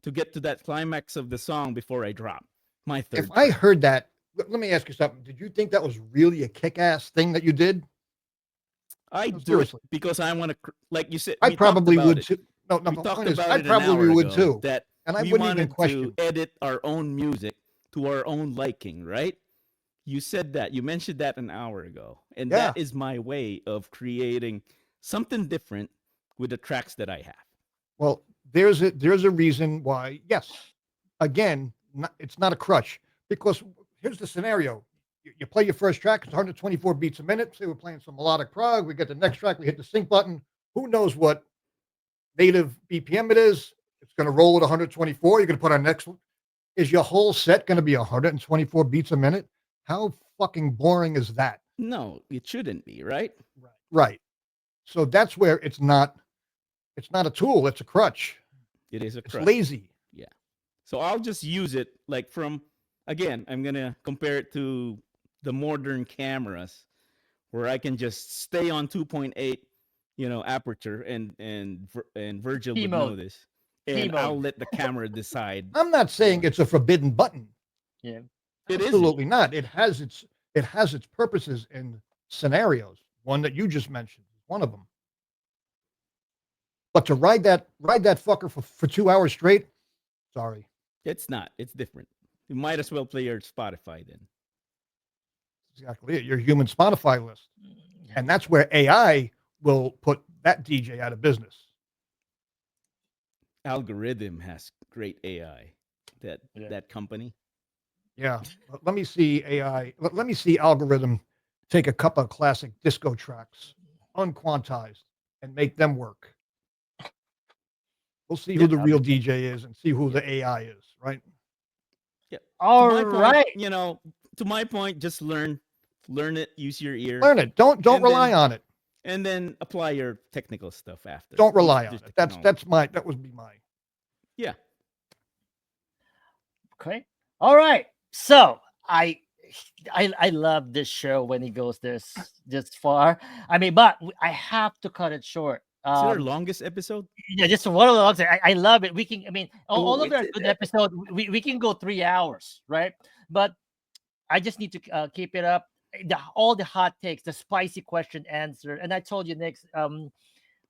to get to that climax of the song before I drop my third. If I track. heard that, let me ask you something. Did you think that was really a kick-ass thing that you did? I No, do it seriously. because I want to, like you said, I we talked probably about would it. too. No, We the talked point is, about I it an probably hour would ago, too. that And I we wouldn't even wanted question. to edit our own music to our own liking, right? You said that. You mentioned that an hour ago. And Yeah. that is my way of creating something different with the tracks that I have. Well, there's a reason why. Yes, again, it's not a crutch, because here's the scenario: you play your first track, it's 124 beats a minute. Say we're playing some melodic prog, we get the next track, we hit the sync button. Who knows what native BPM it is? It's going to roll at 124. You're going to put on next one. Is your whole set going to be 124 beats a minute? How fucking boring is that? No, it shouldn't be, right? Right. So that's where it's not a tool, it's a crutch. It is a It's crutch. lazy. So I'll just use it like again, I'm going to compare it to the modern cameras where I can just stay on 2.8, aperture and Virgil P would mode. know this. P And mode. I'll let the camera decide. I'm not saying it's a forbidden button. Yeah. It isn't. Absolutely not. It has its purposes and scenarios. One that you just mentioned is one of them. But to ride that fucker for 2 hours straight, sorry. It's not. It's different. You might as well play your Spotify then. Exactly it. Your human Spotify list. And that's where AI will put that DJ out of business. Algorithm has great AI. Yeah. That company. Yeah. Let me see AI. Let me see algorithm take a couple of classic disco tracks, unquantized, and make them work. We'll see who Yeah, the real DJ is and see who the AI is, right? All To my point, right. to my point, just learn it, use your ear, Learn it. Don't And rely then- on it. and then apply your technical stuff after. Don't Use rely on this it. technology. That would be my. Yeah. Okay. All right. So I love this show when it goes this far. I mean, but I have to cut it short. Is it our longest episode? Yeah, just one of the logs. I love it. We can. I mean, all Oh, of our it's good episode. We can go 3 hours, right? But I just need to keep it up. All the hot takes, the spicy question answer, and I told you, Nick,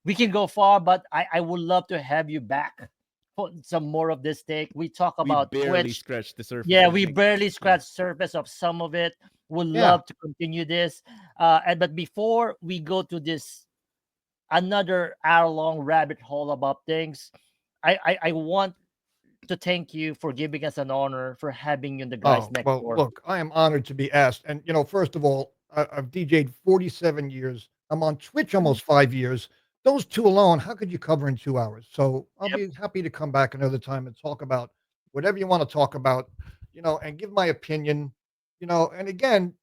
we can go far, but I would love to have you back for some more of this take. We talk We about barely Twitch. scratched the surface. Yeah, I we think. barely scratched surface of some of it. Would Yeah. love to continue this. But before we go to this another hour-long rabbit hole about things, I want to thank you for giving us an honor for having you in the guys Oh, next well, door. look, I am honored to be asked. And, first of all, I've DJ'd 47 years. I'm on Twitch almost 5 years. Those two alone, how could you cover in 2 hours? So I'll Yep. be happy to come back another time and talk about whatever you want to talk about, and give my opinion, and again,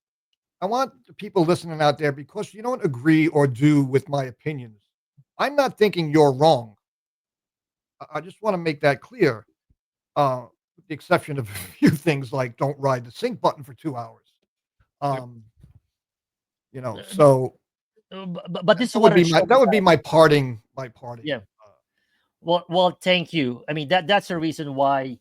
I want the people listening out there, because you don't agree or do with my opinions, I'm not thinking you're wrong. I just want to make that clear. With the exception of a few things like don't ride the sync button for 2 hours. So But this is that what would be our show my parting. Yeah. Well, thank you. I mean, that's the reason why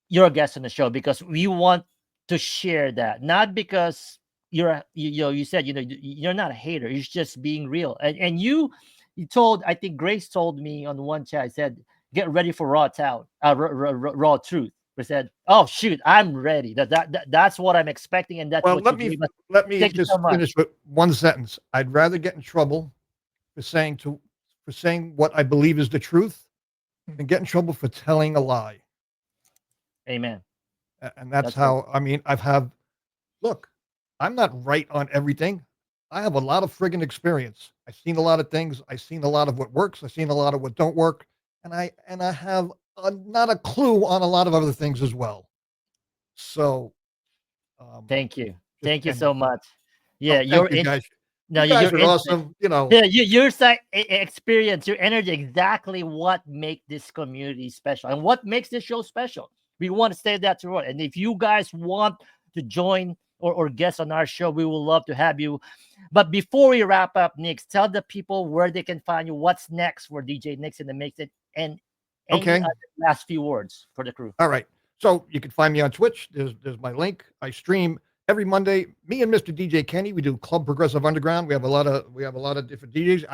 you're a guest on the show, because we want to share that, not because you said you're not a hater. It's just being real. And you told, I think Grace told me on one chat. I said, get ready for raw raw truth. We said, oh shoot, I'm ready. That's what I'm expecting, and that's Well, what let you me gave us. let me Thank you just so much. finish with one sentence. I'd rather get in trouble for saying what I believe is the truth than get in trouble for telling a lie. Amen. And that's That's how, I mean, look, I'm not right on everything. I have a lot of friggin' experience. I've seen a lot of things. I've seen a lot of what works. I've seen a lot of what don't work. And I have not a clue on a lot of other things as well. So, Thank you. just Thank you end so it. much. Oh, Yeah, thank you guys. no, You guys your are insight. awesome. Yeah, your experience, your energy, exactly what make this community special and what makes this show special. We want to say that to and if you guys want to join or guest on our show, we will love to have you. But before we wrap up, Nix, tell the people where they can find you. What's next for DJ Nix in the Mix, and any Okay. other last few words for the crew. All right. So you can find me on Twitch. There's my link. I stream every Monday. Me and Mr. DJ Kenny, we do Club Progressive Underground. We have a lot of different DJs.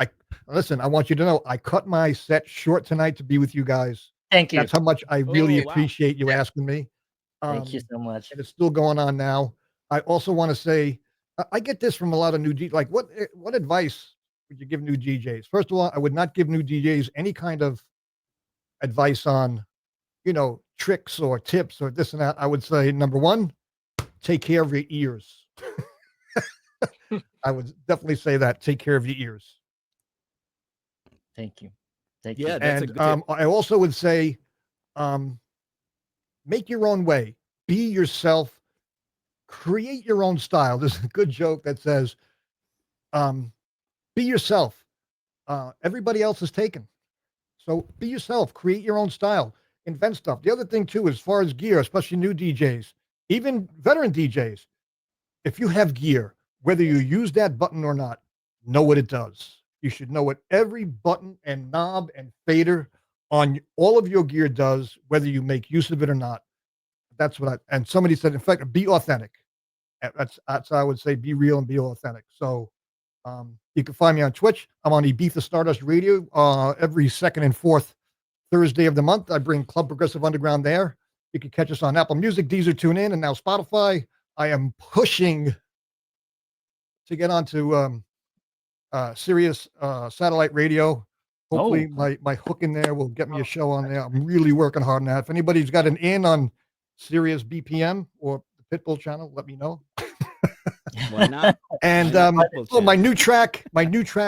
Listen, I want you to know I cut my set short tonight to be with you guys. Thank you. That's how much I really wow. appreciate you asking me. Thank you so much. And it's still going on now. I also want to say I get this from a lot of new DJs. Like, what advice would you give new DJs? First of all, I would not give new DJs any kind of advice on, tricks or tips or this and that. I would say, number one, take care of your ears. I would definitely say that. Take care of your ears. Thank you. Thank Yeah, you. that's a And good tip. I also would say, make your own way. Be yourself. Create your own style. There's a good joke that says, be yourself. Everybody else is taken. So be yourself. Create your own style. Invent stuff. The other thing, too, as far as gear, especially new DJs, even veteran DJs, if you have gear, whether you use that button or not, know what it does. You should know what every button and knob and fader on all of your gear does, whether you make use of it or not. That's what and somebody said, in fact, be authentic. That's how I would say, be real and be authentic. So you can find me on Twitch. I'm on Ibiza Stardust Radio every second and fourth Thursday of the month. I bring Club Progressive Underground there. You can catch us on Apple Music, Deezer, TuneIn, and now Spotify. I am pushing to get onto Sirius satellite radio. Hopefully my hook in there will get me a show on there. I'm really working hard on that. If anybody's got an in on Sirius BPM or the Pitbull channel, let me know. Why not? And my new track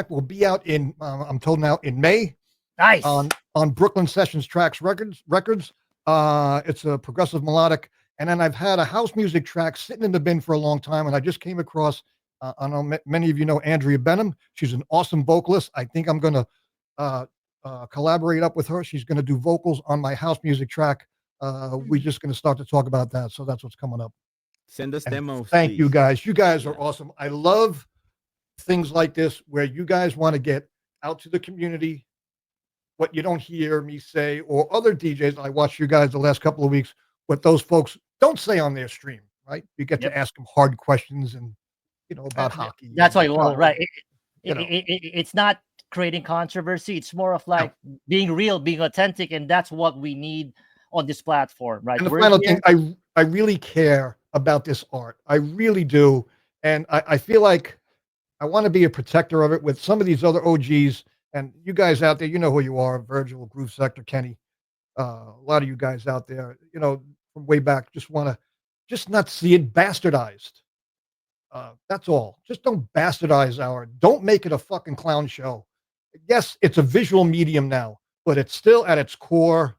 will be out in I'm told now in May. Nice. On Brooklyn Sessions Tracks Records. It's a progressive melodic. And then I've had a house music track sitting in the bin for a long time. And I just came across, I know many of you know Andrea Benham. She's an awesome vocalist. I think I'm going to collaborate up with her. She's going to do vocals on my house music track We're just going to start to talk about that. So that's what's coming up. Send us And demos. thank you please. guys. You guys are Yeah. awesome. I love things like this where you guys want to get out to the community what you don't hear me say or other DJs. I watched you guys the last couple of weeks, what those folks don't say on their stream, right? You get Yep. to ask them hard questions and, about hockey. That's what and, you want, right? you know. It's not creating controversy. It's more of like being real, being authentic, and that's what we need on this platform, right? And the We're final here- thing, I really care about this art. I really do. And I feel like I want to be a protector of it with some of these other OGs. And you guys out there, you know who you are, Virgil, Groove Sector, Kenny. A lot of you guys out there, from way back, just want to just not see it bastardized. That's all. Just don't bastardize don't make it a fucking clown show. Yes, it's a visual medium now, but it's still at its core.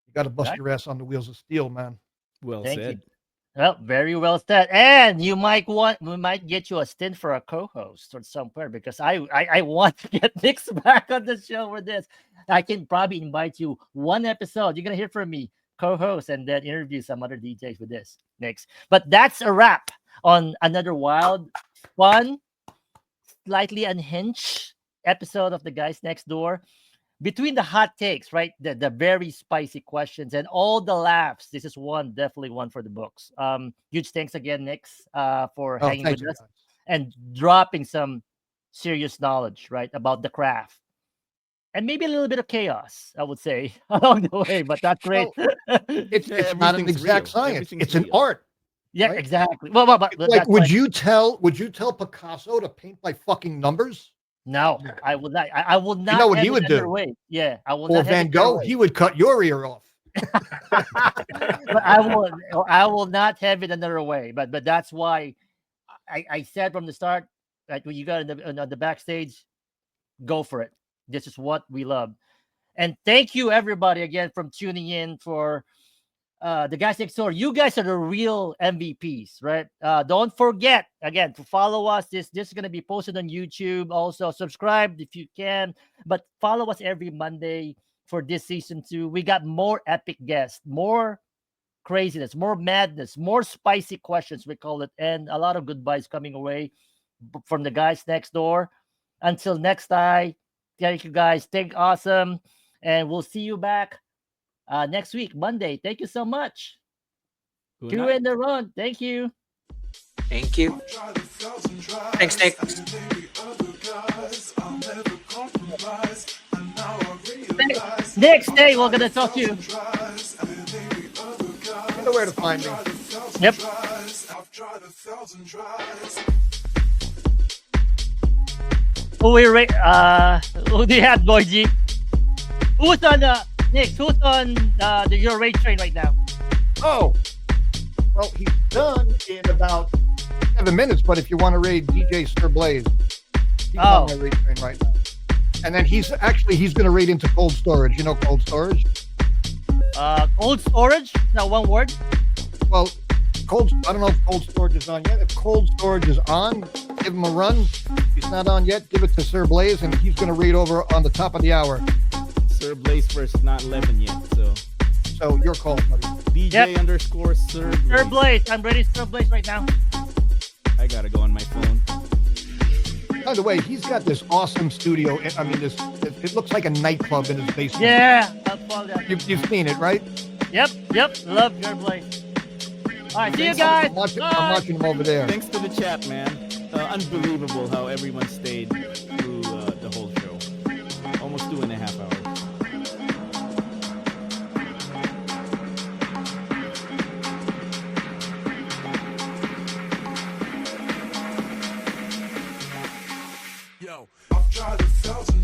You got to bust Right. your ass on the wheels of steel, man. Well Thank you. said. Well, very well said. And we might get you a stint for a co-host or somewhere because I want to get Nix back on the show for this. I can probably invite you one episode. You're gonna hear from me, co-host, and then interview some other DJs with this Nix. But that's a wrap on another wild, fun, slightly unhinged episode of The Guys Next Door. Between the hot takes, right? The very spicy questions and all the laughs. This is definitely one for the books. Huge thanks again, Nix, for hanging Thank with you, us guys. and dropping some serious knowledge, right, about the craft. And maybe a little bit of chaos, I would say, along the way, but that's great. It's Yeah, not an everything's exact real. science. Everything's It's an real. art. Yeah, right? exactly. Well, but Like, that's would like, you tell Picasso to paint by fucking numbers? no, I would not. I will not. know what have he it would another do? way. Yeah, I will Or not. have Van it another Gogh, way. he would cut your ear off. But I will not have it another way. But that's why I said from the start that when you got in the backstage, go for it. This is what we love. And thank you everybody again from tuning in for the Guys Next Door. You guys are the real MVPs, right? Don't forget again to follow us. This is gonna be posted on YouTube. Also subscribe if you can, but follow us every Monday for this season 2. We got more epic guests, more craziness, more madness, more spicy questions, we call it, and a lot of goodbyes coming away from the Guys Next Door. Until next time, thank you guys. Thank awesome, and we'll see you back next week, Monday. Thank you so much. Good Q night. and the run. Thank you. Thank you. Thanks, Nick. Next day, we're gonna talk to you. You know where to find me. Yep. Who we rate? Who do you have, Boy G? Who's on Nick? Who's on your rate train right now? Oh, well, he's done in about 7 minutes. But if you want to raid DJ Sir Blaze, he's on my raid train right now. And then he's going to raid into cold storage. You know cold storage? Cold storage? No, one word. Well, I don't know if cold storage is on yet. If cold storage is on, give him a run. If he's not on yet, give it to Sir Blaze, and he's going to raid over on the top of the hour. Sir Blaze first, not 11 yet. So your call, buddy. DJ _ Sir Blaze. Sir Blaze. I'm ready, Sir Blaze, right now. I gotta go on my phone. By the way, he's got this awesome studio. I mean, it looks like a nightclub in his basement. Yeah. I'll follow that. You've seen it, right? Yep. Love Sir Blaze. All right, see you guys. I'm watching him over there. Thanks to the chat, man. Unbelievable how everyone stayed through the whole show. Almost 2.5 hours. Yo, I've tried 1,000